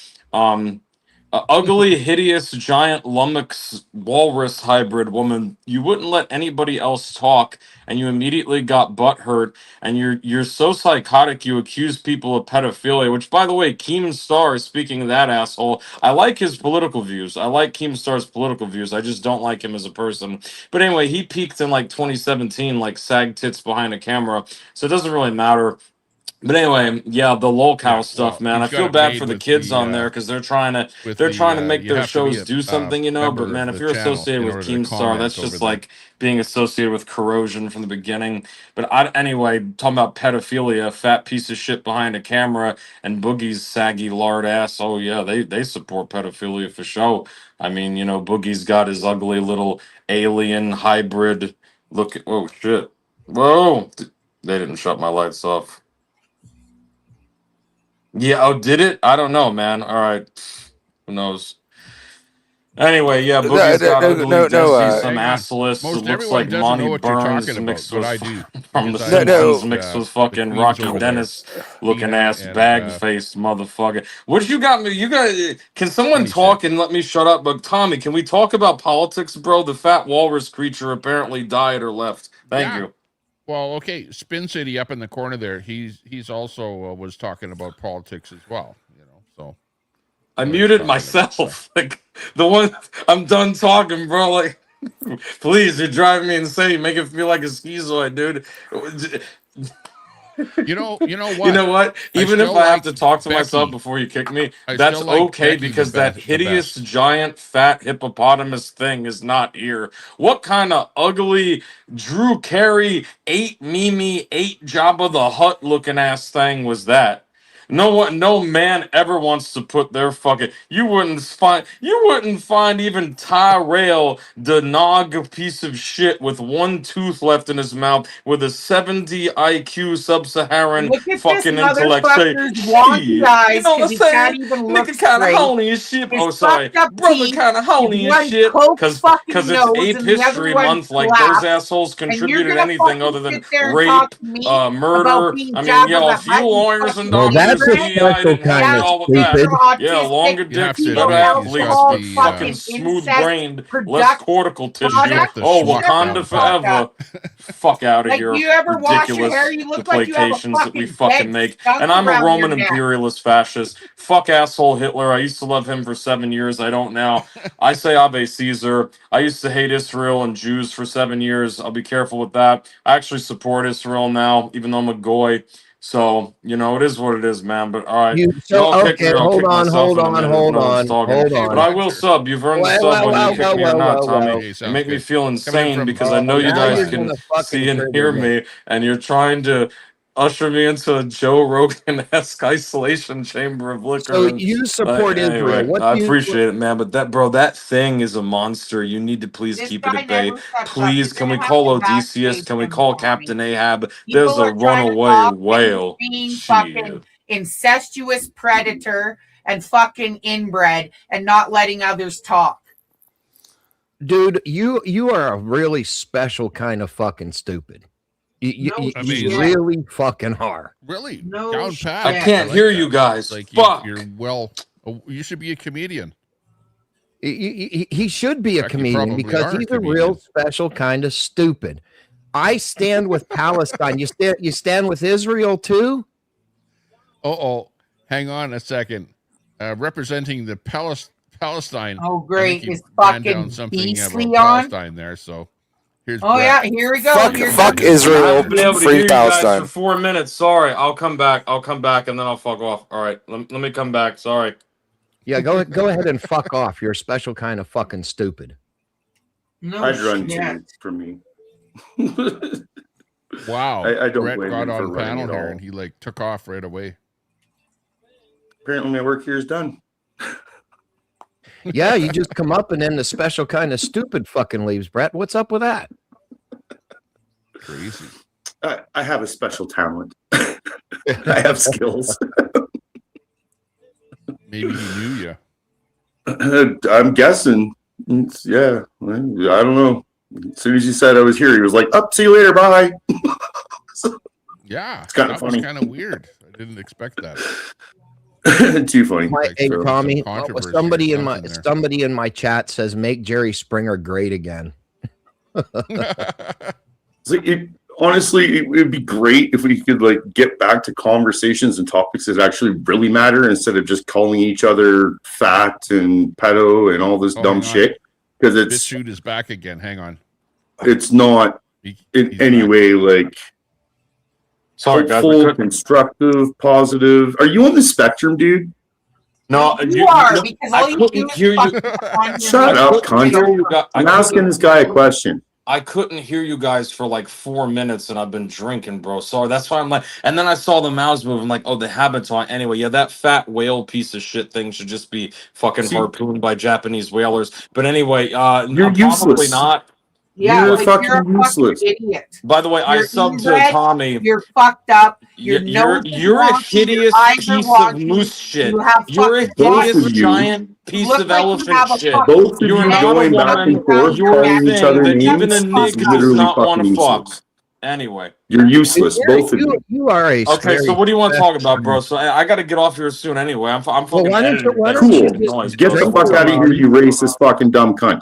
N: Ugly, hideous, giant lummox walrus hybrid woman. You wouldn't let anybody else talk, and you immediately got butthurt. And you're so psychotic. You accuse people of pedophilia. Which, by the way, Keemstar, speaking of that asshole, I like his political views. I like Keemstar's political views. I just don't like him as a person. But anyway, he peaked in like 2017, like sag tits behind a camera. So it doesn't really matter. But anyway, yeah, the lolcow stuff, man. I
B: he's got
N: feel
B: it
N: bad
B: made
N: for the
B: with
N: kids
B: the,
N: on there because they're trying to
B: with
N: make
B: you
N: their
B: have to be
N: shows do something, you know. But
B: member
N: man,
B: of
N: if
B: the
N: you're
B: channel
N: associated
B: in
N: with
B: order to
N: Keemstar, that's
B: comment over
N: just
B: there.
N: like being associated with corrosion from the beginning. But anyway, talking about pedophilia, fat piece of shit behind a camera, and Boogie's saggy lard ass. Oh yeah, they support pedophilia for sure. I mean, you know, Boogie's got his ugly little alien hybrid look. Oh shit! Whoa! They didn't shut my lights off. Yeah, oh, did it? I don't know, man. All right. Who knows? Anyway, yeah, Boogie's got ugly Desi, some
B: Hang on.
N: assless. It
B: Most
N: looks
B: everyone
N: like
B: doesn't know
N: Monty
B: what you're
N: Burns
B: talking about,
N: mixed
B: but
N: with
B: I do.
N: from The
B: Because I
N: Simpsons
B: like
N: mixed with
B: the
N: fucking
B: queens
N: Rocky
B: over there,
N: Dennis looking
B: Tina
N: ass
B: and
N: bag faced motherfucker. What you got me? You got? Can someone
B: funny
N: talk
B: shit.
N: and let me shut up? But Tommy, can we talk about politics, bro? The fat walrus creature apparently died or left. Thank you.
B: Well, okay, Spin City up in the corner there. He's also was talking about politics as well. You know, so
N: I muted myself. Like the one I'm done talking, bro. Like, please, you're driving me insane. Make it feel like a schizoid, dude.
B: You know what?
N: You know what? Even if I have to talk to myself
B: Becky.
N: before you kick me,
B: I
N: that's
B: still like
N: okay
B: Becky
N: because that
B: the
N: hideous
B: best.
N: giant fat hippopotamus thing is not here. What kind of ugly Drew Carey 8 Mimi 8 Jabba the Hutt looking ass thing was that? No man ever wants to put their fucking. You wouldn't find even Tyrell, the nog piece of shit with one tooth left in his mouth, with a 70 IQ sub-Saharan
L: Look at this
N: fucking intellect. Say,
L: motherfucker's wonky
N: shit, you
L: eyes
N: know what
L: because
N: I'm
L: he can't
N: saying?
L: even look
N: Nigga kind of
L: straight.
N: horny as shit.
L: His
N: Oh, sorry,
L: fucked up
N: brother,
L: teeth,
N: kind of
L: his
N: horny as
L: one
N: shit.
L: coke
N: Cause
L: fucking
N: it's
L: nose,
N: Ape
L: and the other
N: History
L: one
N: Month. Like those
L: flaps.
N: assholes
L: And you're
N: contributed
L: gonna
N: anything
L: fucking
N: other than
L: sit there and
N: rape,
L: talk to me about
N: murder.
L: being
N: I mean, yeah,
L: Jabba
N: a
L: the
N: few
L: Hutt, you
N: lawyers and
L: fucking
D: Well,
N: doctors,
D: that's a
L: immigrant.
N: DEI
D: special
N: didn't want to
D: kind
N: do
D: of
L: That's
N: all of that.
D: stupid.
L: Mr.
N: Yeah,
L: Autistic,
N: longer
B: You have to
N: but
L: fetal
B: admit he's got
L: alcohol,
N: fecal,
B: the
N: fucking
L: fucking
N: smooth
L: incest
N: brained, less
L: product
N: cortical
B: he's
N: tissue.
B: got
L: product.
B: the
N: Oh,
B: schmuck
L: Shut the
N: Wakanda
B: down.
L: fuck
N: forever.
L: up.
N: Fuck out of
L: Like, do
N: here.
L: you ever wash your hair?
N: Ridiculous
L: You look like you have a
N: deplacations that we
L: fucking
N: fucking
L: dead
N: make.
L: skunk
N: And I'm a
L: around your
N: Roman
L: neck.
N: imperialist fascist. Fuck asshole Hitler. I used to love him for 7 years. I don't now. I say Ave Caesar. I used to hate Israel and Jews for 7 years. I'll be careful with that. I actually support Israel now, even though I'm a goy. So, you know, it is what it is, man. But all right. Y'all kick me
D: Okay,
N: or I'll
D: hold
N: kick
D: on,
N: myself
D: hold
N: in a
D: on,
N: minute if
D: hold
N: no one's
D: on,
N: talking.
D: hold
N: But
D: on.
N: I will sub. You've earned the sub whether you kick me or not, Tommy.
B: Hey,
N: You
B: sounds
N: make me
B: good.
N: feel
B: Coming in
N: insane
B: from
N: because I know you
D: now
N: guys
D: you're
N: can
D: gonna fucking
N: see and
D: trigger
N: hear
D: me.
N: me, and you're trying to usher me into a Joe Rogan-esque isolation chamber of liquor.
D: So
N: And
D: you support Israel.
N: anyway,
D: What
N: I
D: do you?
N: appreciate it, man. But that thing is a monster. You need to please
L: This
N: keep it
L: guy
N: at bay.
L: never shuts up. You're
N: Please, can
L: gonna
N: we
L: have
N: call
L: to
N: Odysseus?
L: backstage
N: Can we
L: him
N: call
L: for me.
N: Captain Ahab? There's
L: People
N: a
L: are trying to
N: runaway
L: talk, and he's
N: whale.
L: being fucking
N: Shit.
L: incestuous predator and fucking inbred and not letting others talk.
D: Dude, you are a really special kind of fucking stupid. You really fucking are.
B: Really?
L: No
B: Down pat.
N: I can't
B: like
N: hear
B: that.
N: you guys.
B: Like
N: Fuck.
B: you're well. You should be a comedian.
D: He should be a
B: In fact, you
D: comedian
B: probably
D: because
B: are a
D: he's a real
B: comedian.
D: special kind of stupid. I stand with Palestine. You stand with Israel too?
B: Oh, hang on a second. Representing the Palestine.
L: Oh,
B: I
L: great.
B: think you
L: Is
B: ran down
L: fucking
B: something
L: beastly
B: about
L: on?
B: Palestine there. So here's
L: Oh,
B: Brett.
L: yeah. Here we go.
H: Fuck
N: I
H: Israel.
N: haven't been able to
H: Free
N: hear you guys for
H: Palestine.
N: 4 minutes. Sorry. I'll come back, and then I'll fuck off. All right. Let me come back. Sorry.
D: Yeah, go ahead and fuck off. You're a special kind of fucking stupid.
L: No
O: I'd run
L: shit.
O: too for me.
B: Wow.
O: I don't
B: Brett
O: blame
B: got
O: him for
B: on
O: running
B: panel
O: at
B: here
O: all.
B: and he like took off right away.
O: Apparently my work here is done.
D: Yeah, you just come up and then the special kind of stupid fucking leaves, Brett. What's up with that?
B: Crazy.
O: I have a special talent. I have skills.
B: Maybe he knew you.
O: I'm guessing. Yeah, I don't know. As soon as you said I was here, he was like, "Up, see you later, bye."
B: Yeah,
O: it's kind of
B: that
O: funny.
B: was kind of weird. I didn't expect that.
O: Too funny.
D: Hey, Tommy, somebody
B: or
D: somebody in my chat says make Jerry Springer great again.
O: Honestly, it would be great if we could like get back to conversations and topics that actually really matter instead of just calling each other fat and pedo and all this dumb shit. Because it's
B: BitChute is back again. Hang on.
O: It's not in any way like
N: Sorry, guys.
O: hopeful, constructive, positive. Are you on the spectrum, dude?
N: No,
L: you are, because all you do is
O: Shut up, cunt. I'm asking this guy a question.
N: I couldn't hear you guys for like 4 minutes, and I've been drinking, bro. Sorry, that's why I'm like. And then I saw the mouse move. I'm like, oh, the habit's on. Anyway, yeah, that fat whale piece of shit thing should just be fucking harpooned by Japanese whalers. But anyway,
O: you're useless.
N: Probably not.
L: Yeah,
O: you're
L: like,
O: fucking
L: you're a
O: useless.
L: fucking idiot.
N: By the way, I subbed to Tommy.
L: You're fucked up.
N: You're a hideous piece of moose shit. You're a hideous giant piece of elephant shit.
O: Both of you
N: You're not a
O: going back
N: woman.
O: and forth,
N: You're a
O: calling each
N: thing
O: other
N: that even a
O: names
N: nig
O: is
N: does
O: literally
N: not want
O: fucking
N: to fuck.
O: useless.
N: Anyway.
O: You're useless, both of you.
D: You are a
N: okay. So what do you want to talk about, bro? So I got to get off here soon anyway. I'm fucking.
O: Cool.
N: Editing.
O: Get the fuck out of here, you racist fucking dumb cunt.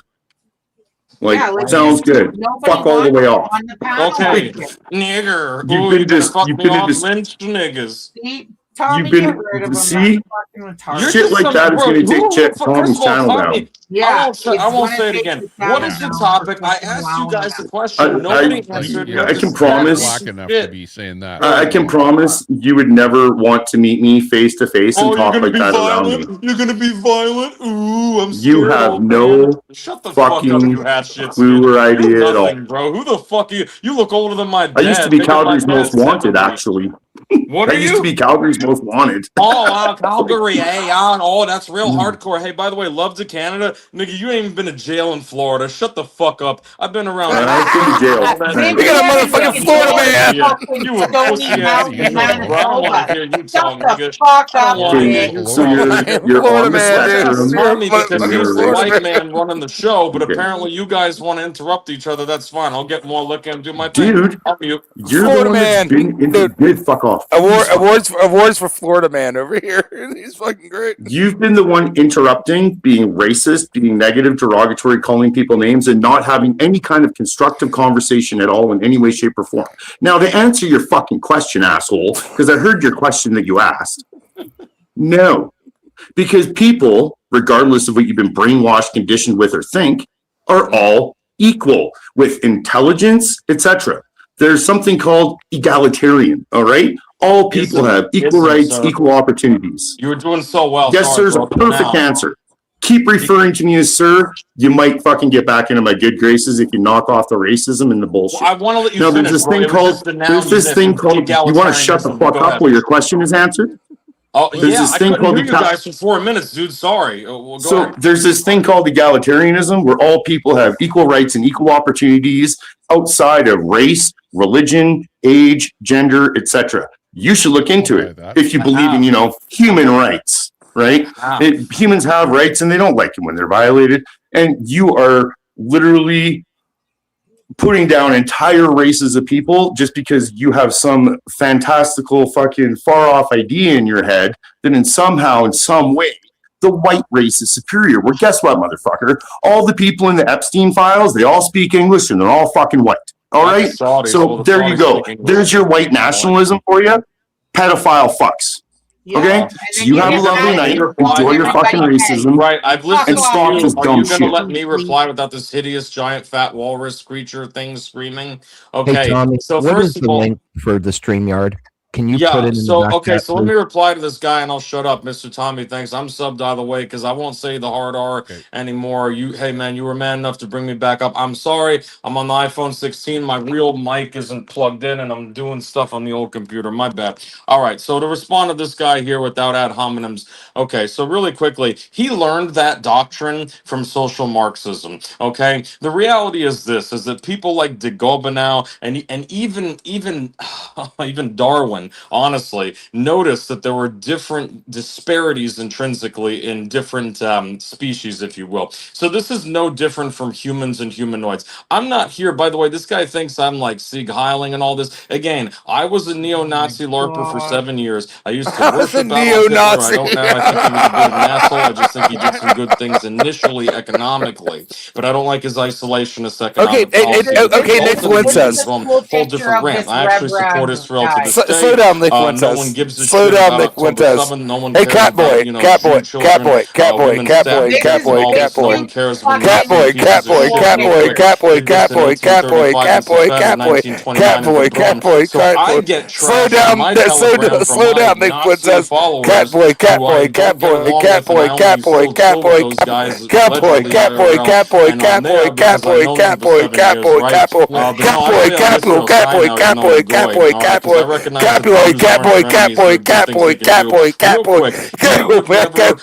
O: Like, sounds good. Fuck all the way off.
N: Okay, nigger.
O: You've been just,
N: fuck me off, lynched niggas.
O: You've been, see, shit like that is going to take Tommy's channel down.
N: Yeah, I won't say it again. What is the topic? I asked you guys the question. Nobody answered.
O: I can promise.
B: Black enough to be saying that.
O: I can promise you would never want to meet me face to face and talk like that around me.
N: You're gonna be violent. Ooh, I'm scared.
O: You have no fucking clue or idea at all.
N: Bro, who the fuck are you? You look older than my dad.
O: I used to be Calgary's most wanted, actually.
N: What are
O: I used to be Calgary's most wanted.
N: Oh, Calgary, hey, oh, that's real hardcore. Hey, by the way, love to Canada. Nigga, you ain't even been to jail in Florida. Shut the fuck up. I've been around.
O: I've been to jail.
H: We got a motherfucking Florida man.
N: You a pussy ass nigga, bro. I don't want to hear you tell nigga.
O: So you're on the spectrum.
N: Tommy, because he's the white man running the show, but apparently you guys want to interrupt each other. That's fine. I'll get more liquor and do my thing.
O: Dude, you're the one that's been into good. Fuck off.
H: Awards for Florida man over here. He's fucking great.
O: You've been the one interrupting, being racist, being negative, derogatory, calling people names, and not having any kind of constructive conversation at all in any way, shape, or form. Now, to answer your fucking question, asshole, because I heard your question that you asked. No. Because people, regardless of what you've been brainwashed, conditioned with, or think, are all equal with intelligence, etc. There's something called egalitarian, all right? All people have equal rights, equal opportunities.
N: You were doing so well.
O: Yes, sir, is a perfect answer. Keep referring to me as sir. You might fucking get back into my good graces if you knock off the racism and the bullshit.
N: I want to let you
O: now,
N: finish,
O: there's this thing called, you want to shut the fuck up while your question is answered?
N: Oh,
O: there's
N: yeah, I couldn't hear you guys for 4 minutes, dude. Sorry. Well, go ahead.
O: There's this thing called egalitarianism where all people have equal rights and equal opportunities outside of race, religion, age, gender, etc. You should look into it if you believe in, human rights, right? Humans have rights and they don't like it when they're violated. And you are literally putting down entire races of people just because you have some fantastical fucking far off idea in your head that in somehow, in some way, the white race is superior. Well, guess what, motherfucker? All the people in the Epstein files, they all speak English and they're all fucking white. All right? So there you go. There's your white nationalism for you. Pedophile fucks. Okay? So you have a lovely night. Enjoy your fucking racism.
N: Right. I've listened
O: and stop
N: to
O: this
N: you. Are
O: dumb
N: you going to
O: shit.
N: let me reply without this hideous giant fat walrus creature thing screaming? Okay.
D: Hey, Tommy,
N: so
D: what
N: first
D: is the link for the StreamYard? Can you put it in the back chat,
N: so let me reply to this guy and I'll shut up, Mr. Tommy. Thanks. I'm subbed either way because I won't say the hard R anymore. Hey man, you were man enough to bring me back up. I'm sorry. I'm on the iPhone 16. My real mic isn't plugged in and I'm doing stuff on the old computer. My bad. All right. So to respond to this guy here without ad hominems. Okay. So really quickly, he learned that doctrine from social Marxism. Okay. The reality is this, is that people like de Gobineau and even Darwin, honestly, notice that there were different disparities intrinsically in different species, if you will. So this is no different from humans and humanoids. I'm not here, by the way, this guy thinks I'm like Sieg Heiling and all this. Again, I was a neo-Nazi LARPer for 7 years. I used to worship Adolf Hitler. I don't now. I think he was a bit of an asshole. I just think he did some good things initially economically. But I don't like his isolationist economic policy.
H: Okay, Nick Flint says.
N: Whole different rant. I actually support support Israel to this day.
H: Slow down, Nick
N: No
H: Fuentes.
N: one gives a
H: Slow
N: shit
H: down,
N: about
H: Nick
N: October
H: Fuentes.
N: 7th. No one
H: Hey,
N: cares about, you know, Jew children, women's statues, and all this. No one cares when Nazi pieces of shit real quick did this in 1835 and Safed in 1929 in Hebron. So I get trashed on my Telegram from my Nazi followers who I don't get along with, and I only still chill with those guys allegedly IRL, and I'm there because I know them for 7 years, right? But no, I stay on Israel's side now, you know, I'm going, all right, because I recognize the Jews aren't our enemies, they're good things we can do. Real quick, do you ever,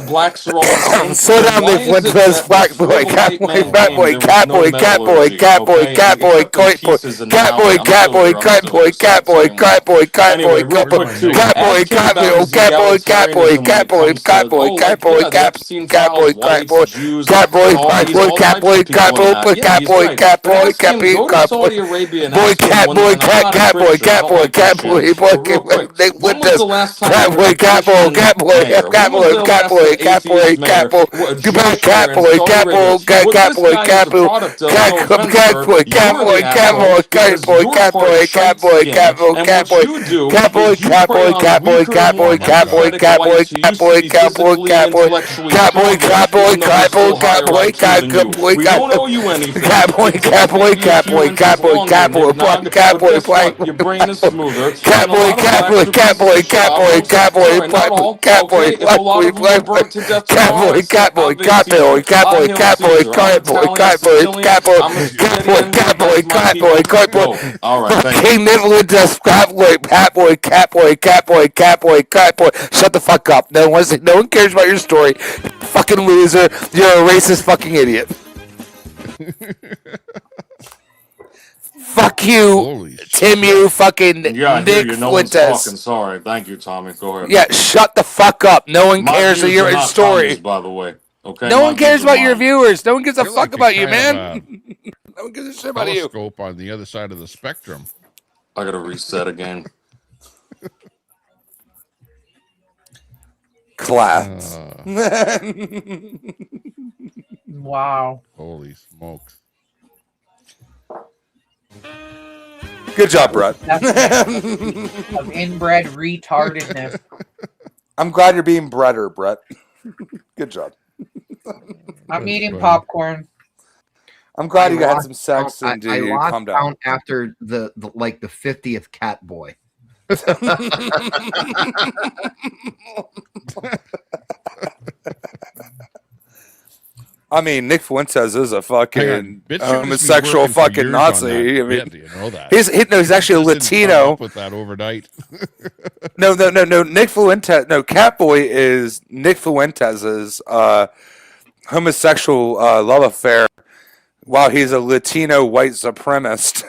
N: blacks are all the same?
H: Slow down,
N: Why
H: Nick
N: is it
H: Fuentes.
N: that
H: Black
N: before
H: boy,
N: the
H: cat
N: white
H: boy,
N: man
H: fat
N: came,
H: boy,
N: there was
H: cat
N: no
H: boy, cat boy,
N: metallurgy,
H: cat boy,
N: okay?
H: cat
N: And
H: boy,
N: we cut them
H: cat boy,
N: pieces in the
H: cat
N: valley.
H: boy,
N: I'm
H: cat
N: still
H: boy,
N: here, I'm
H: cat
N: still
H: boy,
N: here,
H: cat boy,
N: saying
H: cat
N: that.
H: boy, cat boy,
N: Anyway, real
H: cat boy,
N: quick too,
H: cat boy,
N: Ed came
H: cat
N: about
H: boy,
N: his
H: cat boy, cat boy,
N: egalitarianism when
H: cat
N: it
H: boy,
N: comes
H: cat
N: to,
H: boy,
N: oh,
H: cat
N: like,
H: boy,
N: yeah, the Epstein
H: cat
N: files,
H: boy, cat
N: whites,
H: boy,
N: Jews,
H: cat boy, cat
N: Saudis,
H: boy,
N: all
H: cat
N: types
H: boy,
N: of
H: cat
N: people in
H: boy,
N: that. Yeah,
H: cat
N: he's
H: boy,
N: right.
H: cat
N: But
H: boy,
N: ask
H: cat
N: him,
H: boy,
N: go to
H: cat boy.
N: Saudi Arabia and
H: Boy,
N: ask him
H: cat
N: when,
H: boy,
N: and I'm
H: cat
N: not a
H: cat boy,
N: Christian, I
H: cat
N: don't
H: boy,
N: like that
H: cat
N: shit.
H: boy, boy,
N: But real quick,
H: Nick
N: when was
H: Fuentes,
N: the last time
H: cat
N: there was
H: boy,
N: a
H: cat boy,
N: Christian
H: cat boy,
N: mayor?
H: cat
N: When was
H: boy,
N: the
H: cat
N: last
H: boy, cat
N: atheist
H: boy, cat
N: mayor,
H: boy,
N: a
H: goodbye,
N: Jewish mayor
H: cat
N: in
H: boy,
N: Saudi
H: cat
N: Arabia?
H: boy,
N: What
H: cat
N: this
H: boy,
N: guy is
H: cat
N: a
H: boy,
N: product of,
H: cat
N: no offense,
H: cat
N: sir,
H: boy, cat
N: you're
H: boy,
N: the
H: cat
N: asshole
H: boy, cat
N: because
H: boy,
N: you're
H: cat
N: part
H: boy, cat
N: shite
H: boy,
N: skin.
H: cat boy,
N: And
H: cat
N: what
H: boy,
N: you do
H: cat boy,
N: is you
H: cat
N: prey
H: boy,
N: on
H: cat boy,
N: weaker and
H: cat
N: more
H: boy, cat boy,
N: empathetic
H: cat boy,
N: whites who
H: cat
N: used to
H: boy,
N: be
H: cat boy,
N: physically and
H: cat boy,
N: intellectually
H: cat boy,
N: stronger,
H: cat boy,
N: even though they're
H: cat boy,
N: still
H: cat
N: higher
H: boy,
N: IQ
H: cat
N: than you.
H: boy,
N: We
H: cat
N: don't
H: boy,
N: owe you anything.
H: cat boy,
N: Except
H: cat boy,
N: previous
H: cat boy,
N: humans
H: cat
N: as
H: boy,
N: long, you
H: cat boy,
N: nignog.
H: cat
N: But
H: boy,
N: guess what? Your brain is smoother,
H: cat
N: and a
H: boy,
N: lot of
H: cat
N: blacks
H: boy,
N: are
H: cat
N: pieces
H: boy,
N: of shit.
H: cat
N: I'm
H: boy,
N: no
H: cat boy,
N: sorry, not all.
H: cat boy,
N: Okay, if a lot of them were
H: cat boy,
N: burnt to death
H: cat
N: tomorrow,
H: boy,
N: I'd say
H: cat boy,
N: Ave
H: cat boy,
N: Caesar.
H: cat boy,
N: Hail
H: cat boy,
N: Caesar. I'm
H: cat boy,
N: Italian,
H: cat boy,
N: Sicilian.
H: cat boy,
N: I'm a
H: cat boy,
N: Sicilian.
H: cat boy,
N: That's my
H: cat boy,
N: people.
H: cat boy.
N: Go. All right, thank you.
H: Fucking nibble just cat boy, cat boy, cat boy, cat boy, cat boy, cat boy. Shut the fuck up. No one cares about your story. Fucking loser. You're a racist fucking idiot. Fuck you, Tim, you fucking
N: Yeah, I hear
H: Nick
N: you. No one's
H: Fuentes.
N: talking. Sorry. Thank you, Tommy. Go ahead.
H: Yeah, shut the fuck up. No one
N: My
H: cares about
N: views are
H: your
N: not
H: story.
N: Tommy's, by the way. Okay,
H: No
N: my
H: one cares
N: views are
H: about your
N: mine.
H: viewers. No one gives a
B: You're
H: fuck
B: like
H: about you,
B: kind of
H: man. No one gives a shit about you.
B: telescope on the other side of the spectrum.
N: I gotta reset again.
H: Class.
L: Wow.
B: Holy smokes.
H: Good job, Brett.
L: Of inbred retardedness.
H: I'm glad you're being Bretter, Brett. Good job.
L: I'm eating popcorn.
H: I'm glad you had
D: lost
H: some sex
D: count.
H: and
D: I
H: you
D: lost
H: calm down.
D: count after the 50th cat boy.
H: I mean, Nick Fuentes is a fucking
B: Bit should just be
H: homosexual
B: working for
H: fucking
B: years
H: Nazi.
B: on that
H: I mean,
B: bit, you know that.
H: he's actually a
B: Just didn't come
H: Latino.
B: up with that overnight.
H: No. Nick Fuentes. No, Catboy is Nick Fuentes' homosexual love affair. While he's a Latino white supremacist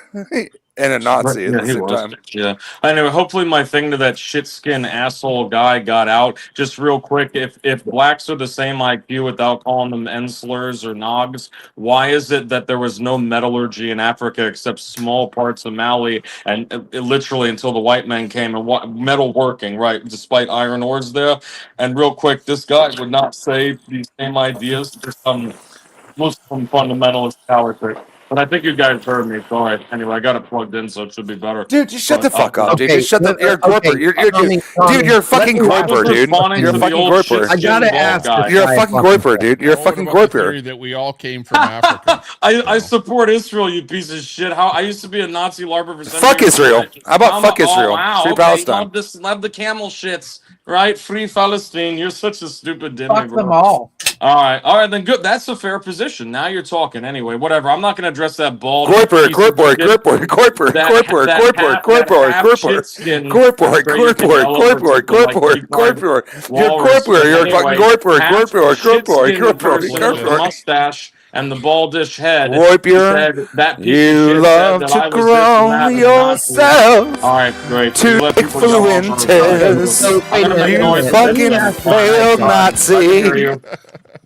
H: and a Nazi at the same time.
N: Yeah. Anyway, hopefully my thing to that shit-skin asshole guy got out. Just real quick, if blacks are the same IQ without calling them N slurs or nogs, why is it that there was no metallurgy in Africa except small parts of Mali and literally until the white men came and metal working, right, despite iron ores there? And real quick, this guy would not say these same ideas to some Muslim fundamentalist politics. But I think you guys heard me. Sorry. Anyway, I got it plugged in, so it should be better.
H: Dude, just shut the fuck up, dude.
D: Okay,
H: Just shut the. You're a corporate.
D: okay,
H: Dude, you're a fucking corporate, dude. You're a fucking corporate.
D: I gotta ask.
H: You're a fucking corporate, dude. You're a fucking
B: The
H: corporate.
B: theory that we all came from Africa.
N: I support Israel, you piece of shit. How I used to be a Nazi larper for 7
H: Fuck
N: years.
H: Israel. How about fuck Israel?
N: Wow,
H: Free
N: okay,
H: Palestine.
N: love the camel shits, right? Free Palestine. You're such a stupid dimmy,
L: Fuck
N: bro.
L: them all.
N: All right, then good. That's a fair position. Now you're talking. Anyway, whatever. I'm not going to address that bald.
H: Corporate.
N: Mustache and the baldish head.
H: Corporate.
N: That piece
H: You
N: of shit
H: love
N: said that
H: to
N: I was this and
H: grow
N: that and not
H: yourself.
N: All right, great.
H: To
N: You let people go on for-
H: influences.
N: I'm gonna make
H: You
N: noise.
H: fucking failed Nazi.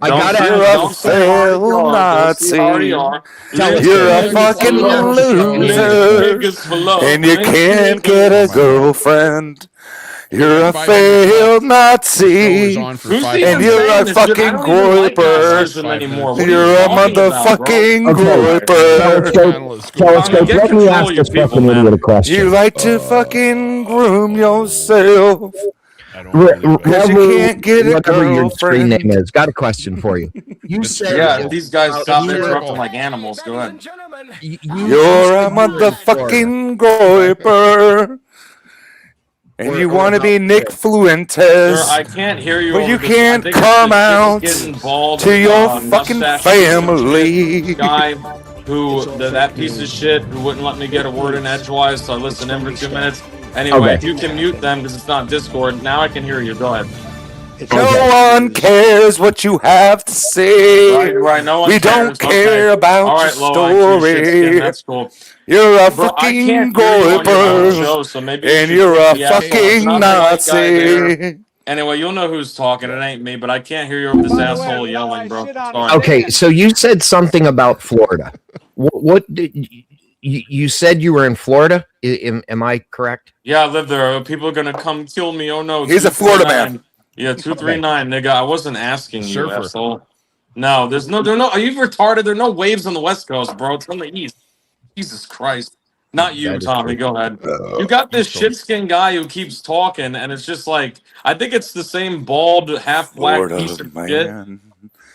D: I gotta
H: You're a failed Nazi. You're a fucking loser. And you can't get a girlfriend. You're a failed Nazi, and you're a fucking groiper. You're a motherfucking groiper.
D: Telescope, let me ask this fucking idiot a question.
H: You like to fucking groom yourself. Because you can't get a
D: whatever your screen
H: girlfriend.
D: name is, got a question for you. You said
N: Yeah, these guys stop interrupting like animals. Go ahead.
H: You're a motherfucking groiper. And you want to be Nick Fluentes.
N: Sir, I can't hear you.
H: But you can't come out to your fucking family.
N: Guy who, that piece of shit who wouldn't let me get a word in edgewise, so I listened in for 2 minutes. Anyway,
D: Okay.
N: you can mute them because it's not Discord. Now I can hear you. Go ahead.
H: No one cares what you have to say.
N: Right. No one
H: we
N: cares.
H: don't care about
N: all right,
H: your
N: low IQ shit skin,
H: story.
N: that's cool.
H: You're a
N: Bro, I
H: fucking
N: can't hear you on your own
H: groiper.
N: show, so maybe you
H: And
N: should
H: you're
N: kick
H: a
N: the asshole. It's
H: fucking
N: not the white guy there.
H: Nazi.
N: Anyway, you'll know who's talking. It ain't me, but I can't hear you over this asshole yelling, bro. Sorry.
D: Okay, so you said something about Florida. What did you said you were in Florida? Am I correct?
N: Yeah, I live there. People are gonna come kill me. Oh no.
H: He's a Florida man.
N: Yeah, 239, nigga. I wasn't asking you,
B: Surfer.
N: asshole. No, there are no. Are you retarded? There are no waves on the West Coast, bro. It's on the East. Jesus Christ. Not you, Tommy. Go ahead. You got this shit-skinned guy who keeps talking, and it's just like I think it's the same bald, half-black piece of shit.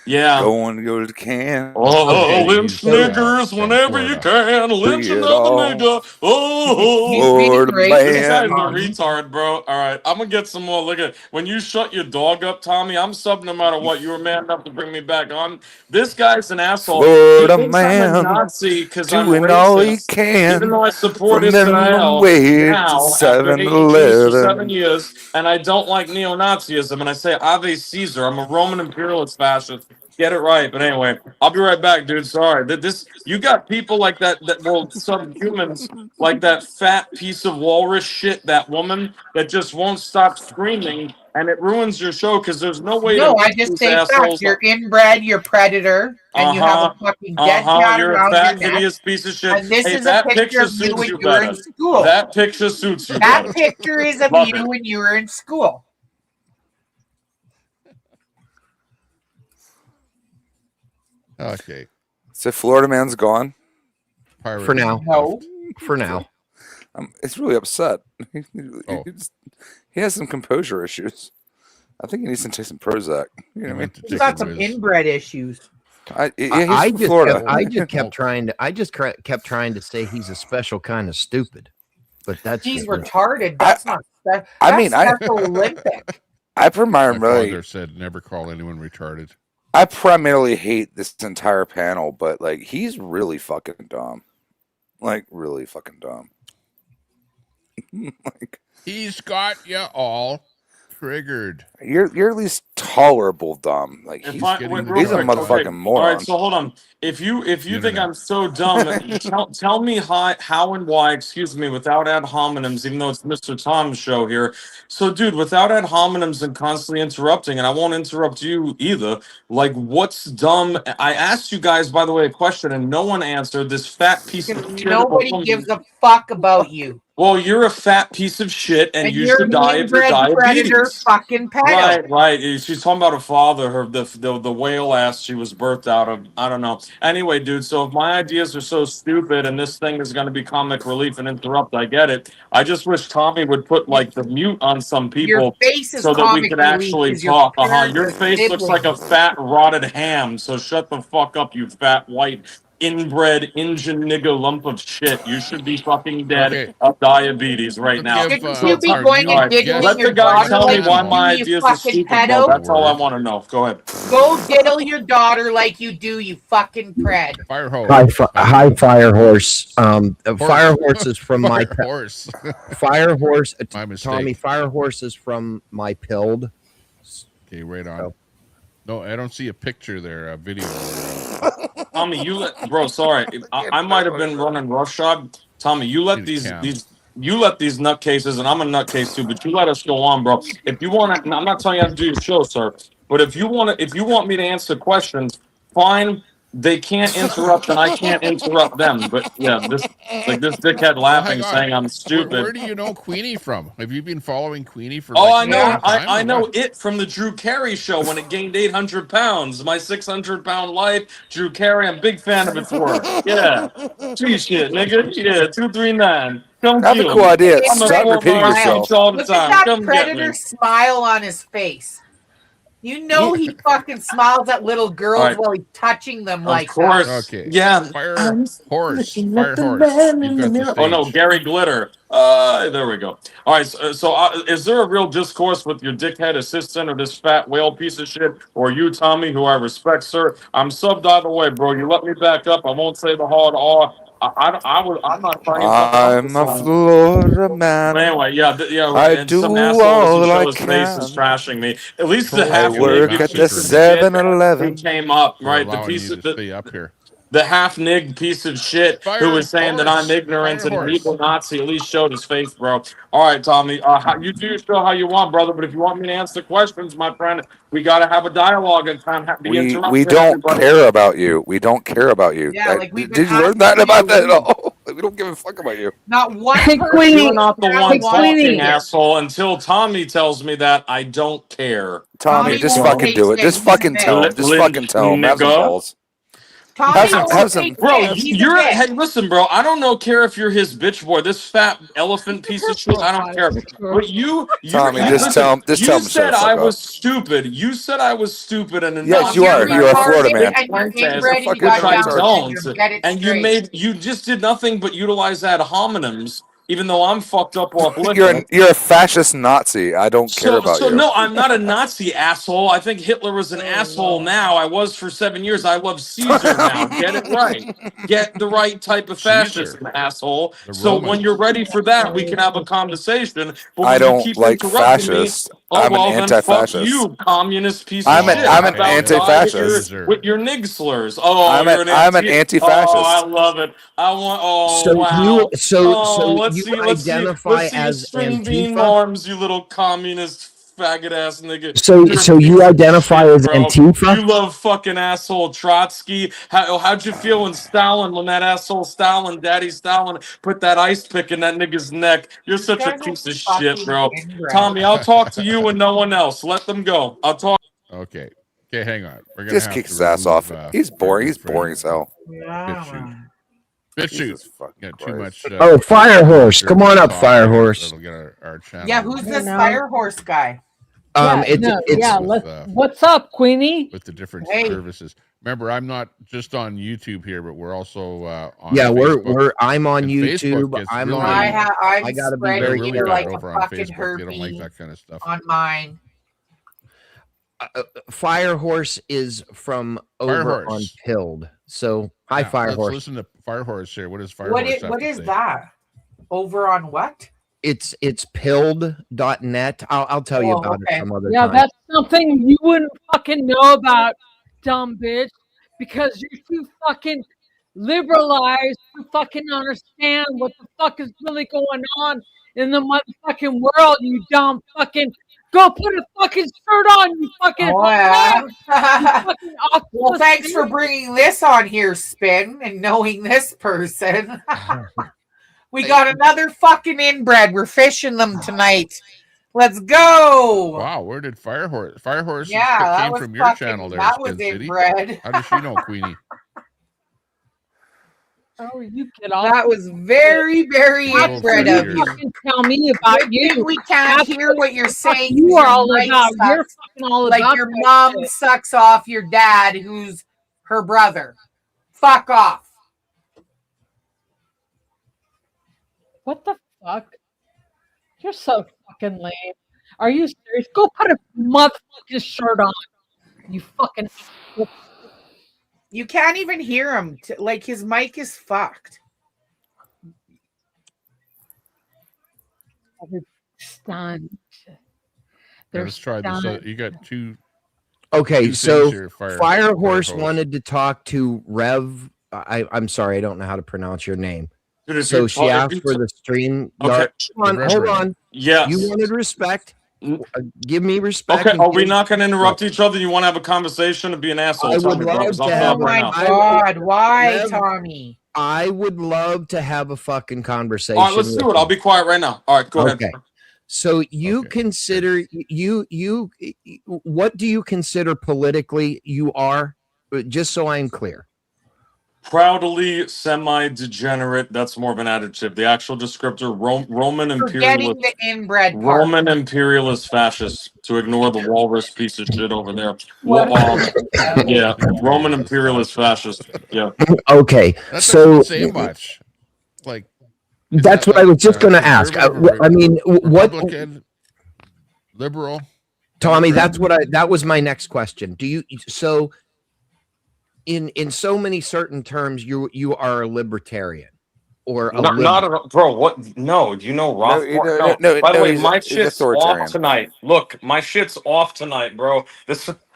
N: Yeah.
H: Going to go to camp.
N: Oh, lynch niggers whenever you can. Lynch another nigga. Oh, this guy's a retard, bro. All right, I'm gonna get some more. Look at when you shut your dog up, Tommy. I'm subbing no matter what. You were man enough to bring me back on. This guy's an asshole.
H: Florida
N: He thinks
H: man,
N: I'm a Nazi because I'm
H: doing all he
N: racist.
H: can
N: Even though I support
H: from them
N: Israel
H: way
N: now,
H: to
N: after hating Jews for 7
H: 7-Eleven.
N: years, and I don't like neo-Nazism, and I say Ave Caesar. I'm a Roman imperialist fascist. Get it right, but anyway, I'll be right back, dude. Sorry. You got people like that will subhumans like that fat piece of walrus shit, that woman that just won't stop screaming, and it ruins your show because there's no way to
L: I just say facts. You're inbred, you're predator, and you have a fucking dead cat
N: you're
L: around
N: a fat,
L: your neck.
N: hideous piece of shit.
L: And this
N: Hey,
L: is a
N: that
L: picture of you
N: suits
L: when
N: you
L: you were
N: better.
L: in school.
N: That picture suits you
L: That
N: better.
L: picture is of
N: Love
L: you
N: it.
L: when you were in school.
B: Okay.
H: So Florida man's gone?
D: For now.
L: No.
D: For now.
H: It's really upset.
B: Oh.
H: He has some composure issues. I think he needs to take some Prozac. You know what I mean?
L: He's got some inbred issues.
D: I
H: from Florida.
D: just kept trying to say he's a special kind of stupid, but that's
L: He's retarded. That's not. That's Special Olympic.
H: My
B: father said never call anyone retarded.
H: I primarily hate this entire panel, but like he's really fucking dumb. Like really fucking dumb. Like
B: he's got you all triggered.
H: You're at least tolerable dumb. Like he's a motherfucking moron.
N: All right, so hold on. If you think I'm so dumb, tell me how and why. Excuse me, without ad hominems, even though it's Mr. Tom's show here. So, dude, without ad hominems and constantly interrupting, and I won't interrupt you either. Like, what's dumb? I asked you guys, by the way, a question, and no one answered. This fat piece of shit.
L: Nobody gives a fuck about you.
N: Well, you're a fat piece of shit, and you
L: you're
N: should die of your diabetes.
L: Predator fucking pedo.
N: Right. She's talking about her father, the whale ass she was birthed out of. I don't know. Anyway, dude, so if my ideas are so stupid and this thing is going to be comic relief and interrupt, I get it. I just wish Tommy would put like the mute on some people
L: your face is
N: so that we could actually talk. Your face
L: sibling.
N: looks like a fat rotted ham. So shut the fuck up, you fat white inbred Indian nigga lump of shit. You should be fucking dead of diabetes right now.
L: Shouldn't you be going and diddling
N: Let the
L: your
N: guy
L: daughter
N: tell me
L: like
N: why
L: you
N: my
L: do, you
N: ideas are
L: fucking
N: stupid,
L: pedo?
N: bro. That's all I want to know. Go ahead.
L: Go diddle your daughter like you do, you fucking pred.
B: Fire hose.
D: Hi, Fire Horse. Fire Horse is from my
B: horse.
D: Fire Horse.
B: My mistake.
D: Tommy, Fire Horse is from my pilled.
B: Okay, right on. No, I don't see a picture there. A video.
N: Tommy, sorry, I might have been running roughshod. Tommy, you let these nutcases, and I'm a nutcase too, but you let us go on, bro. If you want to, I'm not telling you how to do your show, sir, but if you want me to answer questions, fine. they can't interrupt and I can't interrupt them. But yeah, this dickhead laughing, saying I'm stupid.
B: Where do you know Queenie from? Have you been following Queenie for?
N: Oh, I know. I know it from the Drew Carey show when it gained 800 pounds. My 600-pound life, Drew Carey. I'm a big fan of its work. Yeah. Gee, shit, nigga. Yeah, 239. Come
H: Have a
N: kill
H: cool
N: me.
H: idea.
N: I'm
H: Stop repeating yourself.
N: all the
L: Look
N: time.
L: at that
N: Come get me.
L: predator smile on his face. You know he fucking smiles at little girls while he's touching them like
N: course.
L: that.
B: Okay.
N: Yeah.
B: Fire horse. You've got the
N: Oh no,
B: stage.
N: Gary Glitter. There we go. All right. So is there a real discourse with your dickhead assistant or this fat whale piece of shit, or you, Tommy, who I respect, sir? I'm subbed out of the way, bro. You let me back up. I won't say the hard R. I'm not trying to.
H: I'm a Florida man.
N: Anyway,
H: I
N: and
H: do
N: some asshole
H: all
N: doesn't
H: I
N: show his face is
H: can.
N: trashing me. At least the
B: Trolls
H: I
N: half
B: give you
H: work
N: nig
H: at
N: piece
H: the
N: of shit
H: 7-Eleven.
N: who came up,
B: For
N: right? The
B: allowing
N: piece
B: you
N: of
B: to stay up here.
N: the half nig piece of shit who was saying that I'm ignorant and an evil Nazi at least showed his face, bro. All right, Tommy, you do your show how you want, brother. But if you want me to answer questions, my friend, we got to have a dialogue and be
H: We
N: interrupting
H: don't
N: everybody.
H: care about you. We don't care about you.
L: Yeah, like we've been
H: Did you learn that about that at all? We don't give a fuck about you.
L: Not one
N: Hey,
L: person.
N: Queenie, you're not the one talking,
L: Queenie.
N: asshole. Until Tommy tells me that, I don't care.
H: Tommy, just fucking do it. Just fucking tell him. Just fucking tell him. Have some balls.
L: Tommy,
H: Have some.
N: Bro, hey, listen, bro. I don't care if you're his bitch boy, this fat elephant piece of shit. I don't care. But
H: Tommy, just tell him. Just tell him.
N: You said I was stupid. You said I was stupid, and
H: yes, you are. You're a Florida man.
N: I don't. And you just did nothing but utilize ad hominems. Even though I'm fucked up off liquor.
H: You're a fascist Nazi. I don't care about you.
N: No, I'm not a Nazi, asshole. I think Hitler was an asshole now. I was for 7 years. I love Caesar now. Get it right. Get the right type of fascism, asshole. So when you're ready for that, we can have a conversation. But
H: I
N: when
H: don't
N: you keep
H: like
N: interrupting
H: fascists.
N: me,
H: I'm an
N: then fuck
H: anti-fascist.
N: you, communist piece of
H: I'm
N: shit.
H: an anti-fascist.
N: With your nig slurs. Oh,
H: I'm an anti-fascist.
N: Oh, I love it. I want. Oh,
D: So
N: wow.
D: you identify as Antifa?
N: Arms, you little communist faggot ass nigga.
D: So you identify as Antifa?
N: You love fucking asshole Trotsky. How'd you feel when that asshole Stalin, Daddy Stalin, put that ice pick in that nigga's neck? You're such a piece of shit, bro. Tommy, I'll talk to you and no one else. Let them go. I'll talk.
B: Okay, hang on. We're gonna
H: Just kick his ass off. He's boring. He's boring as hell.
B: BitChute. Got too much.
D: Oh, Fire Horse. Come on up, Fire Horse.
B: That'll get our channel.
L: Yeah, who's this Fire Horse guy?
P: What's up, Queenie?
B: With the different services. Remember, I'm not just on YouTube here, but we're also on.
D: Yeah,
B: Facebook.
D: I'm on
B: And
D: YouTube.
B: Facebook gets
D: I'm
B: really,
D: on. I gotta be very
B: really
D: careful.
B: bad over on Facebook. They don't like that kind of stuff.
L: On mine.
D: Fire Horse is from over on Pilled. So hi, Fire Horse.
B: Listen to Fire Horse here. What is Fire Horse?
L: What is that? Over on what?
D: It's pilled.net. I'll tell you about it some other time.
P: That's something you wouldn't fucking know about, dumb bitch, because you're too fucking liberalized to fucking understand what the fuck is really going on in the motherfucking world, you dumb fucking. Go put a fucking shirt on, you fucking.
L: Oh, yeah.
P: You fucking
L: well, thanks for bringing this on here, Spin, and knowing this person. We got another fucking inbred. We're fishing them tonight. Let's go.
B: Wow, where did Fire Horse? Fire Horse
L: came
B: from your channel there.
L: That was inbred.
B: How does she know, Queenie?
P: Oh, you get off.
L: That was very, very inbred of you.
P: Fucking tell me about you.
L: We can't hear what you're saying.
P: You are all about. You're fucking all about.
L: Like your mom sucks off your dad, who's her brother. Fuck off.
P: What the fuck? You're so fucking lame. Are you serious? Go put a motherfucking shirt on. You fucking.
L: You can't even hear him. Like his mic is fucked.
P: They're stunned.
B: Let's try this. So you got two.
D: Okay, so
B: here,
D: Fire Horse wanted to talk to Rev. I'm sorry, I don't know how to pronounce your name.
N: Dude,
D: so she asked for the stream.
N: Okay.
D: Hold on.
N: Yes.
D: You wanted respect. Give me respect.
N: Okay, are we not going to interrupt each other? You want to have a conversation and be an asshole?
D: I
N: Tell
D: would
N: me, bro,
D: love
N: 'cause
D: to
N: I'll shut
D: have.
N: up right now.
L: God, why, Tommy?
D: I would love to have a fucking conversation.
N: All right, let's do it. I'll be quiet right now. All right, go ahead.
D: Okay. So you consider what do you consider politically you are? Just so I'm clear.
N: Proudly semi-degenerate. That's more of an adjective. The actual descriptor: Roman
L: Forgetting
N: imperialist.
L: the inbred part.
N: Roman imperialist fascist. To ignore the walrus piece of shit over there. Yeah, Roman imperialist fascist. Yeah.
D: Okay,
B: That
D: so
B: doesn't say much. Like
D: that's what I was just going to ask. I mean, what
B: Republican, liberal?
D: Tommy, that was my next question. Do you so in so many certain terms you are a libertarian or a
N: Not at all, bro. What? No, do you know Rothbard?
H: No,
N: By the way,
H: he's
N: my shit's
H: authoritarian.
N: off tonight. Look, my shit's off tonight, bro.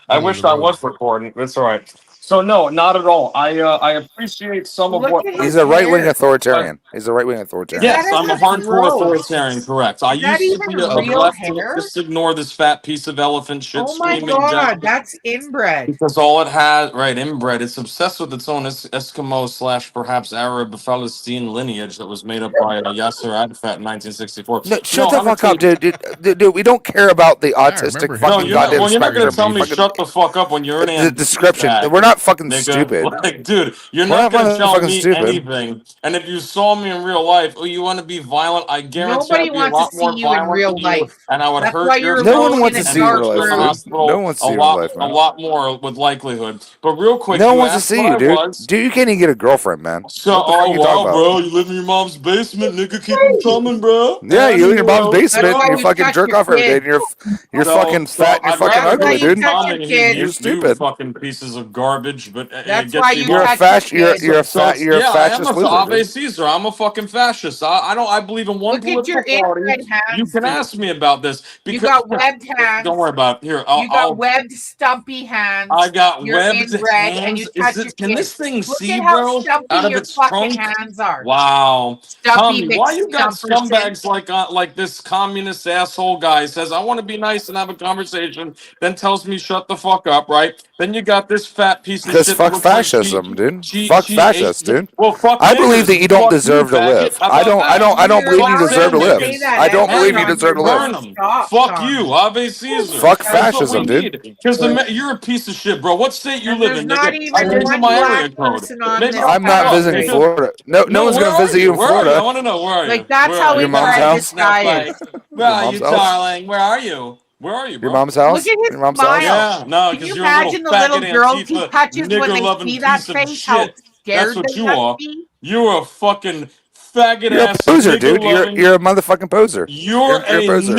N: I wish I was recording. It's all right. So no, not at all. I appreciate some of what
H: He's a right-wing authoritarian. He's a right-wing authoritarian.
N: Yes, I'm a hardcore authoritarian. Correct. I used to be a left. Just ignore this fat piece of elephant shit.
L: Oh my
N: screaming
L: God,
N: down.
L: that's inbred.
N: Because all it has, right, inbred, it's obsessed with its own Eskimo / perhaps Arab Palestine lineage that was made up by Yasser Arafat in 1964.
H: No, shut the fuck up, dude. We don't care about the autistic fucking goddamn
N: you're not gonna
H: spectrum.
N: tell me shut the fuck up when you're an
H: the description. We're not fucking stupid.
N: Like, dude, you're
H: We're
N: not gonna tell
H: fucking
N: me
H: stupid.
N: anything. And if you saw me in real life, oh, you want to be violent? I guarantee
L: Nobody
N: I'd be a
L: wants
N: lot
L: to
N: more
L: see you in
N: violent
L: real
N: than you,
L: life.
N: and I would
L: That's
N: hurt
L: why
N: your
L: you're
H: No one
L: alone
H: wants
L: in
H: to
L: a
H: see you in
L: dark
H: real life,
L: room.
H: dude.
N: hospital
H: No one wants to
N: a
H: see you in real
N: lot,
H: life,
N: a
H: man.
N: lot more with likelihood. But real quick,
H: No one
N: you
H: wants to
N: asked
H: see
N: what
H: you,
N: I
H: dude.
N: was.
H: Dude, you can't even get a girlfriend, man.
N: So,
H: What the fuck
N: oh
H: you
N: wow,
H: talking about?
N: bro, you live in your mom's basement, nigga. Keep them coming, bro.
H: Yeah, you live in your mom's basement
L: why
H: and you
L: we
H: fucking
L: touch
H: jerk
L: your
H: off every day, and
L: kids.
H: you're fucking fat and you're
N: I'd
H: fucking
N: rather
H: ugly,
N: be
H: dude.
L: touch
N: Tommy
L: your
N: and
L: kids.
N: you
H: stupid.
N: fucking pieces of garbage, but
L: That's
N: it gets
L: why
N: you
L: you
H: You're a
L: touch
H: fascist.
L: your kids.
H: You're a
N: I am
H: fascist
N: a
H: loser,
N: Ave
H: dude.
N: Caesar. I'm a fucking fascist. I believe in one
L: Look at your
N: political party.
L: inbred hands.
N: You can
L: dude.
N: ask me about this
L: You
N: because
L: got webbed hands.
N: don't worry about it. Here.
L: You got webbed, stumpy hands.
N: I got
L: You're
N: webbed
L: inbred, and you
N: hands.
L: touch your
N: Can
L: kids.
N: this thing
L: Look
N: see,
L: at how
N: bro?
L: stumpy
N: Out of
L: your
N: its
L: fucking
N: trunk?
L: hands are.
N: Wow.
L: Stumpy
N: Tommy, why you got
L: McStumperson.
N: scumbags like this communist asshole guy says, I want to be nice and have a conversation, then tells me shut the fuck up, right? Then you got this fat piece of
H: Because
N: shit.
H: fuck
N: that looks like
H: fascism, dude.
N: she
H: Fuck
N: ate.
H: fascists, dude.
N: Well, fuck
H: I believe
N: niggers.
H: that you don't
N: Fuck
H: deserve to
N: faggot.
H: live.
N: How
H: I
N: about
H: don't
N: that?
H: believe you
N: Fuck
H: deserve to live.
N: niggas.
H: I don't believe you
N: And
H: deserve to
N: burn
H: live.
N: them. Fuck you, Ave Caesar.
H: Fuck
N: That's what we
H: fascism, dude.
N: need. Because you're a piece of shit, bro. What state you
L: And
N: live
L: there's
N: in,
L: not
N: nigga?
L: even
N: I gave you
L: one
N: my area
L: black
N: code.
L: person on
N: Maybe
L: this
H: I'm not
L: couch,
H: visiting
L: right?
H: Florida. No one's
N: where
H: gonna
N: are
H: visit
N: you?
H: you in
N: Where are you? I
H: Florida.
N: want to know. Where are you?
L: Like, that's
N: Where
L: how
N: are
H: Your
N: you?
H: mom's
L: inbred
H: house?
L: this guy is.
N: Where are
H: mom's
N: you,
H: house?
N: darling? Where are you? Where are you, bro?
H: Your mom's house?
L: Look at his
H: Your mom's
L: smile.
H: house?
N: Yeah, no,
L: Can
N: because
L: you
N: you're a little
L: imagine the little
N: faggot
L: girls he
N: Antifa,
L: touches when they
N: nigger-loving
L: see that
N: piece of
L: face? How
N: shit.
L: scared
N: That's what
L: they
N: you
L: must
N: are.
L: be?
N: You're a fucking faggot
H: You're a
N: ass
H: poser, dude.
N: nigger-loving.
H: You're a motherfucking poser.
N: You're
H: You're a
N: a
H: poser.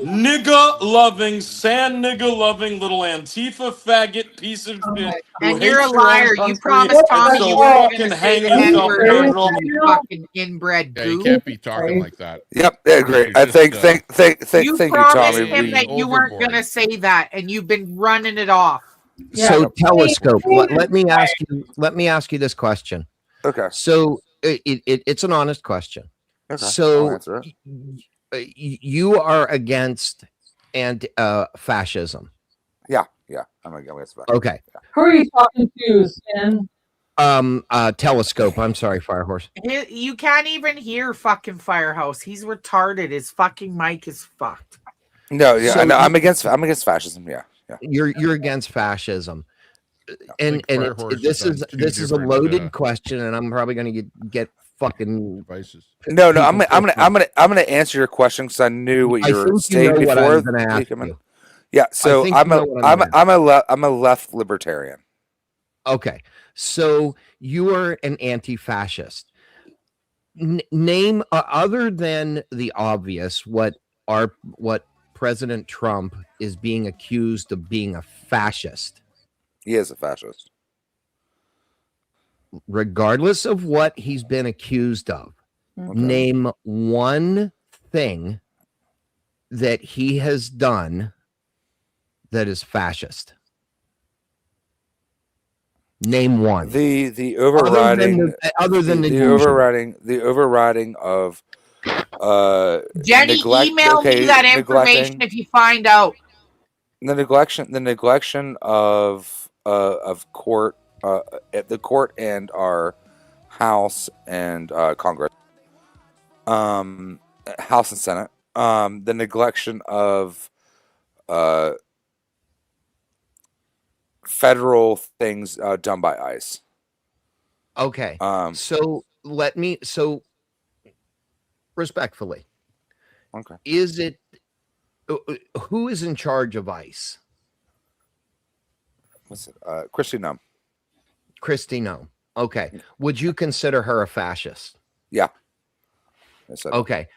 N: nigga-loving, sand nigga-loving little Antifa faggot piece of shit who
L: And you're a
N: hates your own
L: liar. You
N: country.
L: promised
N: And
L: Tommy
N: so
L: you weren't
N: fucking
L: going to say
N: hang
L: the
N: yourself,
L: N-word again,
N: liberal.
L: you fucking inbred
B: Yeah, you
L: goof.
B: can't be talking like that.
H: Yep, I agree.
B: You're
H: I
B: just,
H: thank
L: You
H: you,
L: promised
H: Tommy.
L: him that you weren't going to say that, and you've been running it off.
D: So telescope. Let me ask you this question.
H: Okay.
D: So it's an honest question.
H: Okay, I'll
D: So
H: answer it.
D: you are against fascism.
H: Yeah, I'm against that.
D: Okay.
P: Who are you talking to, Stan?
D: Telescope. I'm sorry, Firehorse.
L: You can't even hear fucking Firehouse. He's retarded. His fucking mic is fucked.
H: No, yeah,
D: So
H: I know. I'm against fascism. Yeah.
D: You're against fascism. And
B: Firehorse
D: this
B: is
D: is
B: on two
D: this is a
B: different,
D: loaded question, and I'm probably going to get fucking
B: devices.
H: No, I'm gonna answer your question because I knew what you were saying before. Yeah, so I'm a left libertarian.
D: Okay, so you are an anti-fascist. Name other than the obvious what President Trump is being accused of being a fascist.
H: He is a fascist.
D: Regardless of what he's been accused of, name one thing that he has done that is fascist. Name one.
H: The overriding
D: other than the
H: overriding of
L: Jenny, email me that information if you find out.
H: The neglection of court, the court and our House and Congress, House and Senate, the neglection of federal things done by ICE.
D: Okay. So respectfully,
H: okay,
D: is it who is in charge of ICE?
H: What's it? Kristi Noem.
D: Kristi Noem. Okay. Would you consider her a fascist?
H: Yeah.
D: Okay.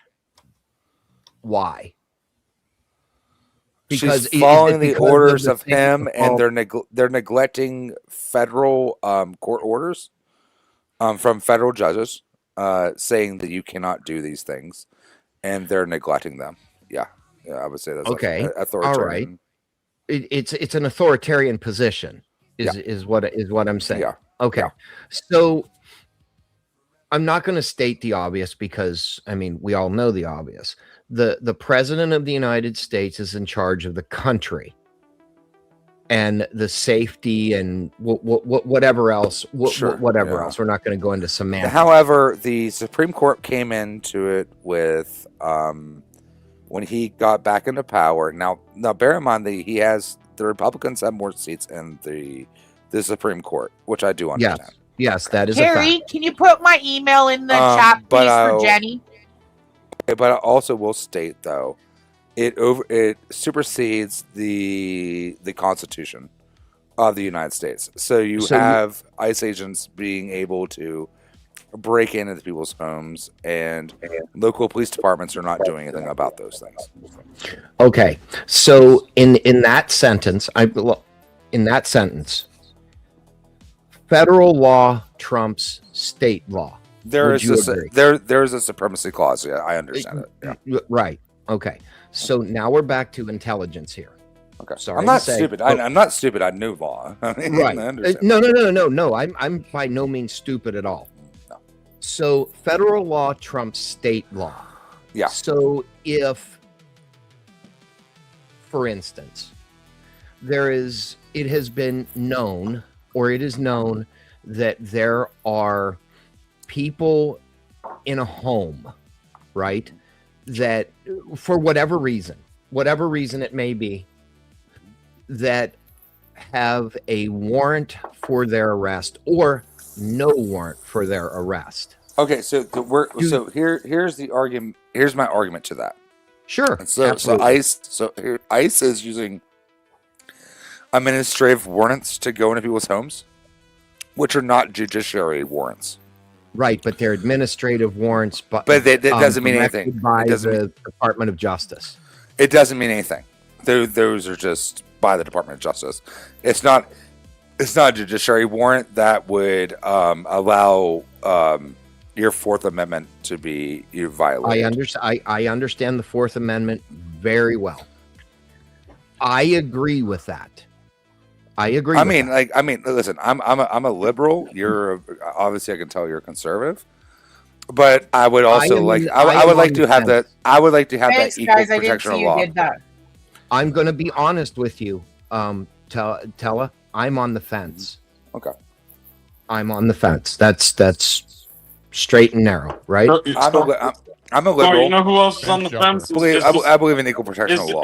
D: Why? Because
H: she's following the orders of him, and they're neglecting federal court orders from federal judges saying that you cannot do these things, and they're neglecting them. Yeah, I would say that's
D: okay.
H: Like authoritarian.
D: All right. It's an authoritarian position. Is what I'm saying.
H: Yeah.
D: Okay.
H: Yeah.
D: So I'm not going to state the obvious because I mean we all know the obvious. The president of the United States is in charge of the country and the safety and whatever else. Whatever else. We're not going to go into semantics.
H: However, the Supreme Court came into it with when he got back into power. Now bear in mind that the Republicans have more seats in the Supreme Court, which I do understand.
D: Yes, that is
L: Harry,
D: a fact.
L: can you put my email in the chat, please, for Jenny?
H: Okay, but I also will state though, it supersedes the Constitution of the United States. So you have ICE agents being able to break into people's homes, and local police departments are not doing anything about those things.
D: Okay, so in that sentence, federal law trumps state law.
H: There is a supremacy clause. Yeah, I understand it. Yeah.
D: Right. Okay. So now we're back to intelligence here.
H: Okay.
D: Sorry,
H: I'm not stupid. I'm not stupid. I knew law.
D: Right. No. I'm by no means stupid at all.
H: No.
D: So federal law trumps state law.
H: Yeah.
D: So if, for instance, it has been known, or it is known that there are people in a home, right, that for whatever reason it may be, that have a warrant for their arrest or no warrant for their arrest.
H: Okay, so here's the argument. Here's my argument to that.
D: Sure.
H: So ICE is using administrative warrants to go into people's homes, which are not judiciary warrants.
D: Right, but they're administrative warrants. But
H: that doesn't mean anything.
D: By the Department of Justice.
H: It doesn't mean anything. Those are just by the Department of Justice. It's not a judiciary warrant that would allow your Fourth Amendment to be violated.
D: I understand the Fourth Amendment very well. I agree with that. I agree.
H: Listen, I'm a liberal. You're obviously, I can tell you're a conservative, but I would also I would like to have that equal protection of law.
D: I'm going to be honest with you, Tella. I'm on the fence.
H: Okay.
D: I'm on the fence. That's straight and narrow, right?
H: I'm a liberal.
N: You know who else is on the fence?
H: I believe in equal protection of law.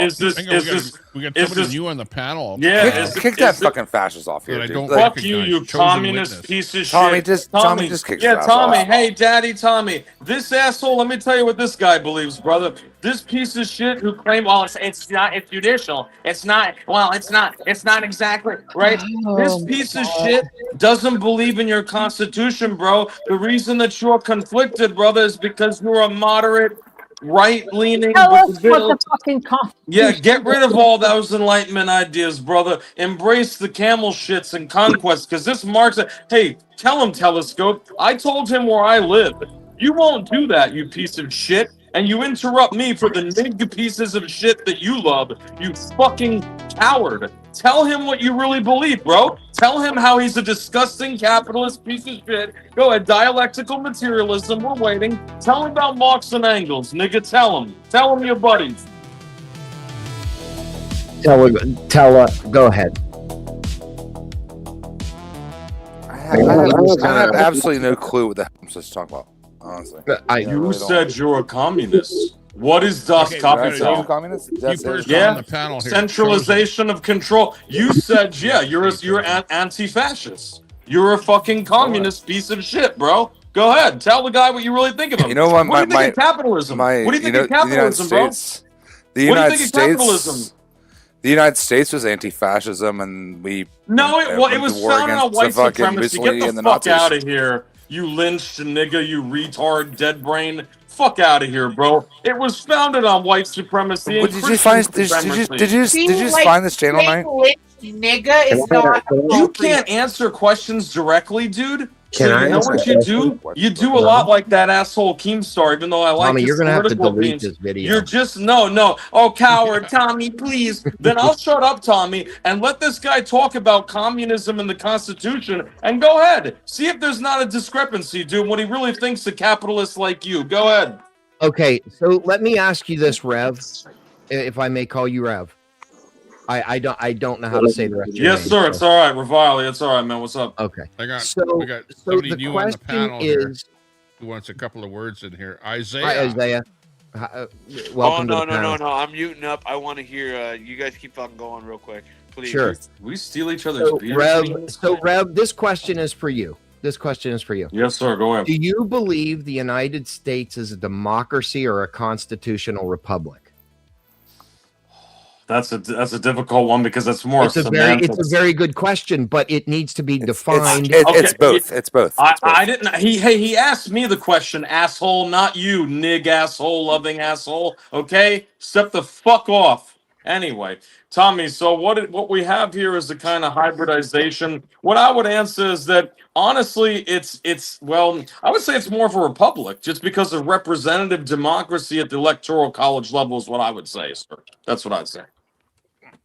B: We got somebody new on the panel.
N: Yeah,
H: kick that fucking fascist off here.
N: Fuck you communist piece of
H: Tommy,
N: shit.
H: Tommy just kicks
N: Yeah,
H: his ass
N: Tommy.
H: off.
N: Hey, Daddy, Tommy. This asshole. Let me tell you what this guy believes, brother. This piece of shit who claimed, well, it's not. It's judicial. It's not. Well, it's not. It's not exactly right. This piece of shit doesn't believe in your Constitution, bro. The reason that you're conflicted, brother, is because you're a moderate, right-leaning.
P: Tell us what the fucking Constitution.
N: Yeah, get rid of all those Enlightenment ideas, brother. Embrace the camel shits and conquest, because this marks a. Hey, tell him, Telescope. I told him where I live. You won't do that, you piece of shit. And you interrupt me for the nigga pieces of shit that you love. You fucking coward. Tell him what you really believe, bro. Tell him how he's a disgusting capitalist piece of shit. Go ahead, dialectical materialism. We're waiting. Tell him about Marx and Engels, nigga. Tell him. Tell him your buddies.
D: Go ahead.
H: I have absolutely no clue what the hell I'm supposed to talk about. Honestly,
N: You really said you're a communist. What is Das Kapital?
B: on the panel here.
N: Centralization of control. You said, yeah, you're anti-fascist. You're a fucking communist piece of shit, bro. Go ahead, tell the guy what you really think of him.
H: You know what?
N: What do you think of capitalism? What do you think of capitalism, bro? What do you think of capitalism?
H: The United States was anti-fascism, and we
N: it was founded on white supremacy. Get the fuck out of here, you lynched nigga, you retard, dead brain. Fuck out of here, bro. It was founded on white supremacy.
H: Did you find this channel, Night?
L: Nigga is not.
N: You can't answer questions directly, dude.
D: Can I
N: you know what you do? You do a lot like that asshole Keemstar, even though I like
D: Tommy,
N: his
D: you're gonna have to
N: political
D: delete
N: memes.
D: this video.
N: You're just no. Oh, coward, Tommy, please. Then I'll shut up, Tommy, and let this guy talk about communism and the Constitution. And go ahead, see if there's not a discrepancy, dude. What he really thinks of capitalists like you. Go ahead.
D: Okay, so let me ask you this, Rev, if I may call you Rev. I don't know how to say the rest of your
N: Yes,
D: name,
N: sir.
D: so.
N: It's all right, Rivali. It's all right, man. What's up?
D: Okay.
B: We got
D: So
B: somebody
D: the
B: new on the
D: question
B: panel here
D: is,
B: who wants a couple of words in here. Isaiah.
D: hi, Isaiah. Welcome to the panel.
Q: No. I'm muting up. I want to hear you guys keep on going real quick, please.
D: Sure.
N: We steal each other's beers.
D: Rev, this question is for you. Yes,
N: sir. Go ahead.
D: Do you believe the United States is a democracy or a constitutional republic?
N: That's a difficult one because it's more semantics.
D: It's a very good question, but it needs to be defined.
H: It's both. It's both.
N: I didn't. He asked me the question, asshole, not you, nig asshole, loving asshole. Okay, step the fuck off. Anyway, Tommy. So what we have here is a kind of hybridization. What I would answer is that honestly, it's well, I would say it's more of a republic, just because of representative democracy at the electoral college level is what I would say, sir. That's what I'd say.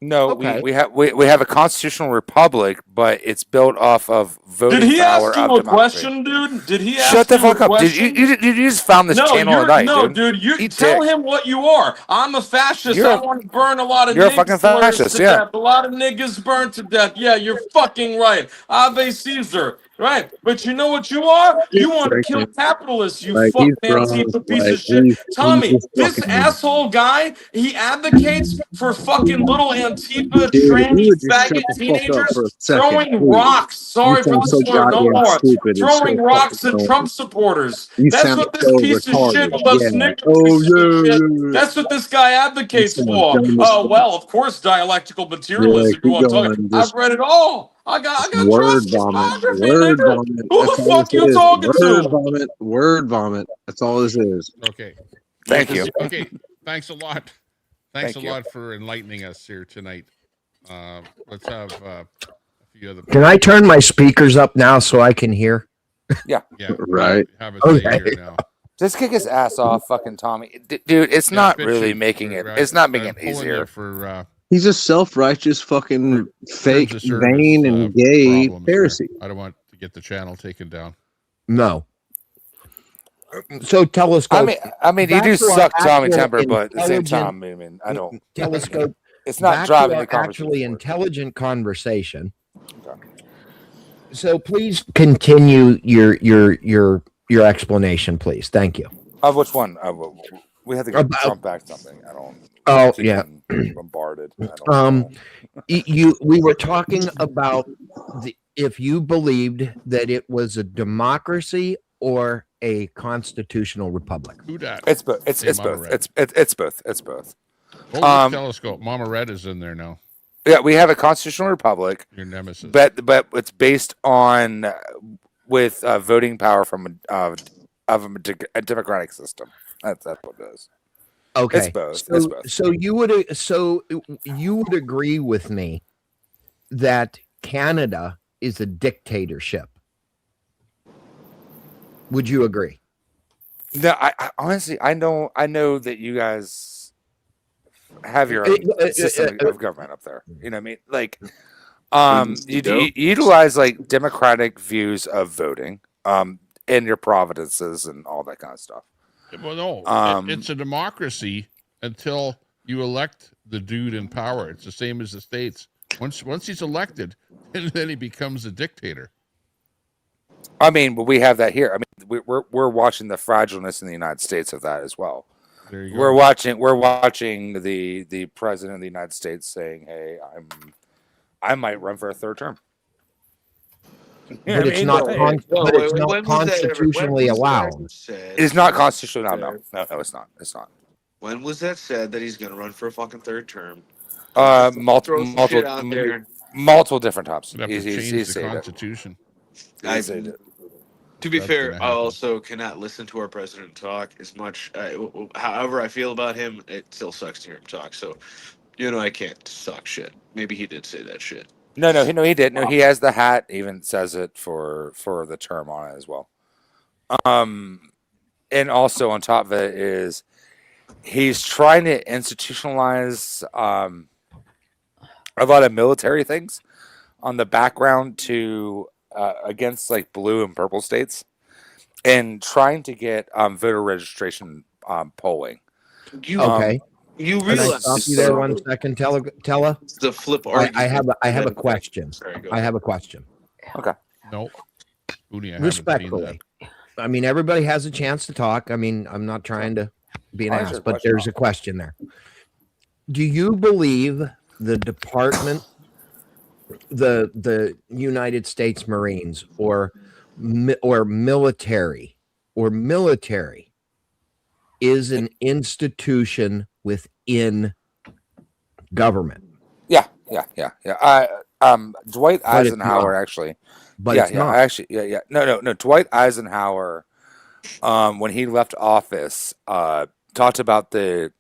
H: No,
D: Okay.
H: we have a constitutional republic, but it's built off of voting
N: Did he
H: power
N: ask
H: of
N: you a
H: democracy.
N: question, dude? Did he ask
H: Shut the
N: you
H: fuck
N: a
H: up!
N: question?
H: You just found this channel tonight,
N: dude. You tell him what you are. I'm a fascist. I want to burn a lot of
H: You're a
N: niggas
H: fucking fascist,
N: to
H: yeah.
N: death. A lot of niggas burned to death. Yeah, you're fucking right. Ave Caesar. Right, but you know what you are? You want to kill capitalists, you fucking Antifa piece of shit. Tommy, this asshole guy, he advocates for fucking little Antifa, tranny, faggot teenagers throwing rocks. Sorry for the slur, no more. Throwing rocks at Trump supporters. That's what this piece of shit loves shit. That's what this guy advocates for. Oh, well, of course, dialectical materialism. You want to talk? I've read it all. I got
R: word vomit. Word vomit.
N: Who the fuck you talking to?
R: Word vomit. That's all this is.
B: Okay.
H: Thank you.
B: Okay. Thanks a lot. Thanks
H: Thank
B: a lot for enlightening us here tonight. Let's have a few other.
D: Can I turn my speakers up now so I can hear?
H: Yeah.
R: Right.
B: Have a say here now.
H: Just kick his ass off, fucking Tommy. Dude, it's not really making it. It's not making it easier.
B: For
R: He's a self-righteous fucking fake, vain, and gay Pharisee.
B: I don't want to get the channel taken down.
D: No. So telescope.
H: I mean, you do suck, Tommy Temper, but at the same time, I mean, I don't.
D: Telescope.
H: It's not driving the conversation.
D: Actually, intelligent conversation. Okay. So please continue your explanation, please. Thank you.
H: Of which one? We have to get Trump back something. I don't.
D: Oh yeah.
H: Bombarded.
D: We were talking about if you believed that it was a democracy or a constitutional republic.
B: Who dat?
H: It's both. It's both. It's both. It's both.
B: Hold the telescope. Mama Red is in there now.
H: Yeah, we have a constitutional republic.
B: Your nemesis.
H: But it's based on with voting power from a democratic system. That's what it is.
D: Okay.
H: It's both.
D: So you would agree with me that Canada is a dictatorship. Would you agree?
H: No, I honestly I know that you guys have your own system of government up there. You know what I mean? Like You utilize like democratic views of voting, in your providences and all that kind of stuff.
B: Well, no, it's a democracy until you elect the dude in power. It's the same as the states. Once he's elected, then he becomes a dictator.
H: I mean, we have that here. I mean, we're watching the fragileness in the United States of that as well.
B: There you go.
H: We're watching the president of the United States saying, "Hey, I might run for a third term."
D: But it's not constitutionally allowed.
H: It's not constitutionally allowed. No, it's not. It's not.
Q: When was that said that he's going to run for a fucking third term?
H: Multiple different times.
B: He's the Constitution.
Q: To be fair, I also cannot listen to our president talk as much. However I feel about him, it still sucks to hear him talk. So, I can't talk shit. Maybe he did say that shit.
H: No, he did. No, he has the hat. Even says it for the term on it as well. And also on top of it is he's trying to institutionalize a lot of military things on the background to against like blue and purple states, and trying to get voter registration polling.
D: Okay.
Q: You
D: Can I
Q: realize
D: stop you there 1 second, Tella?
Q: The flip
D: I have a question. I have a question.
H: Okay.
B: No.
D: Respectfully. I mean, everybody has a chance to talk. I mean, I'm not trying to be an ass, but there's a question there. Do you believe the department, the United States Marines or military is an institution within government?
H: Yeah. Dwight Eisenhower actually.
D: But it's not.
H: Actually, No. Dwight Eisenhower, when he left office, talked about the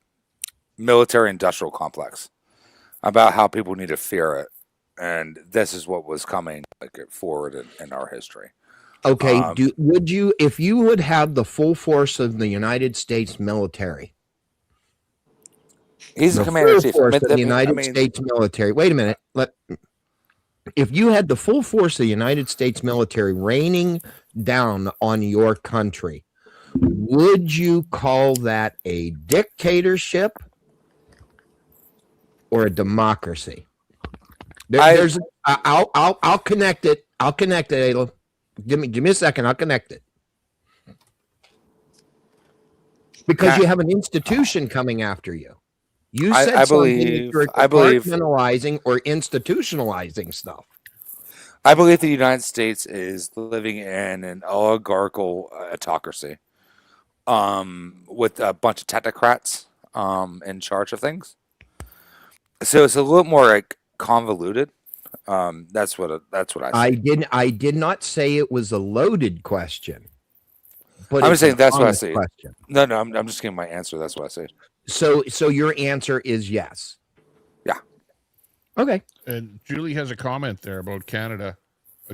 H: military-industrial complex, about how people need to fear it, and this is what was coming forward in our history.
D: Okay, would you, if you would have the full force of the United States military?
H: He's the commander-in-chief
D: of the United States military. Wait a minute. If you had the full force of the United States military raining down on your country, would you call that a dictatorship or a democracy? I'll connect it. I'll connect it, Adel. Give me a second. I'll connect it. Because you have an institution coming after you. You said
H: I believe
D: compartmentalizing or institutionalizing stuff.
H: I believe the United States is living in an oligarchical autocracy, with a bunch of technocrats in charge of things. So it's a little more like convoluted. That's what I see.
D: I did not say it was a loaded question.
H: But I'm saying that's what I see. Question. No, I'm just giving my answer. That's what I say.
D: So your answer is yes.
H: Yeah.
D: Okay.
B: And Julie has a comment there about Canada.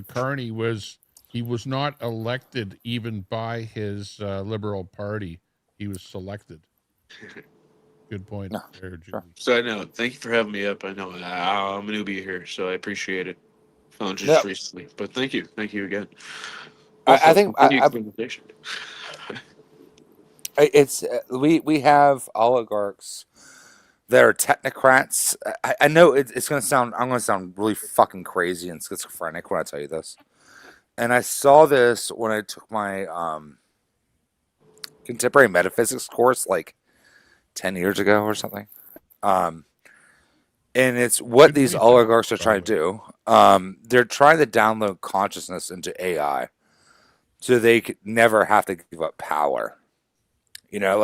B: Carney was not elected even by his Liberal Party. He was selected. Good point there, Julie.
Q: So I know. Thank you for having me up. I know I'm a newbie here, so I appreciate it. Found just recently, but thank you again. Also,
H: I think it's we have oligarchs that are technocrats. I know it's going to sound. I'm going to sound really fucking crazy and schizophrenic when I tell you this. And I saw this when I took my contemporary metaphysics course like 10 years ago or something. And it's what these oligarchs are trying to do. They're trying to download consciousness into AI so they could never have to give up power. I know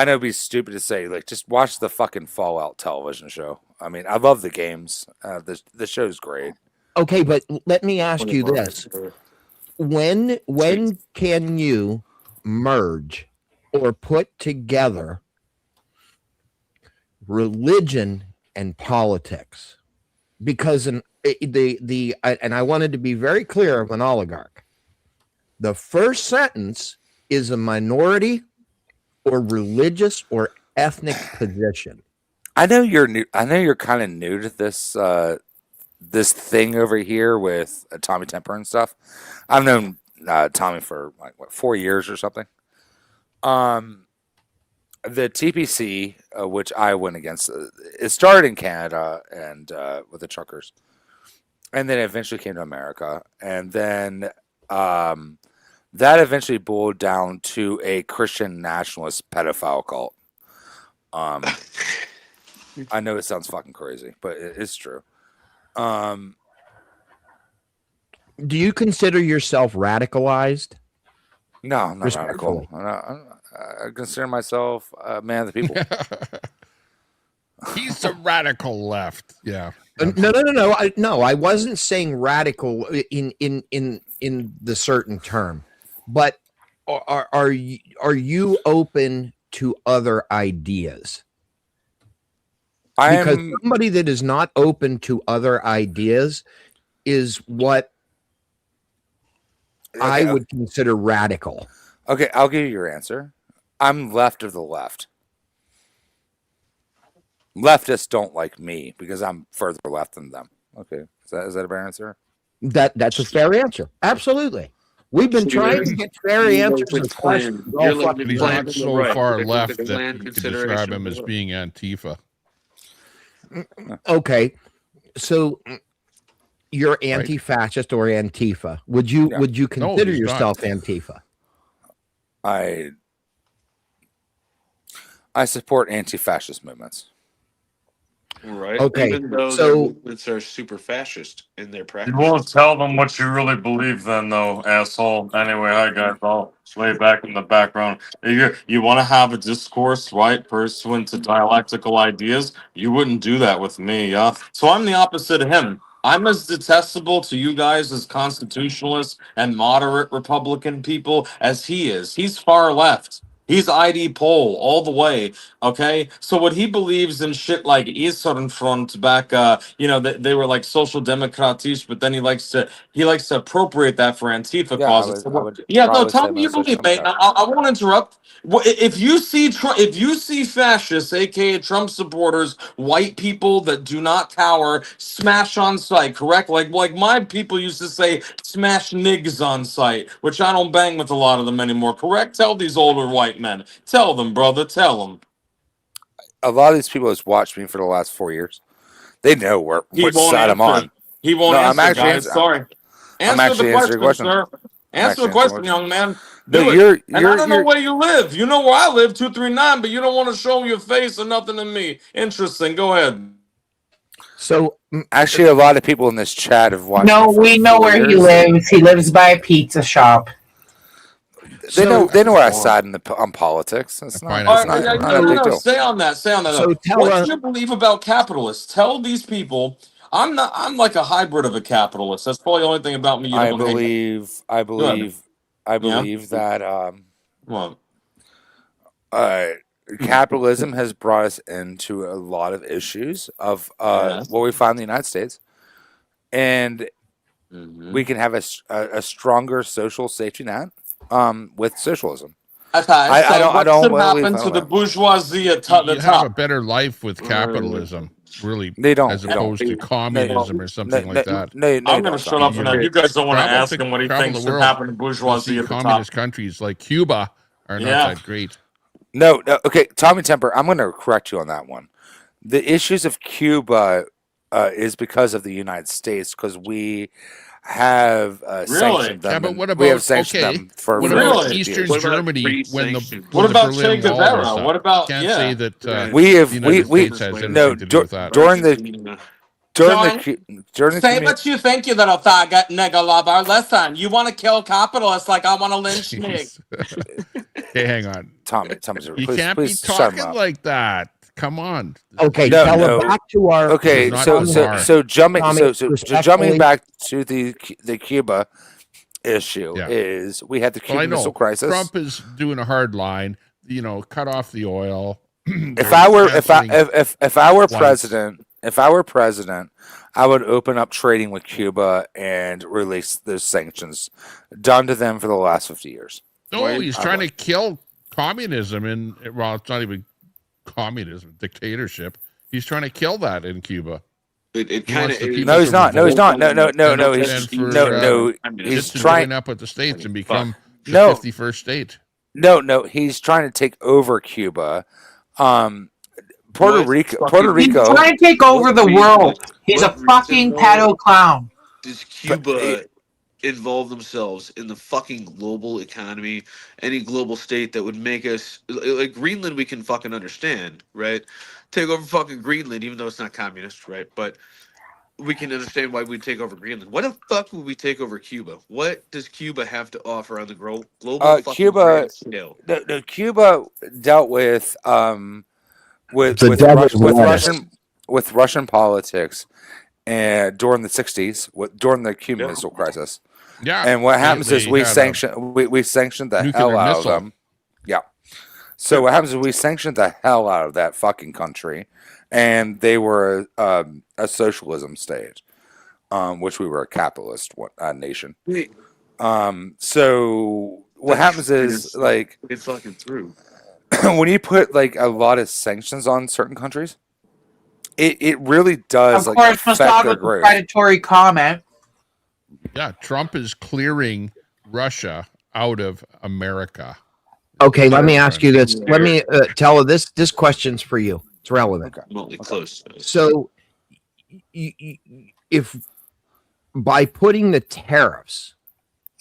H: it'd be stupid to say, just watch the fucking Fallout television show. I mean, I love the games. The show's great.
D: Okay, but let me ask you this. When can you merge or put together religion and politics? Because and I wanted to be very clear of an oligarch. The first sentence is a minority or religious or ethnic position.
H: I know you're new. I know you're kind of new to this this thing over here with Tommy Temper and stuff. I've known Tommy for like 4 years or something. The TPC, which I went against, it started in Canada and with the truckers, and then it eventually came to America, and then that eventually boiled down to a Christian nationalist pedophile cult. I know it sounds fucking crazy, but it's true.
D: Do you consider yourself radicalized?
H: No, I'm not radical. I consider myself a man of the people.
B: He's a radical left. Yeah.
D: No. I wasn't saying radical in the certain term, but are you open to other ideas? Because somebody that is not open to other ideas is what I would consider radical.
H: Okay, I'll give you your answer. I'm left of the left. Leftists don't like me because I'm further left than them. Okay, is that a fair answer?
D: That's a fair answer. Absolutely. We've been trying to get fair answers to questions.
B: He's not so far left that you could describe him as being Antifa.
D: Okay, so you're anti-fascist or Antifa? Would you consider yourself Antifa?
H: I support anti-fascist movements.
Q: Right.
D: Okay.
Q: Even though
D: So
Q: their movements are super fascist in their practice.
N: You won't tell them what you really believe then, though, asshole. Anyway, hi, guys. I'll lay back in the background. You want to have a discourse, right, pursuant to dialectical ideas? You wouldn't do that with me, yeah? So I'm the opposite of him. I'm as detestable to you guys as constitutionalists and moderate Republican people as he is. He's far left. He's ID poll all the way. Okay, so what he believes in shit like Eastern Front back, they were like social democrats, but then he likes to appropriate that for Antifa causes. Tell me you believe, mate. I won't interrupt. If you see fascists, aka Trump supporters, white people that do not cower, smash on sight, correct? Like my people used to say, smash niggas on sight, which I don't bang with a lot of them anymore, correct? Tell these older white men. Tell them, brother. Tell them.
H: A lot of these people has watched me for the last 4 years. They know what side I'm on.
N: He won't answer, guys. Sorry. Answer the question, sir. Answer the question, young man. I don't know where you live. You know where I live, 239, but you don't want to show your face or nothing to me. Interesting. Go ahead.
D: So
H: actually, a lot of people in this chat have watched.
L: No, we know where he lives. He lives by a pizza shop.
H: They know where I side on politics. It's not a big deal.
N: Stay on that.
D: So
N: what do you believe about capitalists? Tell these people I'm like a hybrid of a capitalist. That's probably the only thing about me.
H: I believe that capitalism has brought us into a lot of issues of what we find in the United States, and we can have a stronger social safety net with socialism.
N: Okay, I don't happen to the bourgeoisie at the top.
B: Have a better life with capitalism. Really,
H: they don't,
B: as opposed to communism or something like that.
N: I'm going to shut up for now. You guys don't want to ask him what he thinks should happen to bourgeoisie at the top.
B: Communist countries like Cuba are not that great.
H: No, okay, Tommy Temper, I'm going to correct you on that one. The issues of Cuba is because of the United States, because we have sanctioned them.
B: Yeah, but what about
H: we have sanctioned them for
B: Eastern Germany when the
N: what about
B: Berlin
N: Che Guevara?
B: Wall?
N: What about
B: Can't say that
H: we have
B: during
H: the
N: say what you think, you little faggot nigga lover. Listen, you want to kill capitalists like I want to lynch Nick.
B: Okay, hang on,
H: Tommy,
B: you can't be talking like that. Come on.
D: Okay, back to our.
H: Okay, so jumping back to the Cuba issue is we had the Cuban Missile Crisis.
B: Trump is doing a hard line. Cut off the oil.
H: If I were president, I would open up trading with Cuba and release those sanctions done to them for the last 50 years.
B: No, he's trying to kill communism it's not even communism, dictatorship. He's trying to kill that in Cuba.
Q: It kind of is.
H: No, he's not. No, he's not. No.
B: He's trying to join up with the states and become the 51st state.
H: No. He's trying to take over Cuba. Puerto Rico.
L: He's trying to take over the world. He's a fucking pedo clown.
Q: Does Cuba involve themselves in the fucking global economy? Any global state that would make us like Greenland, we can fucking understand, right? Take over fucking Greenland, even though it's not communist, right? But we can understand why we'd take over Greenland. What the fuck would we take over Cuba? What does Cuba have to offer on the global fucking
H: Cuba
Q: scale?
H: No, Cuba dealt with Russian politics and during the 60s, during the Cuban Missile Crisis.
B: Yeah.
H: And what happens is we sanctioned the hell out of them. Yeah. So what happens is we sanctioned the hell out of that fucking country, and they were a socialism state, which we were a capitalist nation. So what happens is like
Q: it's fucking through.
H: When you put like a lot of sanctions on certain countries, it really does
L: of course,
H: affect their growth.
L: Predatory comment.
B: Yeah, Trump is clearing Russia out of America.
D: Okay, let me ask you this. Let me tell this. This question's for you. It's relevant.
Q: Remotely close.
D: So, if by putting the tariffs,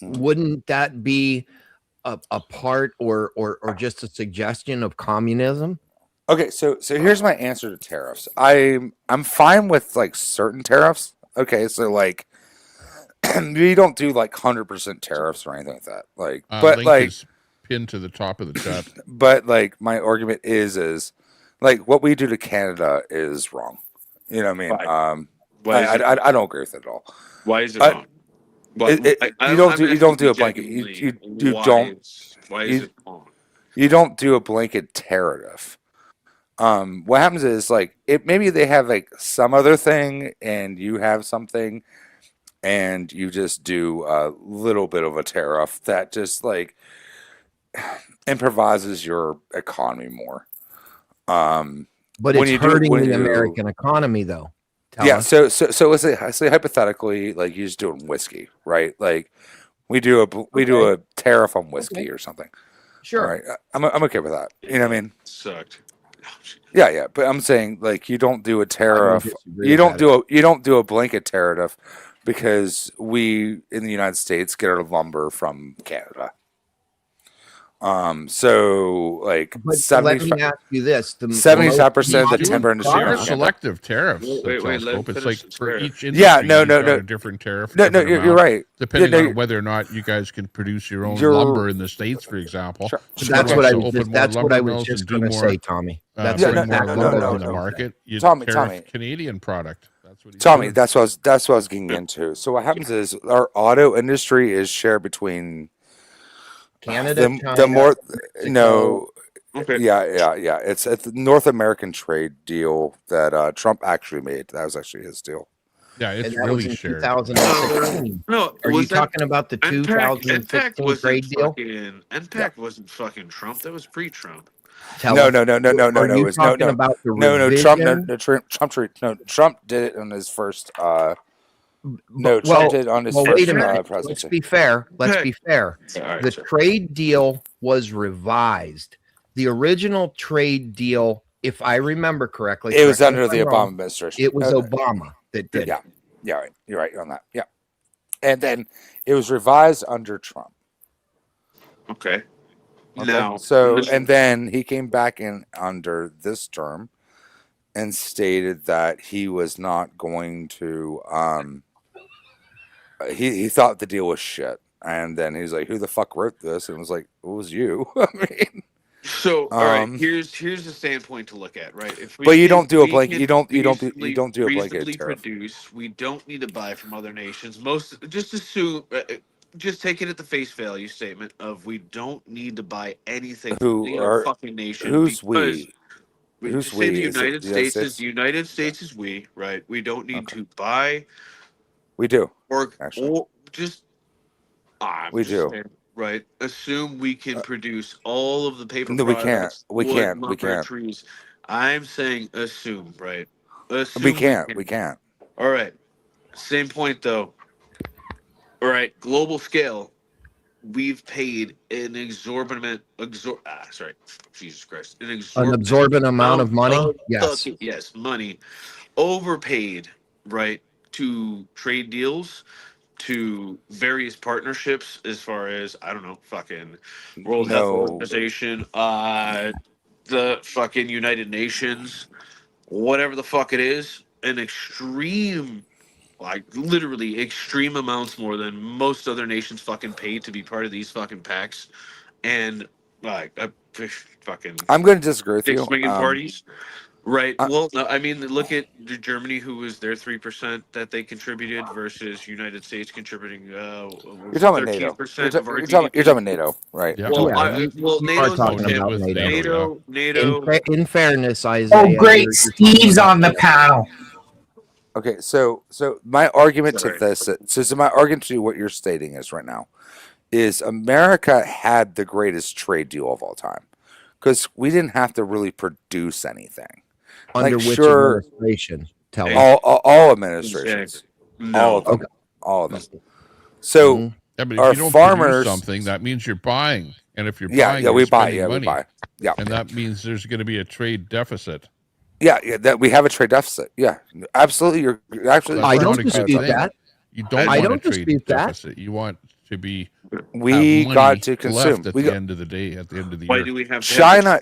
D: wouldn't that be a part or just a suggestion of communism?
H: Okay, so here's my answer to tariffs. I'm fine with like certain tariffs. Okay, so like we don't do like 100% tariffs or anything like that. Like, but
B: link
H: like
B: is pinned to the top of the chat.
H: But like my argument is like what we do to Canada is wrong. You know what I mean? I don't agree with it at all.
Q: Why is it wrong?
H: You don't do a blanket. You don't do a blanket tariff. What happens is like maybe they have like some other thing and you have something, and you just do a little bit of a tariff that just like improvises your economy more.
D: But it's hurting the American economy, though.
H: Yeah. So let's say hypothetically, like you're just doing whiskey, right? Like we do a tariff on whiskey or something.
D: Sure.
H: Right. I'm okay with that. You know what I mean?
Q: Sucked.
H: Yeah. But I'm saying like you don't do a tariff. You don't do a blanket tariff because we in the United States get our lumber from Canada. So like
D: let me ask you this:
H: 75% of the timber industry.
B: There are selective tariffs. It's like for each industry,
H: no,
B: a different tariff.
H: No, you're right.
B: Depending on whether or not you guys can produce your own lumber in the States, for example.
D: Sure. That's what I was just going to say, Tommy.
B: That's more lumber in the market. You tariff Canadian product. That's what
H: Tommy, that's what I was getting into. So what happens is our auto industry is shared between
D: Canada,
H: the more no, yeah. It's the North American trade deal that Trump actually made. That was actually his deal.
B: Yeah, it's really shared.
D: 2016.
Q: No,
D: are you talking about the 2016 trade deal?
Q: NPAC wasn't fucking Trump. That was pre-Trump.
H: No.
D: Are you talking about the revision?
H: Trump did it on his first.
D: Trump
H: did on his first
D: wait a minute.
H: presidency.
D: Let's be fair. The trade deal was revised. The original trade deal, if I remember correctly,
H: it was under the Obama administration.
D: It was Obama that did it.
H: Yeah, right. You're right on that. Yeah, and then it was revised under Trump.
Q: Okay.
H: Now, so and then he came back in under this term and stated that he was not going to. He thought the deal was shit, and then he's like, "Who the fuck wrote this?" And it was like, "It was you." I mean,
Q: so all right. Here's the standpoint to look at, right? If
H: but you don't do a blanket. You don't do a blanket tariff.
Q: We don't need to buy from other nations. Just assume. Just take it at the face value statement of we don't need to buy anything from the other fucking nation.
H: Who's we? Who's we?
Q: The United States is United States is we, right? We don't need to buy.
H: We do.
Q: Or just
H: we do.
Q: Saying, right? Assume we can produce all of the paper.
H: No,
Q: products,
H: we can't.
Q: Trees. I'm saying assume, right?
H: We can't.
Q: All right. Same point though. All right. Global scale. We've paid an Jesus Christ, an
D: An
Q: exorbitant
D: absorbent amount of money. Yes.
Q: money, overpaid, right, to trade deals, to various partnerships, as far as I don't know, fucking World Health Organization, the fucking United Nations, whatever the fuck it is, an extreme, like literally extreme amounts more than most other nations fucking pay to be part of these fucking packs, and like fucking.
H: I'm going to disagree with
Q: dick
H: you.
Q: swinging parties. Right. Well, no, I mean, look at Germany, who was their 3% that they contributed versus United States contributing.
H: You're talking about NATO. You're talking about NATO, right?
B: Yeah.
Q: Well,
D: you are
Q: NATO's
D: talking
Q: okay.
D: about NATO.
Q: NATO.
D: In fairness, Isaiah.
L: Oh, great. Steve's on the panel.
H: Okay, so my argument to this, so my argument to what you're stating is right now, is America had the greatest trade deal of all time, because we didn't have to really produce anything.
D: Under
H: like,
D: which
H: sure,
D: administration? Tell me.
H: All administrations,
Q: no.
H: all of them. So
B: Yeah, but if
H: our
B: you don't
H: farmers,
B: produce something, that means you're buying, and if you're
H: yeah,
B: buying,
H: we
B: you're
H: buy,
B: spending money.
H: we buy, yeah,
B: and that means there's going to be a trade deficit.
H: Yeah, that we have a trade deficit. Yeah, absolutely. You're absolutely.
D: I don't dispute that.
B: You don't want a trade deficit. You want to be.
H: We got to consume
B: at the end of the day. At the end of the
Q: Why
B: year.
Q: do we have
H: China?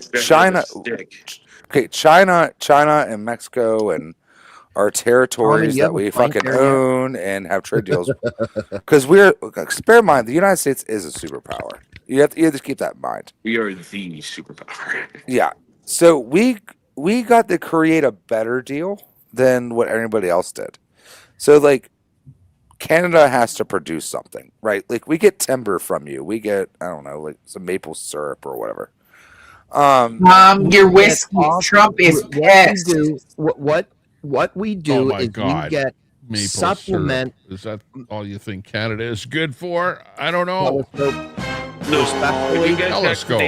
H: Okay, China, and Mexico, and our territories that we fucking own and have trade deals. Because bear in mind, the United States is a superpower. You have to keep that in mind.
Q: We are the superpower.
H: Yeah. So we got to create a better deal than what anybody else did. So like Canada has to produce something, right? Like we get timber from you. We get, I don't know, like some maple syrup or whatever.
L: Your whiskey. Trump is pissed.
D: What we do is we get
B: maple
D: supplement.
B: Syrup. Is that all you think Canada is good for? I don't know.
Q: No,
B: telescope.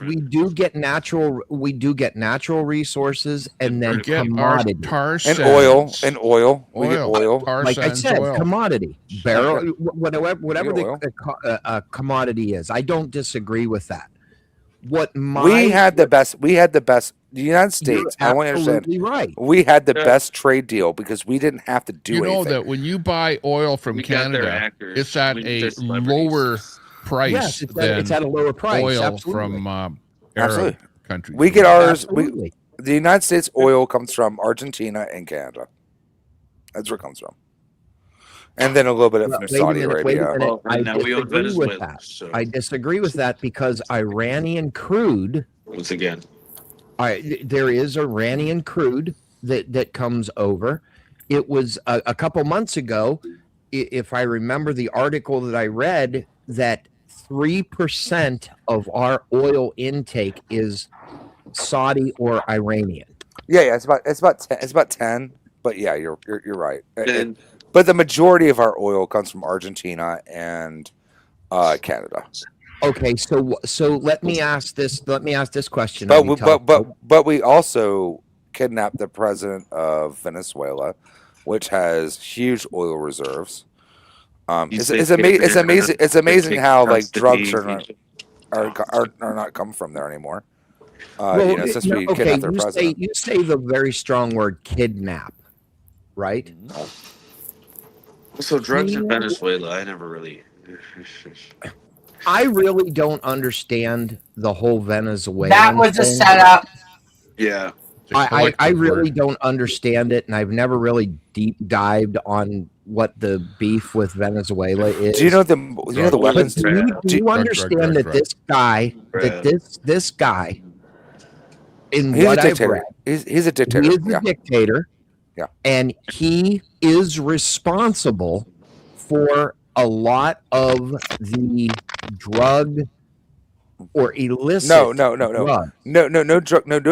D: We do get natural resources and then commodity
H: and oil. We get oil.
D: Like I said, commodity barrel, whatever the commodity is. I don't disagree with that.
H: We had the best. The United States. I want you to understand.
D: Right.
H: We had the best trade deal because we didn't have to do anything.
B: You know that when you buy oil from Canada, it's at a lower price.
D: Yes, it's at a lower price.
B: Oil from Arab countries.
H: We get ours. The United States oil comes from Argentina and Canada. That's where it comes from. And then a little bit from Saudi Arabia.
D: I disagree with that because Iranian crude.
Q: Once again.
D: There is Iranian crude that comes over. It was a couple months ago, if I remember the article that I read, that 3% of our oil intake is Saudi or Iranian.
H: Yeah, it's about 10. But yeah, you're right. But the majority of our oil comes from Argentina and Canada.
D: Okay, so let me ask this question.
H: But we also kidnapped the president of Venezuela, which has huge oil reserves. It's amazing how like drugs are not coming from there anymore. Since we kidnapped their president.
D: You say the very strong word kidnap, right?
Q: So drugs in Venezuela, I never really.
D: I really don't understand the whole Venezuelan.
L: That was a setup.
Q: Yeah.
D: I really don't understand it, and I've never really deep dived on what the beef with Venezuela is.
H: Do you know the weapons?
D: Do you understand that this guy, this guy, in
H: he's
D: what
H: a dictator.
D: I've read,
H: He's a dictator.
D: He is a dictator.
H: Yeah.
D: And he is responsible for a lot of the drug or illicit.
H: No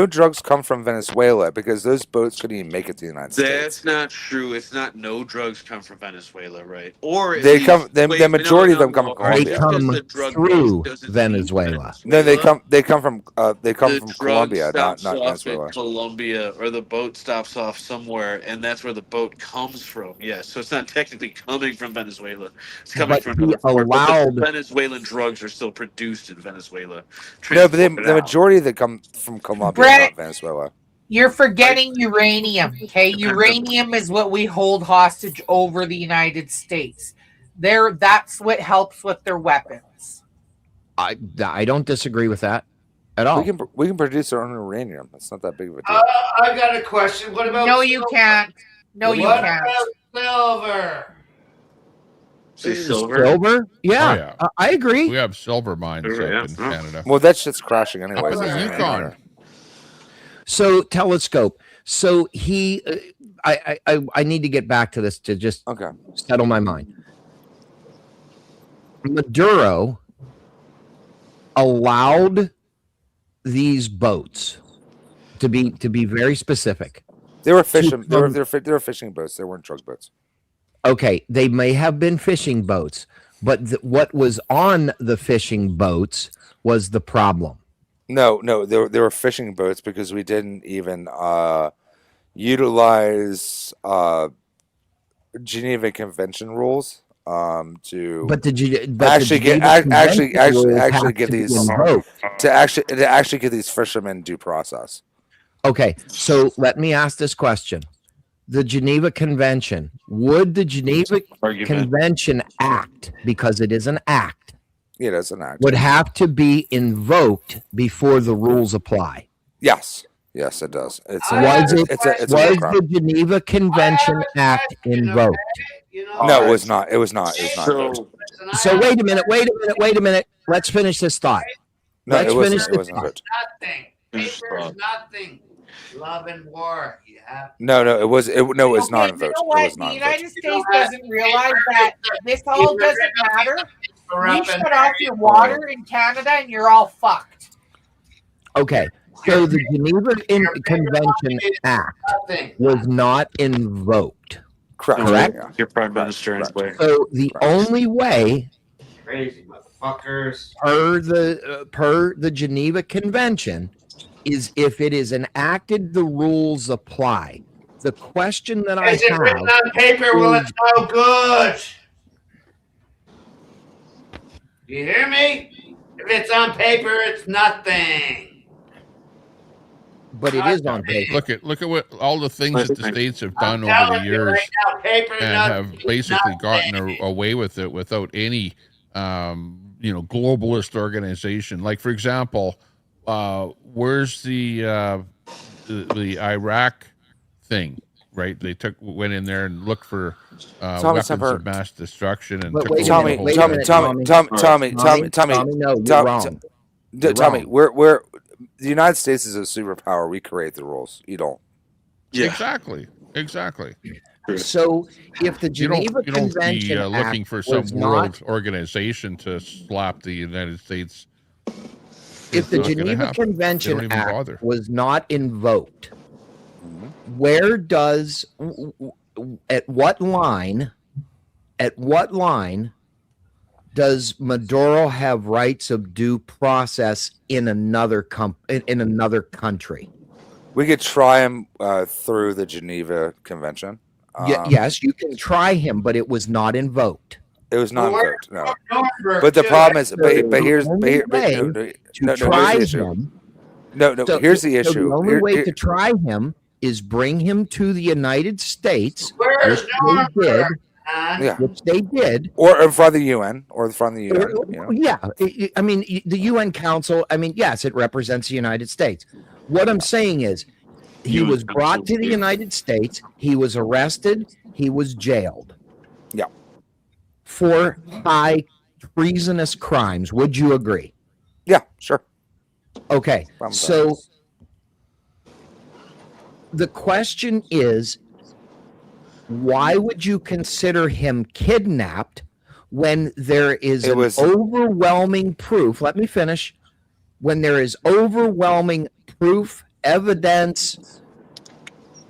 H: drugs come from Venezuela because those boats couldn't even make it to the United States.
Q: That's not true. It's not no drugs come from Venezuela, right? Or
H: They come. The majority of them come from Colombia.
D: They come through Venezuela.
H: No, they come from
Q: the
H: Colombia,
Q: drug
H: not
Q: stops
H: Venezuela.
Q: in Colombia, or the boat stops off somewhere, and that's where the boat comes from. Yes, so it's not technically coming from Venezuela. It's coming from another port, but the Venezuelan drugs are still produced in Venezuela.
H: No, but the majority that come from Colombia,
L: Brett,
H: not Venezuela.
L: You're forgetting uranium, okay? Uranium is what we hold hostage over the United States. That's what helps with their weapons.
D: I don't disagree with that at all.
H: We can produce our own uranium. It's not that big of a deal.
J: I got a question. What about
L: No, you can't. No, you can't.
J: Silver?
D: Silver? Yeah,
B: Oh,
D: I agree.
B: We have silver mines up in Canada.
H: Well, that shit's crashing anyway.
B: Up in the Yukon.
D: So telescope. So he, I need to get back to this to just settle my mind. Maduro allowed these boats to be very specific.
H: They were fishing. They were fishing boats. They weren't drug boats.
D: Okay, they may have been fishing boats, but what was on the fishing boats was the problem.
H: No, they were fishing boats because we didn't even utilize Geneva Convention rules to.
D: But did you
H: actually get these fishermen due process?
D: Okay, so let me ask this question. The Geneva Convention, would the Geneva Convention Act, because it is an act,
H: it is an act,
D: would have to be invoked before the rules apply?
H: Yes, it does.
D: Was the Geneva Convention Act invoked?
H: No, it was not. It was not.
D: So wait a minute. Let's finish this thought.
H: No,
D: Let's finish this
J: Nothing. Paper is nothing. Love and war. Yeah.
H: No, it was not invoked.
L: You know what? The United States doesn't realize that this all doesn't matter. You shut off your water in Canada and you're all fucked.
D: Okay, so the Geneva Convention Act was not invoked. Correct?
Q: Your Prime Minister anyway.
D: So the only way,
J: Crazy motherfuckers,
D: per the Geneva Convention, is if it is enacted, the rules apply. The question that I have,
J: is it written on paper? Well, it's no good. You hear me? If it's on paper, it's nothing.
D: But it is on paper.
B: Look at what all the things that the states have done over the years,
J: right now, paper,
B: and have basically gotten away with it without any, globalist organization. Like, for example, where's the Iraq thing? Right, they went in there and looked for weapons of mass destruction and took
H: Tommy, no, you're wrong. Tommy, we're the United States is a superpower. We create the rules. You don't.
B: Yeah, exactly.
D: So if the Geneva
B: you don't
D: Convention
B: be looking
D: Act
B: for some
D: was
B: world organization to slap the United States.
D: If the Geneva Convention Act was not invoked, where does, at what line does Maduro have rights of due process in another country?
H: We could try him through the Geneva Convention.
D: Yes, you can try him, but it was not invoked.
H: It was not invoked. No. But the problem is, here's the issue.
D: The only way to try him is bring him to the United States, which they did,
H: or in front of the UN,
D: Yeah, I mean, the UN Council. I mean, yes, it represents the United States. What I'm saying is, he was brought to the United States. He was arrested. He was jailed.
H: Yeah,
D: for high treasonous crimes. Would you agree?
H: Yeah, sure.
D: Okay, so the question is, why would you consider him kidnapped when there is overwhelming proof? Let me finish. when there is overwhelming proof, evidence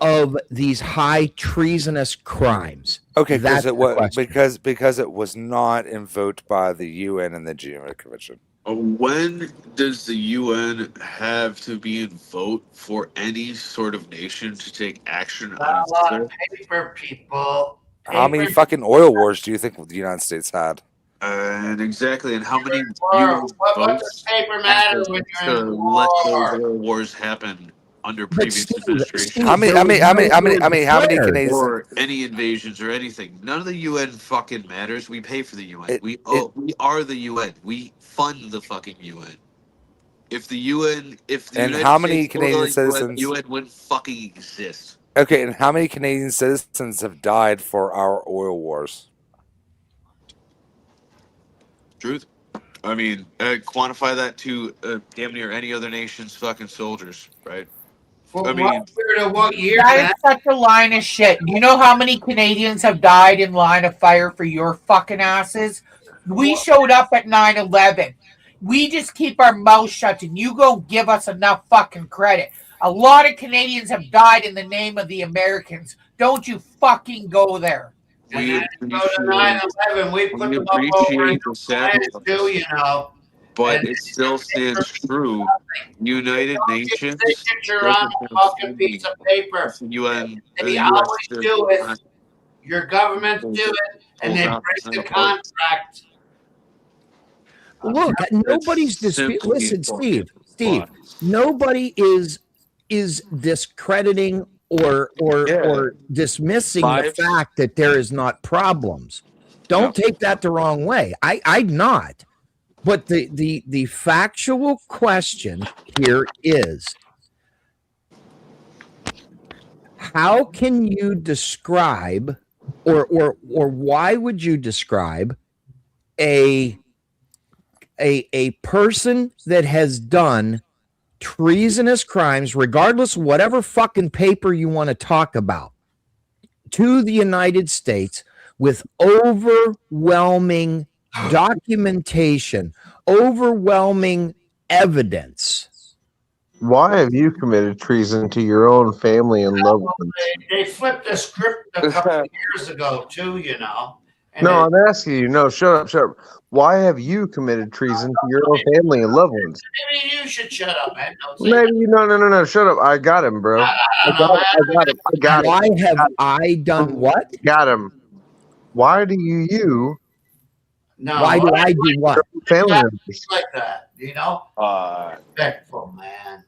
D: of these high treasonous crimes.
H: Okay,
D: that's
H: because it was not invoked by the UN and the Geneva Convention.
Q: When does the UN have to be in vote for any sort of nation to take action on
S: A
Q: its
S: lot
Q: soil?
S: of paper, people.
H: How many fucking oil wars do you think the United States had?
Q: And exactly, and how many
S: What
Q: votes
S: does paper matter when you're
Q: to
S: in
Q: let those
S: war?
Q: oil wars happen under previous administration?
H: How many Canadians
Q: or any invasions or anything? None of the UN fucking matters. We pay for the UN. We are the UN. We fund the fucking UN. If the UN, if the
H: And
Q: United
H: how many
Q: States
H: Canadian
Q: were the
H: citizens-
Q: UN wouldn't fucking exist.
H: Okay, and how many Canadian citizens have died for our oil wars?
Q: Truth. I mean, quantify that to damn near any other nation's fucking soldiers, right?
S: For
Q: I
S: what
Q: mean,
S: period of what year?
L: That is such a line of shit. You know how many Canadians have died in line of fire for your fucking asses? We showed up at 9/11. We just keep our mouth shut and you go give us enough fucking credit. A lot of Canadians have died in the name of the Americans. Don't you fucking go there.
S: When I go to 9/11, we put them up over in
Q: appreciate the
S: France
Q: sacrifice,
S: too, you know.
Q: but
S: And
Q: it still stands true. United Nations
S: signature on a fucking piece of paper.
Q: UN.
S: They always do it. Your governments do it, and then break the contract.
D: Look, nobody's disputing. Listen, Steve. Nobody is discrediting or dismissing the fact that there is not problems. Don't take that the wrong way. I'm not. But the factual question here is, how can you describe or why would you describe a person that has done treasonous crimes, regardless of whatever fucking paper you want to talk about, to the United States with overwhelming documentation, overwhelming evidence?
R: Why have you committed treason to your own family and loved ones?
S: They flipped the script a couple of years ago too, you know.
R: No, I'm asking you. No, shut up. Why have you committed treason to your own family and loved ones?
S: Maybe you should shut up, man. Don't say
R: Maybe no. Shut up. I got him, bro. I got him.
D: Why have I done what?
R: Got him. Why do you?
S: No.
D: Why do I do what?
R: Family
S: members like that, you know. Respectful, man.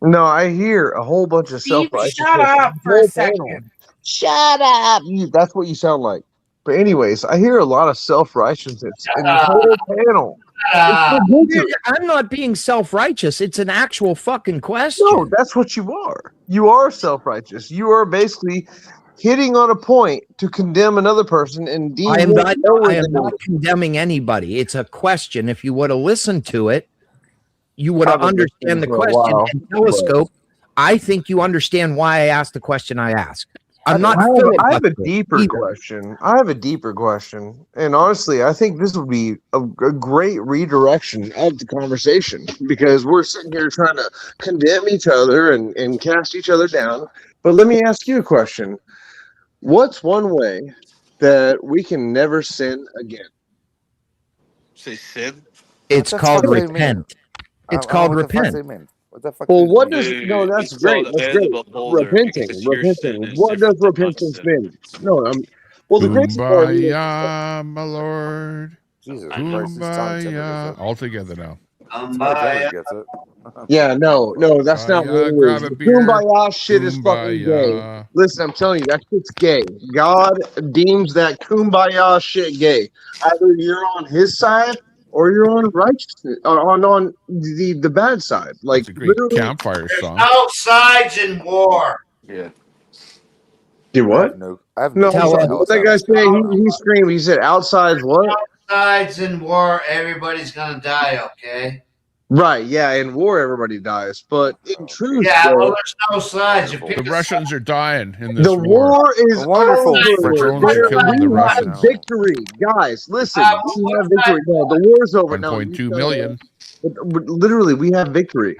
R: No, I hear a whole bunch of
L: Steve,
R: self-righteous.
L: shut up for a second.
R: Shut up. That's what you sound like. But anyways, I hear a lot of self-righteousness in the whole panel.
D: Dude, I'm not being self-righteous. It's an actual fucking question.
R: No, that's what you are. You are self-righteous. You are basically hitting on a point to condemn another person and deem
D: I am not condemning anybody. It's a question. If you would have listened to it, you would have understand the question. And Telescope, I think you understand why I asked the question I asked. I
R: have a deeper question. I have a deeper question. And honestly, I think this would be a great redirection of the conversation, because we're sitting here trying to condemn each other and cast each other down. But let me ask you a question. What's one way that we can never sin again?
Q: Say sin?
D: It's called repent. It's called repent.
H: What the fuck?
R: Well, what does that's great. That's great. Repenting. What does repentance mean? No, well, the crazy part is,
B: Kumbaya, my lord.
H: Jesus
B: Kumbaya. All together now.
R: Yeah, no, that's not what it is. The Kumbaya shit is fucking gay. Listen, I'm telling you, that shit's gay. God deems that Kumbaya shit gay. Either you're on his side or you're on righteousness, on the bad side. Like,
B: it's a great campfire song.
S: No sides in war.
Q: Yeah.
R: Do what?
H: I have
R: no. What that guy saying? He screamed. He said, "Outside's what?
S: Outside's in war. Everybody's gonna die. Okay."
R: Right. Yeah. In war, everybody dies. But in truth,
S: yeah. Well, there's no sides.
B: The Russians are dying in this
R: war. The war is
H: wonderful.
R: We have victory, guys. Listen, we have victory. No, the war's over.
B: 1.2 million.
R: But literally, we have victory.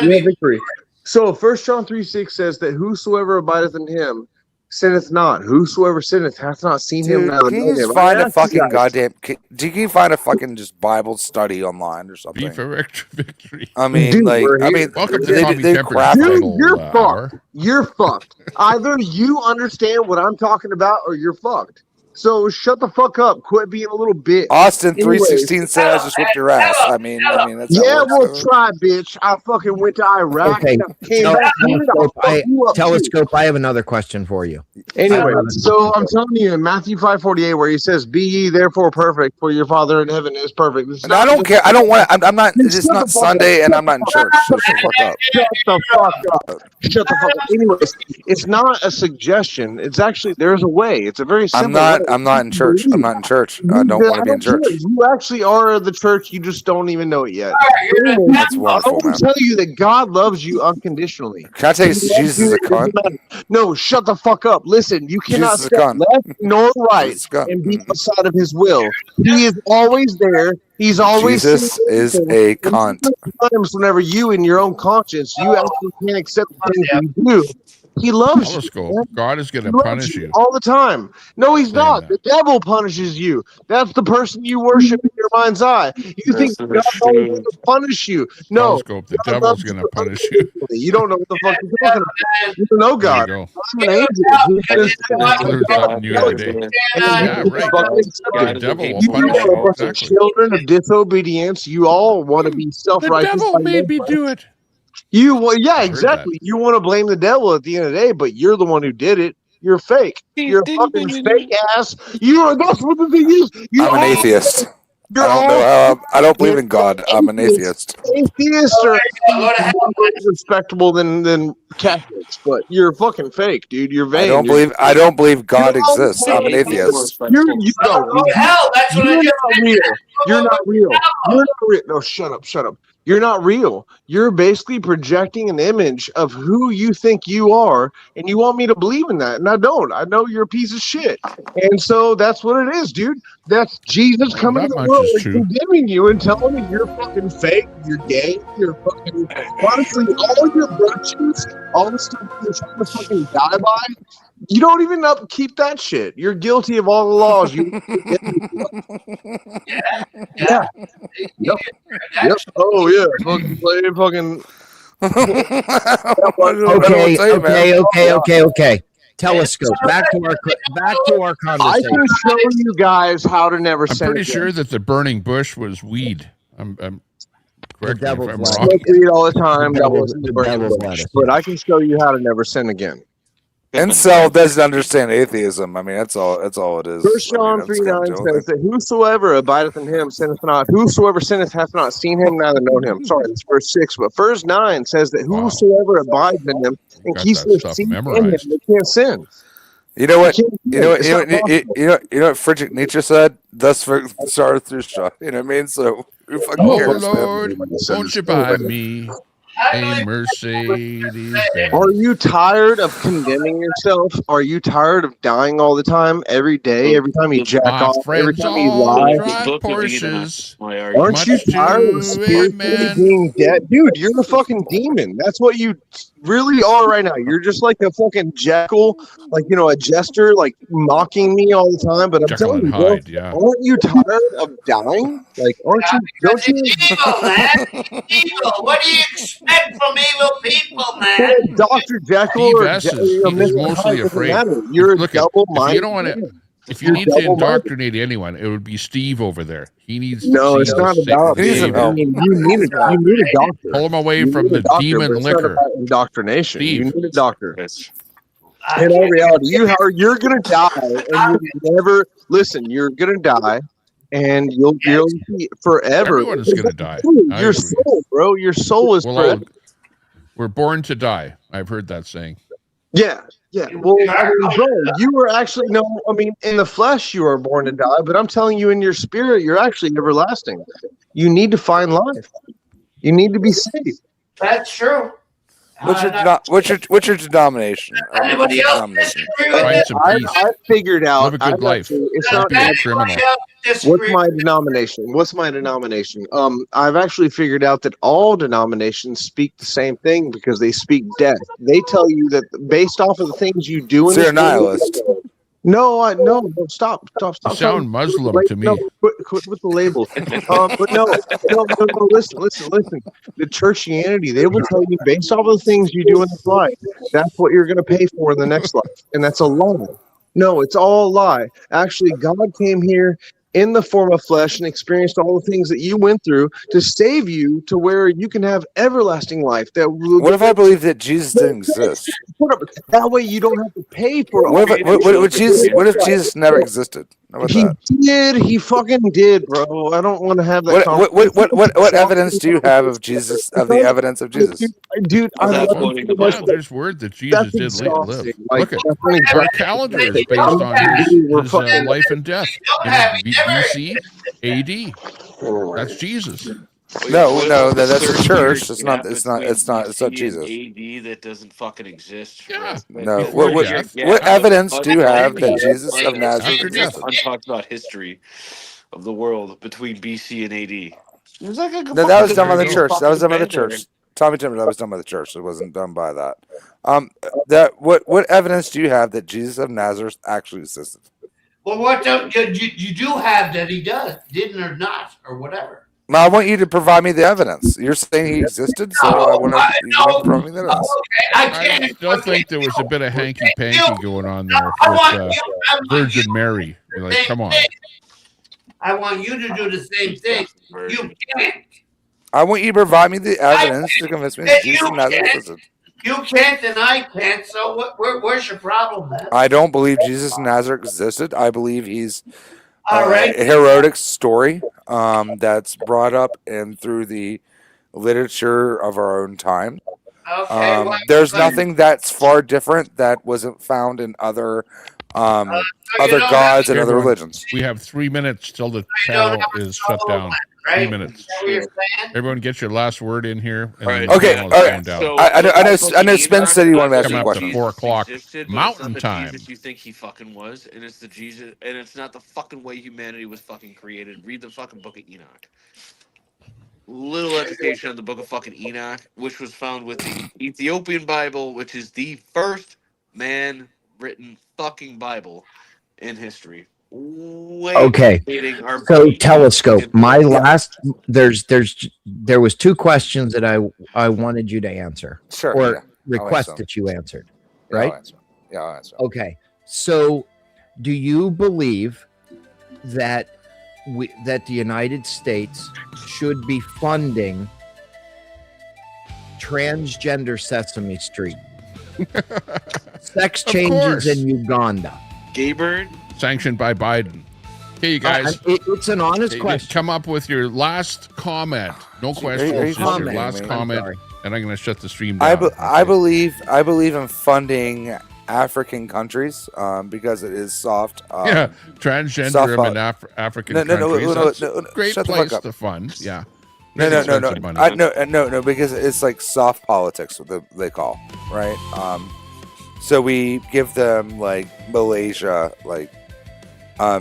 R: We have victory. So 1 John 3:6 says that whosoever abideth in him sinneth not. Whosoever sinneth hath not seen him.
H: Dude,
R: Neither
H: can
R: known
H: you
R: him.
H: just find a fucking goddamn? Can you find a fucking just Bible study online or something?
B: Be for victory.
H: I mean,
R: Dude,
H: like,
R: we're
H: I
R: here.
H: mean,
B: Welcome to
H: they,
B: Tommy
H: they
B: Temper's
H: crap.
R: Dude,
B: title
R: you're
B: hour.
R: fucked. You're fucked. Either you understand what I'm talking about or you're fucked. So shut the fuck up. Quit being a little bitch.
H: Austin
R: Anyways.
H: 316 said I just whipped your ass. I mean that's how
R: Yeah,
H: it
R: well,
H: works.
R: try, bitch. I fucking went to Iraq.
D: Okay,
R: And I came back here and I'll fuck you up, too.
D: Telescope, I have another question for you.
R: Anyway, so I'm telling you in Matthew 5:48, where he says, "Be ye therefore perfect, for your Father in heaven is perfect."
H: And I don't care. I don't want. I'm not. It's not Sunday, and I'm not in church. So shut the fuck up.
R: Shut the fuck up. Shut the fuck up. Anyways, it's not a suggestion. It's actually there's a way. It's a very simple way.
H: I'm not in church. I'm not in church. I don't want to be in church.
R: You actually are the church. You just don't even know it yet.
H: That's wonderful,
R: I will
H: man.
R: tell you that God loves you unconditionally.
H: Can I tell you, Jesus is a cunt?
R: No, shut the fuck up. Listen, you cannot
H: Jesus is a
R: step
H: cunt.
R: left nor right and be outside of his will. He is always there. He's always
H: Jesus is a cunt.
R: Sometimes whenever you in your own conscience, you actually can't accept the things you do. He loves you.
B: Telescope.
R: Man.
B: God is going to
R: He loves
B: punish you.
R: all the time. No, he's not.
B: that.
R: The devil punishes you. That's the person you worship in your mind's eye. You think God's always going to punish you. No.
B: Telescope. The
R: God
B: devil's
R: loves
B: going
R: you
B: to punish you.
R: You don't know what the fuck you're talking about. You don't know God.
B: There you go.
R: I'm an angel.
B: I learned something new today. Yeah, right. The devil will
R: You
B: punish
R: are a
B: you.
R: bunch of
B: Exactly.
R: children of disobedience. You all want to be
B: The
R: self-righteous.
B: devil made me do it.
R: Yeah, exactly. You want to blame the devil at the end of the day, but you're the one who did it. You're fake. You're a fucking fake ass. You are. That's what the thing is.
H: I'm an atheist. I don't know how. I don't believe in God. I'm an atheist.
R: Atheists are more respectable than Catholics, but you're fucking fake, dude. You're vain.
H: I don't believe God exists. I'm an atheist.
R: You're not real. You're not real. You're not real. No, shut up. Shut up. You're not real. You're basically projecting an image of who you think you are, and you want me to believe in that, and I don't. I know you're a piece of shit, and so that's what it is, dude. That's Jesus coming to the world and condemning you and telling me you're fucking fake, you're gay, you're fucking. Honestly, all your virtues, all the stuff you're trying to fucking die by, you don't even upkeep that shit. You're guilty of all the laws. Yeah. Yep. Oh yeah. Fucking play fucking.
D: Okay. Telescope. Back to our conversation.
R: I can show you guys how to never
B: I'm
R: send.
B: pretty sure that the burning bush was weed. I'm correct me if I'm wrong.
R: Smoke weed all the time. That wasn't the burning bush. But I can show you how to never sin again.
H: Incel doesn't understand atheism. I mean, that's all it is.
R: 1 John 3:9 says that whosoever abideth in him sinneth not. Whosoever sinneth hath not seen him, neither known him. Sorry, that's verse 6. But verse 9 says that whosoever abides in him and keeps their seed in him, they can't sin.
H: You know what? You know what Friedrich Nietzsche said? Thus started through shot. You know what I mean? So who fucking cares?
B: Lord, won't you buy me a Mercedes Benz?
R: Are you tired of condemning yourself? Are you tired of dying all the time, every day, every time you jack off, every time you lie?
B: Porsches.
R: Aren't you tired of spiritually being dead? Dude, you're a fucking demon. That's what you really are right now. You're just like a fucking jackal, like, you know, a jester, like mocking me all the time. But I'm telling you, bro, aren't you tired of dying? Like, aren't you? Don't you?
S: Evil, man. Evil. What do you expect from evil people, man?
R: Dr. Jekyll or
B: He's mostly afraid.
R: You're
B: Look,
R: double-minded.
B: if you don't want to, if you need to indoctrinate anyone, it would be Steve over there. He needs.
R: No, it's not about. You need a doctor.
B: Pull him away from the demon liquor.
R: Indoctrination.
B: Steve.
R: You need a doctor. In all reality, you're gonna die, and you never listen. You're gonna die, and you'll be forever.
B: Everyone's gonna die.
R: Your soul, bro. Your soul is forever.
B: We're born to die. I've heard that saying.
R: Yeah. Well, I mean, bro, you were actually in the flesh you are born to die, but I'm telling you, in your spirit, you're actually everlasting. You need to find life. You need to be saved.
S: That's true.
H: What's your denomination?
S: Anybody else disagree with it?
R: I figured out.
B: Live a good life.
R: It's
B: Don't
R: not
B: be a criminal.
R: What's my denomination? I've actually figured out that all denominations speak the same thing because they speak death. They tell you that based off of the things you do in
H: So you're
R: this
H: a nihilist.
R: No, stop.
B: You sound Muslim to me.
R: No, quit with the labels. But no, listen. The churchianity, they will tell you based off of the things you do in this life, that's what you're going to pay for in the next life. And that's a lie. No, it's all a lie. Actually, God came here in the form of flesh and experienced all the things that you went through to save you to where you can have everlasting life.
H: What if I believe that Jesus didn't exist?
R: That way you don't have to pay for it.
H: What if Jesus never existed? How about that?
R: Did. He fucking did, bro. I don't want to have that conversation.
H: What evidence do you have of Jesus, of the evidence of Jesus?
R: Dude,
B: there's word that Jesus did live. Look at our calendar is based on his life and death. BC, AD. That's Jesus.
H: No, that's the church. It's not Jesus.
Q: AD that doesn't fucking exist.
B: Yeah.
H: No. What evidence do you have that Jesus of Nazareth existed?
Q: I'm talking about history of the world between BC and AD.
H: That was done by the church. That was done by the church. Tommy Timber, that was done by the church. It wasn't done by that. What evidence do you have that Jesus of Nazareth actually existed?
S: Well, what you do have that he didn't or not, or whatever.
H: Now, I want you to provide me the evidence. You're saying he existed, so I want to provide me the evidence.
B: I still think there was a bit of hanky-panky going on there with Virgin Mary. You're like, come on.
S: I want you to do the same thing. You can't.
H: I want you to provide me the evidence to convince me that Jesus of Nazareth existed.
S: You can't and I can't, so where's your problem, man?
H: I don't believe Jesus of Nazareth existed. I believe he's
S: right.
H: a heroic story that's brought up and through the literature of our own time.
S: Okay,
H: there's nothing that's far different that wasn't found in other gods and other religions.
B: We have 3 minutes till the channel is shut down. 3 minutes. Everyone get your last word in here. And
H: Okay. So, I know Spence said he wanted to ask
B: a
H: question.
B: 4 o'clock Mountain
Q: the
B: Time.
Q: Jesus you think he fucking was, and it's the Jesus, and it's not the fucking way humanity was fucking created. Read the fucking book of Enoch. Little education on the book of fucking Enoch, which was found with the Ethiopian Bible, which is the first man-written fucking Bible in history.
D: Okay, so telescope. My last there was 2 questions that I wanted you to answer, or request that you answered, right?
H: I'll answer.
D: Okay, so do you believe that the United States should be funding transgender Sesame Street, sex changes in Uganda,
Q: Gaybird?
B: Sanctioned by Biden. Okay, you guys.
D: It's an honest question.
B: Come up with your last comment. No questions. Just your last comment, and I'm going to shut the stream down.
H: I believe in funding African countries because it is soft.
B: Transgender in African countries.
H: No,
B: great place to fund. Yeah.
H: No, because it's like soft politics, what they call, right? So we give them like Malaysia, like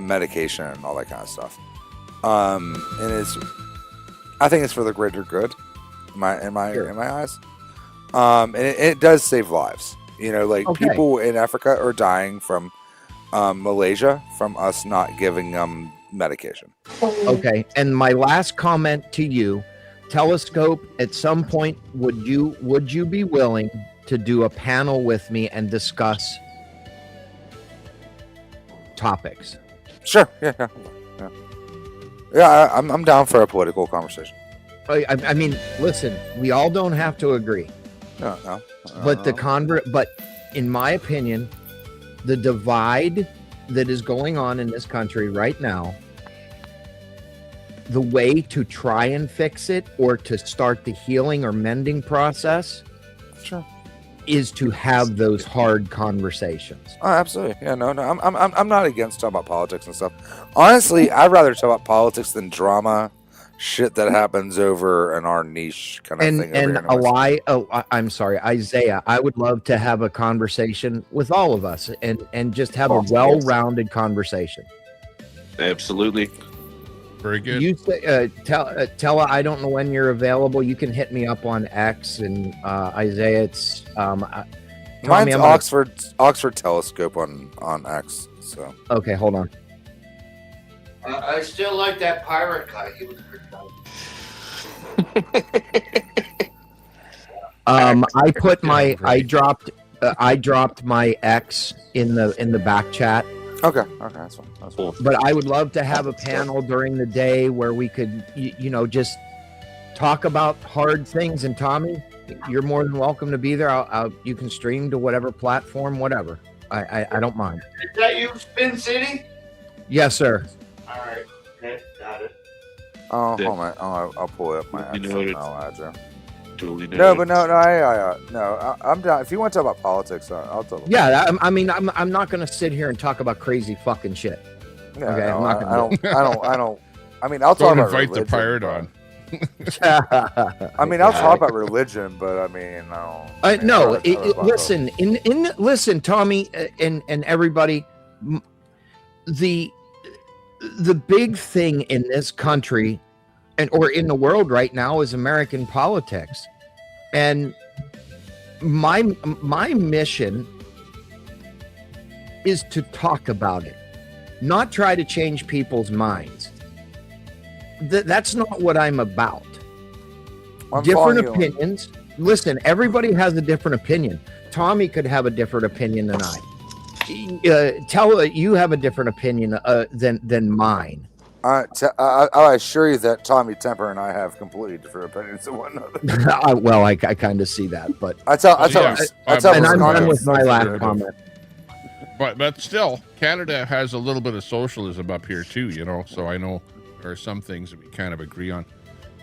H: medication and all that kind of stuff. And I think it's for the greater good, in my eyes. And it does save lives. You know, like people in Africa are dying from Malaysia from us not giving them medication.
D: Okay, and my last comment to you, Telescope, at some point would you be willing to do a panel with me and discuss topics?
H: Sure. Yeah. I'm down for a political conversation.
D: I mean, listen, we all don't have to agree.
H: No.
D: But in my opinion, the divide that is going on in this country right now, the way to try and fix it or to start the healing or mending process, is to have those hard conversations.
H: Oh, absolutely. Yeah, no. I'm not against talking about politics and stuff. Honestly, I'd rather talk about politics than drama, shit that happens over in our niche kind of thing.
D: And a lie. Oh, I'm sorry, Isaiah. I would love to have a conversation with all of us and just have a well-rounded conversation.
Q: Absolutely.
B: Very good.
D: You say, Tella, I don't know when you're available. You can hit me up on X, and Isaiah, it's
H: mine's Oxford Telescope on X. So
D: okay, hold on.
S: I still like that pirate guy. He was
D: I dropped my X in the back chat.
H: Okay, that's fine. That's cool.
D: But I would love to have a panel during the day where we could, just talk about hard things. And Tommy, you're more than welcome to be there. You can stream to whatever platform, whatever. I don't mind.
S: Is that you, Spin City?
D: Yes, sir.
S: All right. Okay, got it.
H: Oh, hold on. I'll pull up my X and I'll add you.
Q: No,
H: I'm down. If you want to talk about politics, I'll talk.
D: Yeah, I'm not going to sit here and talk about crazy fucking shit.
H: Yeah,
D: okay,
H: no,
D: I'm not
H: gonna I mean, I'll talk about
B: invite
H: religion,
B: the pirate on.
H: I mean, I'll talk about religion, but I mean,
D: no. Listen, Tommy, and everybody. The big thing in this country or in the world right now is American politics. And my mission is to talk about it, not try to change people's minds. That's not what I'm about. Different opinions. Listen, everybody has a different opinion. Tommy could have a different opinion than I. Tell you have a different opinion than mine.
H: I assure you that Tommy Temper and I have completely different opinions of one another.
D: Well, I kind of see that, but
H: I tell
D: and I'm done with my last comment.
B: But still, Canada has a little bit of socialism up here too, so I know there are some things that we kind of agree on.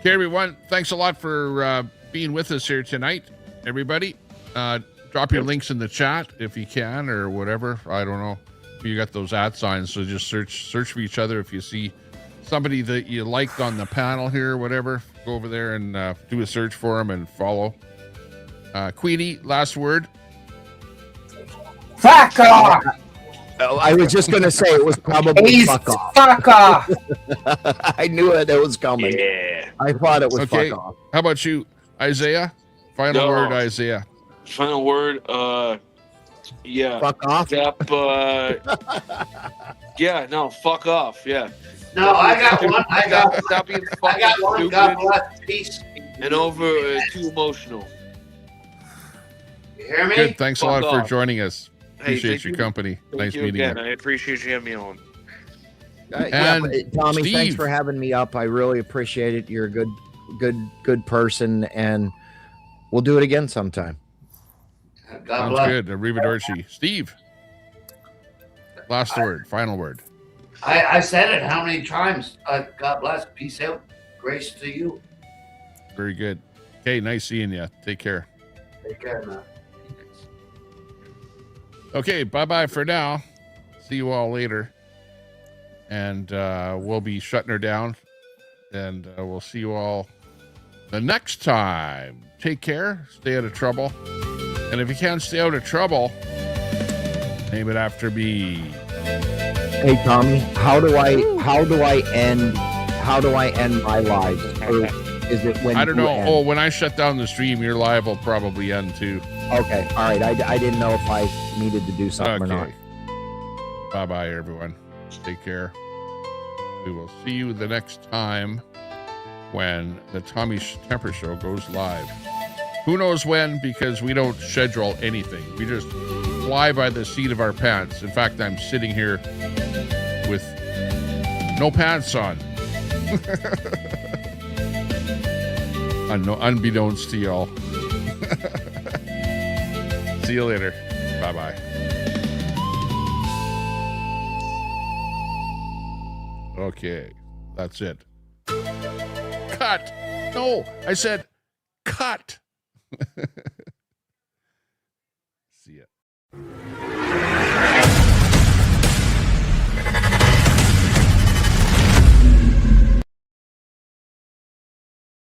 B: Okay, everyone, thanks a lot for being with us here tonight, everybody. Drop your links in the chat if you can, or whatever. I don't know. You got those @ signs, so just search for each other. If you see somebody that you liked on the panel here, or whatever, go over there and do a search for them and follow. Queenie, last word.
L: Fuck off!
D: I was just going to say it was probably fuck off.
L: Fuck off!
D: I knew it was coming.
Q: Yeah.
D: I thought it was
B: okay.
D: Fuck off.
B: How about you, Isaiah? Final word, Isaiah.
Q: Final word, yeah.
D: Fuck off.
Q: Step, yeah, no, fuck off, yeah.
S: No, I got one.
Q: Stop being
S: I
Q: fucking
S: got one.
Q: stupid
S: God bless. Peace.
Q: and over too emotional.
S: You hear me?
B: Good. Thanks a lot
Q: Fuck
B: for
Q: off.
B: joining us.
Q: Hey,
B: Appreciate your company. Nice
Q: you
B: meeting
Q: again.
B: you.
Q: I appreciate you having me on.
B: And
D: Tommy,
B: Steve.
D: thanks for having me up. I really appreciate it. You're a good person, and we'll do it again sometime.
S: God
B: Sounds
S: bless.
B: good. Arrivederci. Steve, last word, final word.
S: I said it how many times? God bless. Peace out. Grace to you.
B: Very good. Okay, nice seeing you. Take care.
S: Take care, man.
B: Okay, bye-bye for now. See you all later. And we'll be shutting her down. And we'll see you all the next time. Take care. Stay out of trouble. And if you can't stay out of trouble, name it after me.
D: Hey Tommy, how do I end my live? Or is it when
B: I don't
D: you
B: know.
D: end?
B: Oh, when I shut down the stream, your live will probably end too.
D: Okay, all right. I didn't know if I needed to do something or not.
B: Bye-bye, everyone. Take care. We will see you the next time when the Tommy Temper Show goes live. Who knows when, because we don't schedule anything. We just fly by the seat of our pants. In fact, I'm sitting here with no pants on. Unbeknownst to y'all. See you later. Bye-bye. Okay, that's it. Cut. No, I said cut. See ya.